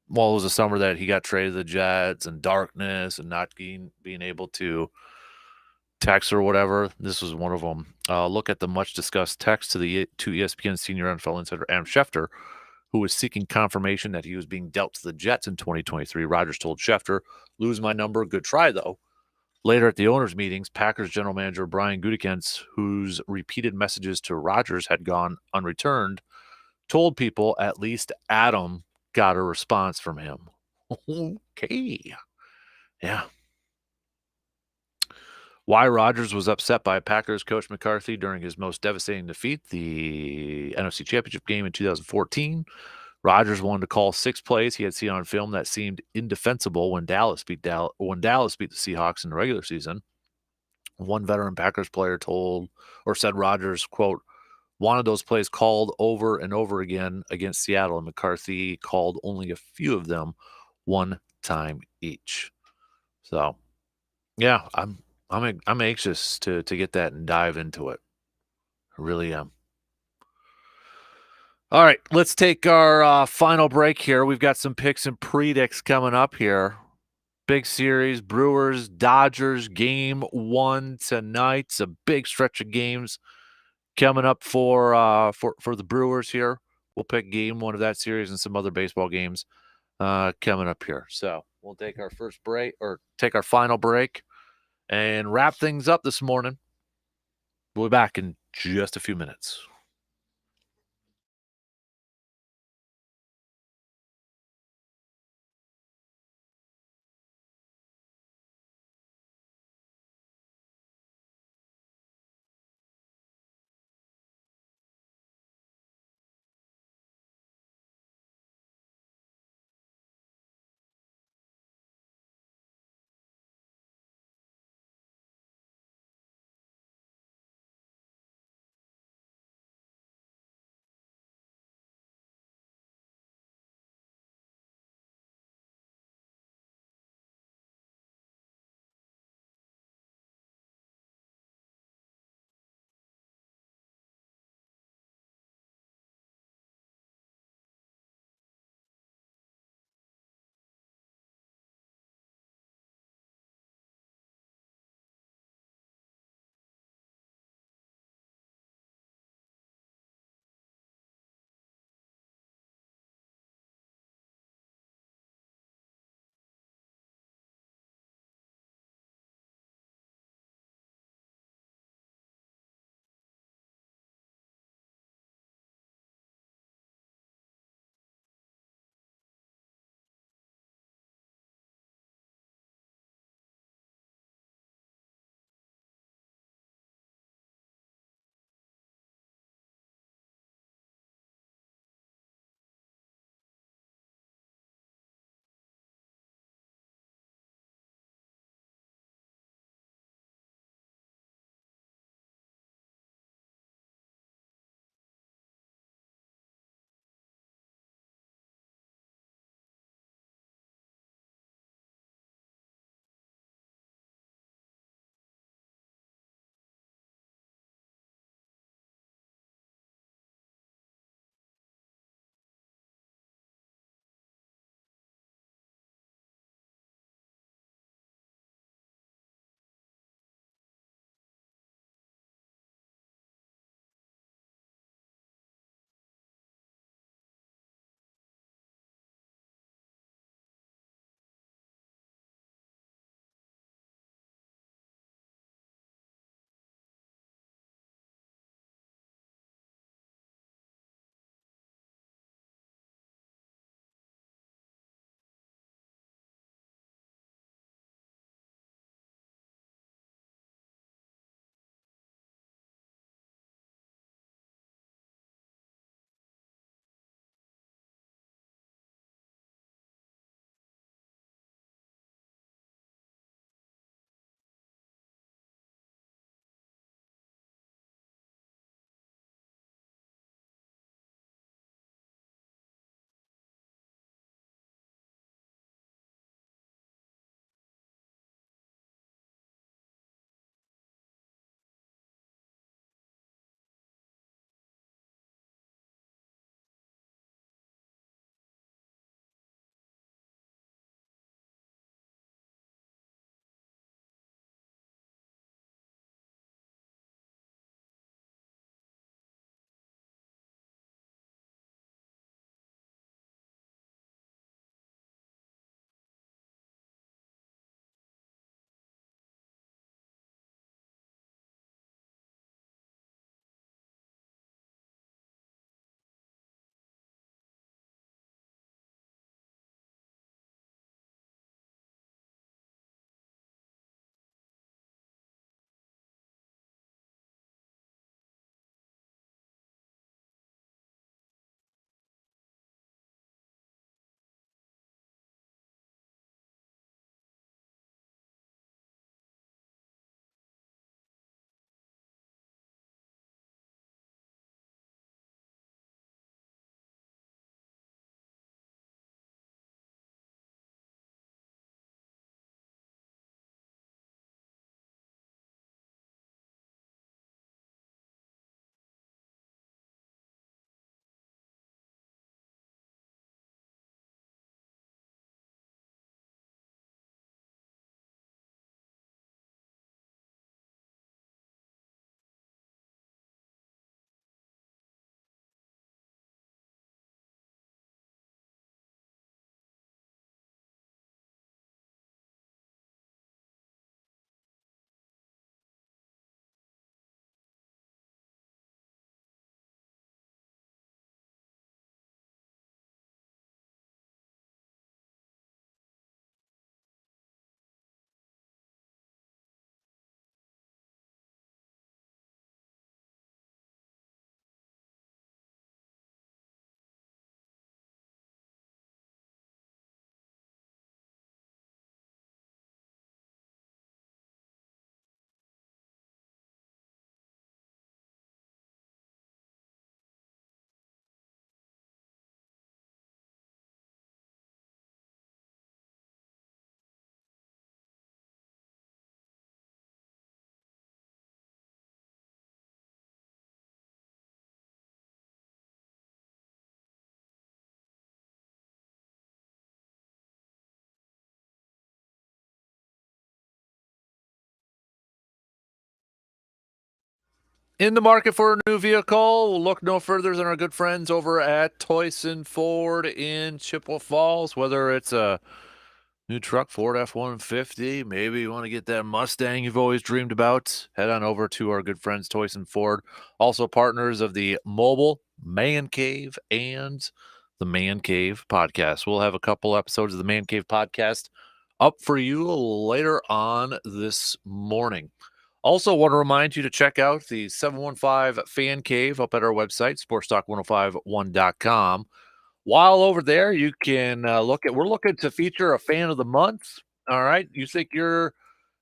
Speaker 1: it was a summer that he got traded to the Jets and darkness and not being able to text or whatever. This was one of them. Look at the much discussed text to ESPN senior NFL insider Adam Schefter, who was seeking confirmation that he was being dealt to the Jets in 2023. Rodgers told Schefter, "Lose my number. Good try, though." Later at the owners' meetings, Packers general manager Brian Gutekunst, whose repeated messages to Rodgers had gone unreturned, told people at least Adam got a response from him. Okay. Yeah. Why Rodgers was upset by Packers coach McCarthy during his most devastating defeat, the NFC Championship game in 2014. Rodgers wanted to call 6 plays he had seen on film that seemed indefensible when Dallas beat the Seahawks in the regular season. One veteran Packers player said Rodgers, quote, wanted those plays called over and over again against Seattle, and McCarthy called only a few of them, one time each. So, yeah, I'm anxious to get that and dive into it. I really am. All right, let's take our final break here. We've got some picks and predicts coming up here. Big series, Brewers, Dodgers, game 1 tonight. It's a big stretch of games coming up for the Brewers here. We'll pick game 1 of that series and some other baseball games coming up here. So we'll take our first break or take our final break and wrap things up this morning. We'll be back in just a few minutes. In the market for a new vehicle? Look no further than our good friends over at Toyson Ford in Chippewa Falls. Whether it's a new truck, Ford F-150, maybe you want to get that Mustang you've always dreamed about, head on over to our good friends Toyson Ford. Also partners of the Mobile Man Cave and the Man Cave podcast. We'll have a couple episodes of the Man Cave podcast up for you later on this morning. Also, want to remind you to check out the 715 Fan Cave up at our website, sportstalk1051.com. While over there, you can we're looking to feature a fan of the month. All right. You think you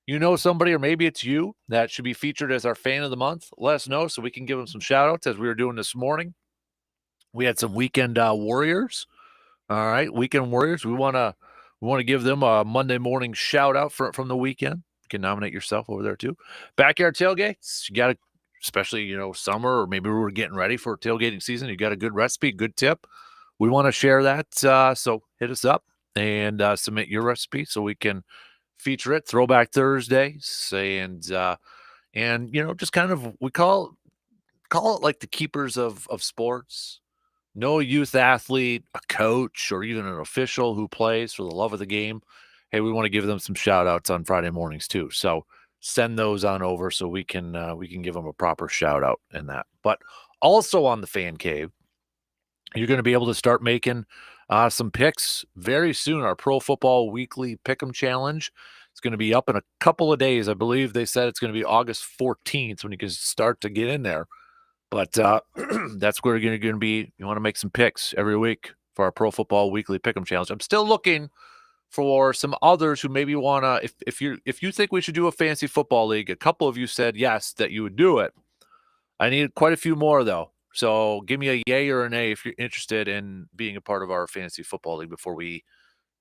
Speaker 1: know somebody, or maybe it's you that should be featured as our fan of the month. Let us know so we can give them some shout outs as we were doing this morning. We had some weekend warriors. All right. Weekend warriors. We want to give them a Monday morning shout out from the weekend. You can nominate yourself over there too. Backyard tailgates. You got to, especially, summer, or maybe we're getting ready for tailgating season. You got a good recipe, good tip. We want to share that. So hit us up and submit your recipe so we can feature it. Throwback Thursdays and just kind of, we call it like the keepers of sports. No youth athlete, a coach, or even an official who plays for the love of the game. Hey, we want to give them some shout outs on Friday mornings too. So send those on over so we can give them a proper shout out in that. But also on the Fan Cave, you're going to be able to start making some picks very soon. Our Pro Football Weekly Pick'em Challenge is going to be up in a couple of days. I believe they said it's going to be August 14th when you can start to get in there. But that's where you're going to be. You want to make some picks every week for our Pro Football Weekly Pick'em Challenge. I'm still looking for some others who maybe want to. If you think we should do a fantasy football league, a couple of you said yes that you would do it. I need quite a few more though. So give me a yay or a nay if you're interested in being a part of our fantasy football league before we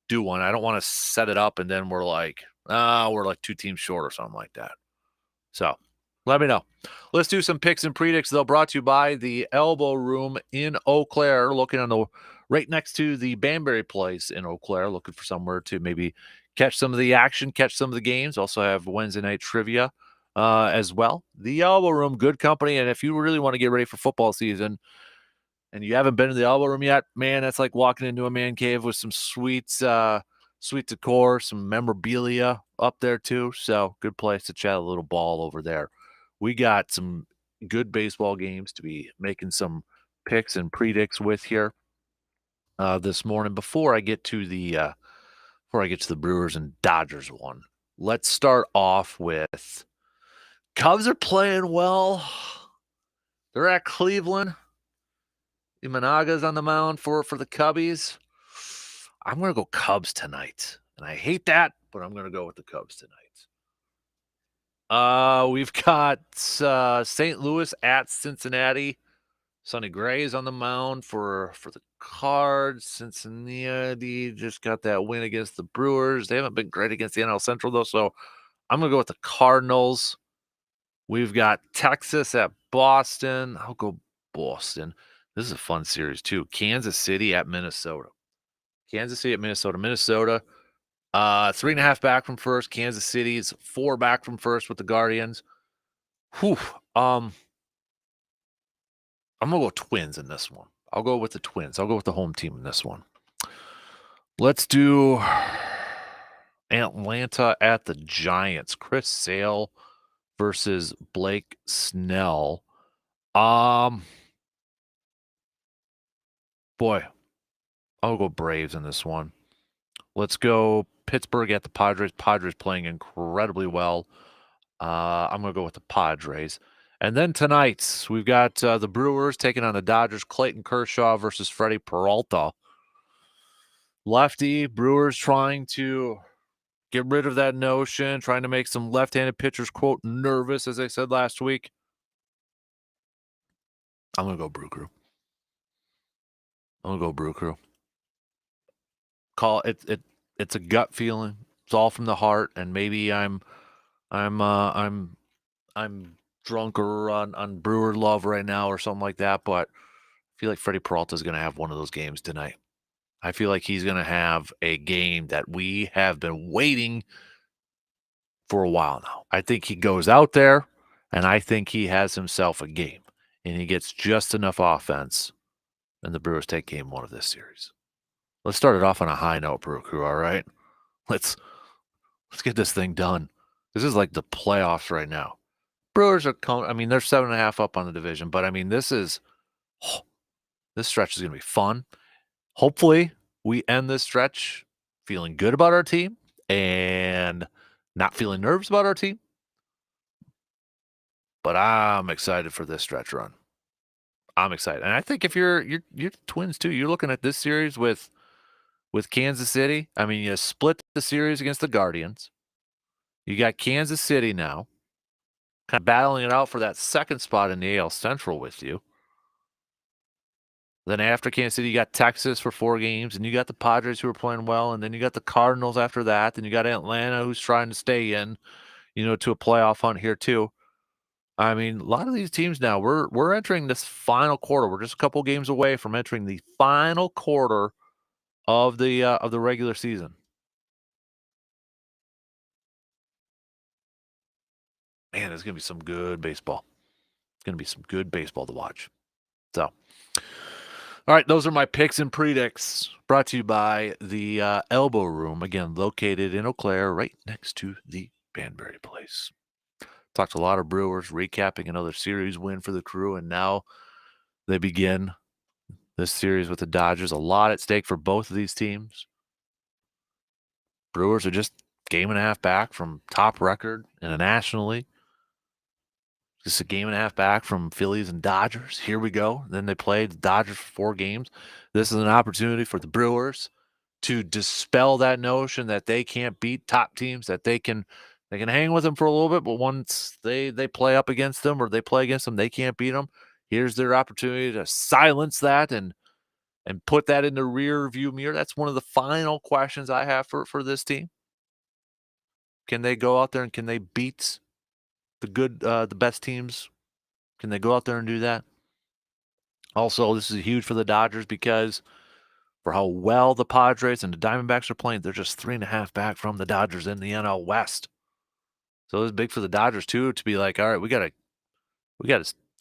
Speaker 1: do one. I don't want to set it up and then we're like 2 teams short or something like that. So let me know. Let's do some picks and predicts, though, brought to you by the Elbow Room in Eau Claire, looking on the right next to the Banbury Place in Eau Claire, looking for somewhere to maybe catch some of the action, catch some of the games. Also have Wednesday night trivia as well. The Elbow Room, good company. And if you really want to get ready for football season and you haven't been to the Elbow Room yet, man, that's like walking into a man cave with some sweet decor, some memorabilia up there too. So good place to chat a little ball over there. We got some good baseball games to be making some picks and predicts with here this morning. Before I get to the Brewers and Dodgers one, let's start off with Cubs are playing well. They're at Cleveland. Imanaga's on the mound for the Cubbies. I'm going to go Cubs tonight, and I hate that, but I'm going to go with the Cubs tonight. We've got St. Louis at Cincinnati. Sonny Gray's on the mound for the Cards. Cincinnati just got that win against the Brewers. They haven't been great against the NL Central, though, so I'm going to go with the Cardinals. We've got Texas at Boston. I'll go Boston. This is a fun series, too. Kansas City at Minnesota. Minnesota. 3.5 back from first. Kansas City's 4 back from first with the Guardians. Whew. I'm gonna go Twins in this one. I'll go with the Twins. I'll go with the home team in this one. Let's do Atlanta at the Giants. Chris Sale versus Blake Snell. Boy, I'll go Braves in this one. Let's go Pittsburgh at the Padres. Padres playing incredibly well. I'm going to go with the Padres. And then tonight, we've got the Brewers taking on the Dodgers. Clayton Kershaw versus Freddie Peralta. Lefty, Brewers trying to get rid of that notion, trying to make some left-handed pitchers, quote, nervous, as I said last week. I'm going to go Brew Crew. Call it. It's a gut feeling. It's all from the heart, and maybe I'm drunk or on Brewer love right now or something like that, but I feel like Freddie Peralta is going to have one of those games tonight. I feel like he's going to have a game that we have been waiting for a while now. I think he goes out there And I think he has himself a game, and he gets just enough offense, and the Brewers take game 1 of this series. Let's start it off on a high note, Brew Crew, all right? Let's get this thing done. This is like the playoffs right now. Brewers are I mean, they're 7.5 up on the division, but I mean, this stretch is gonna be fun. Hopefully, we end this stretch feeling good about our team and not feeling nervous about our team. But I'm excited for this stretch run. I'm excited. And I think if you're Twins too, you're looking at this series with Kansas City. I mean, you split the series against the Guardians. You got Kansas City now, kind of battling it out for that second spot in the AL Central with you. Then after Kansas City, you got Texas for 4 games, and you got the Padres who are playing well, and then you got the Cardinals after that, then you got Atlanta who's trying to stay in, to a playoff hunt here too. I mean, a lot of these teams now, we're entering this final quarter. We're just a couple games away from entering the final quarter of the regular season. Man, it's gonna be some good baseball. It's gonna be some good baseball to watch. So, all right, those are my picks and predicts. Brought to you by the Elbow Room, again located in Eau Claire, right next to the Banbury Place. Talked to a lot of Brewers, recapping another series win for the Crew, and now they begin this series with the Dodgers. A lot at stake for both of these teams. Brewers are just game and a half back from top record in the National League. Just a game and a half back from Phillies and Dodgers. Here we go. Then they played the Dodgers for 4 games. This is an opportunity for the Brewers to dispel that notion that they can't beat top teams, that they can hang with them for a little bit, but once they play up against them or they play against them, they can't beat them. Here's their opportunity to silence that and put that in the rear view mirror. That's one of the final questions I have for this team. Can they go out there and can they beat the best teams? Can they go out there and do that? Also, this is huge for the Dodgers because for how well the Padres and the Diamondbacks are playing, they're just 3.5 back from the Dodgers in the NL West. So it's big for the Dodgers too to be like, all right, we gotta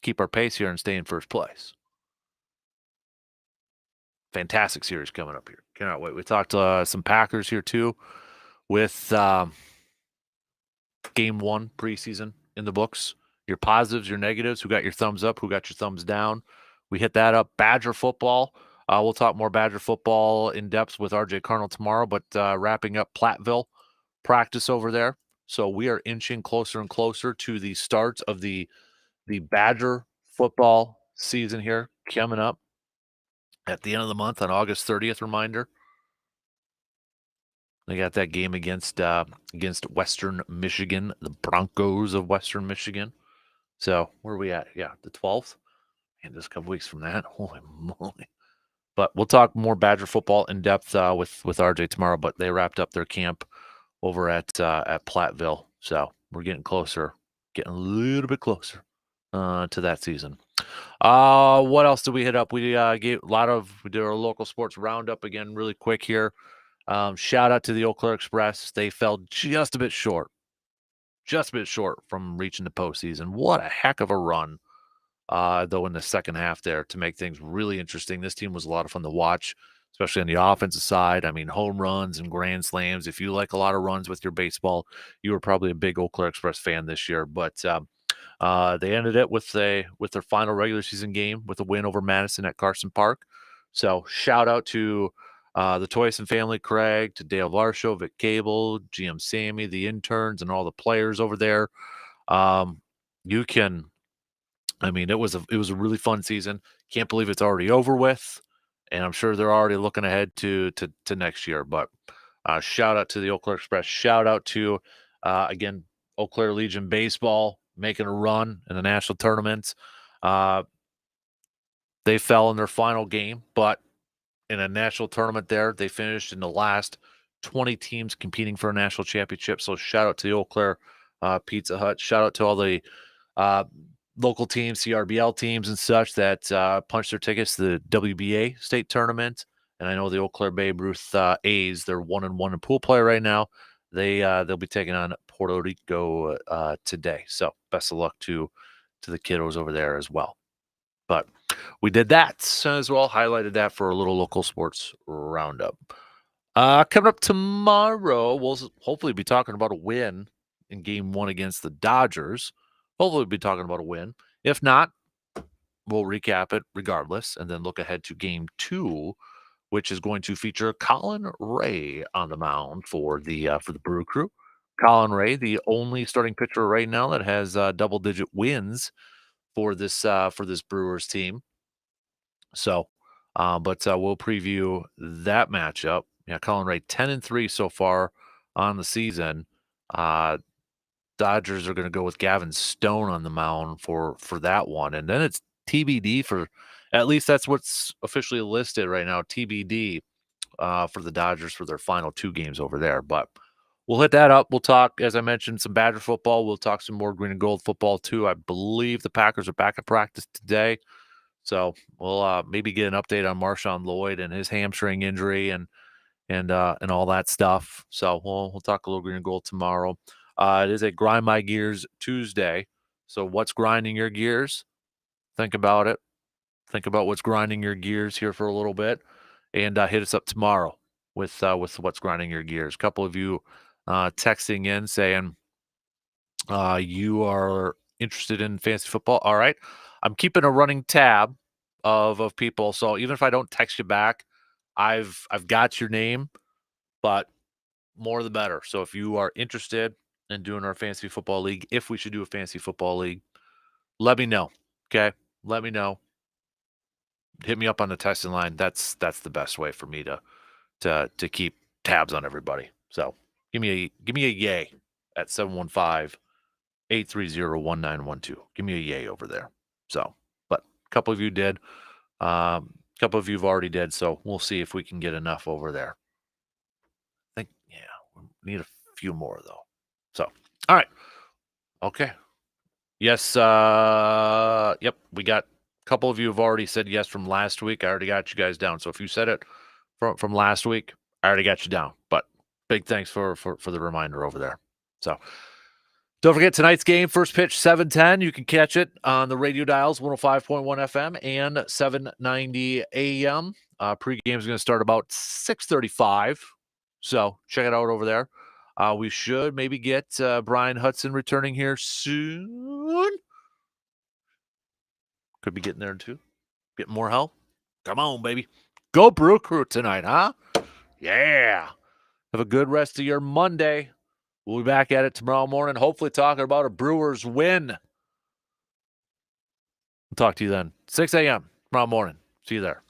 Speaker 1: keep our pace here and stay in first place. Fantastic series coming up here. Cannot wait. We talked some Packers here too with game 1 preseason in the books. Your positives, your negatives, who got your thumbs up, who got your thumbs down. We hit that up. Badger football. We'll talk more Badger football in depth with RJ Carnell tomorrow, but wrapping up Platteville practice over there. So we are inching closer and closer to the start of the Badger football season here coming up at the end of the month on August 30th. Reminder. They got that game against Western Michigan, the Broncos of Western Michigan. So where are we at? Yeah, the 12th. And just a couple weeks from that. Holy moly. But we'll talk more Badger football in depth with RJ tomorrow. But they wrapped up their camp over at Platteville. So we're getting closer, getting a little bit closer to that season. What else did we hit up? We did our local sports roundup again really quick here. Shout out to the Eau Claire Express. They fell just a bit short from reaching the postseason. What a heck of a run, though, in the second half there to make things really interesting. This team was a lot of fun to watch, especially on the offensive side. I mean, home runs and grand slams. If you like a lot of runs with your baseball, you were probably a big Eau Claire Express fan this year. But they ended it with their final regular season game with a win over Madison at Carson Park. So shout out to the Toyson family, Craig, to Dale Varsho, Vic Cable, GM Sammy, the interns, and all the players over there. It was a really fun season. Can't believe it's already over with, and I'm sure they're already looking ahead to next year. But shout out to the Eau Claire Express. Shout out to again Eau Claire Legion baseball making a run in the national tournaments. They fell in their final game, but in a national tournament there, they finished in the last 20 teams competing for a national championship. So shout out to the Eau Claire Pizza Hut. Shout out to all the local teams, CRBL teams and such that punched their tickets to the WBA state tournament. And I know the Eau Claire Babe Ruth A's, they're 1-1 in pool play right now. They'll be taking on Puerto Rico today. So best of luck to the kiddos over there as well. But we did that as well, highlighted that for a little local sports roundup. Coming up tomorrow, we'll hopefully be talking about a win in game 1 against the Dodgers. Hopefully we'll be talking about a win. If not, we'll recap it regardless and then look ahead to game 2, which is going to feature Colin Ray on the mound for the Brew Crew. Colin Ray, the only starting pitcher right now that has double-digit wins for this Brewers team. So, but we'll preview that matchup. Yeah, Colin Ray 10-3 so far on the season. Dodgers are going to go with Gavin Stone on the mound for that one, and then it's TBD for, at least that's what's officially listed right now, TBD for the Dodgers for their final 2 games over there. But we'll hit that up. We'll talk, as I mentioned, some Badger football. We'll talk some more green and gold football too. I believe the Packers are back at practice today. So we'll maybe get an update on Marshawn Lloyd and his hamstring injury and all that stuff. So we'll talk a little green and gold tomorrow. It is a Grind My Gears Tuesday. So what's grinding your gears? Think about it. Think about what's grinding your gears here for a little bit, and hit us up tomorrow with what's grinding your gears. A couple of you texting in saying you are interested in fantasy football. All right. I'm keeping a running tab of people. So even if I don't text you back, I've got your name, but more the better. So if you are interested in doing our fantasy football league, if we should do a fantasy football league, let me know. Okay. Let me know. Hit me up on the texting line. That's the best way for me to keep tabs on everybody. So give me a yay at 715-830-1912. Give me a yay over there. So, but a couple of you did. A couple of you've already did. So we'll see if we can get enough over there. I think, yeah, we need a few more though. So, all right. Okay. Yes. Yep. We got a couple of you have already said yes from last week. I already got you guys down. So if you said it from last week, I already got you down. But big thanks for the reminder over there. So don't forget tonight's game, first pitch 7:10. You can catch it on the radio dials 105.1 FM and 790 AM. Pre-game is going to start about 6:35. So check it out over there. We should maybe get Brian Hudson returning here soon. Could be getting there too. Get more help. Come on, baby. Go Brew Crew tonight, huh? Yeah. Have a good rest of your Monday. We'll be back at it tomorrow morning, hopefully talking about a Brewers win. We'll talk to you then. 6 a.m. tomorrow morning. See you there.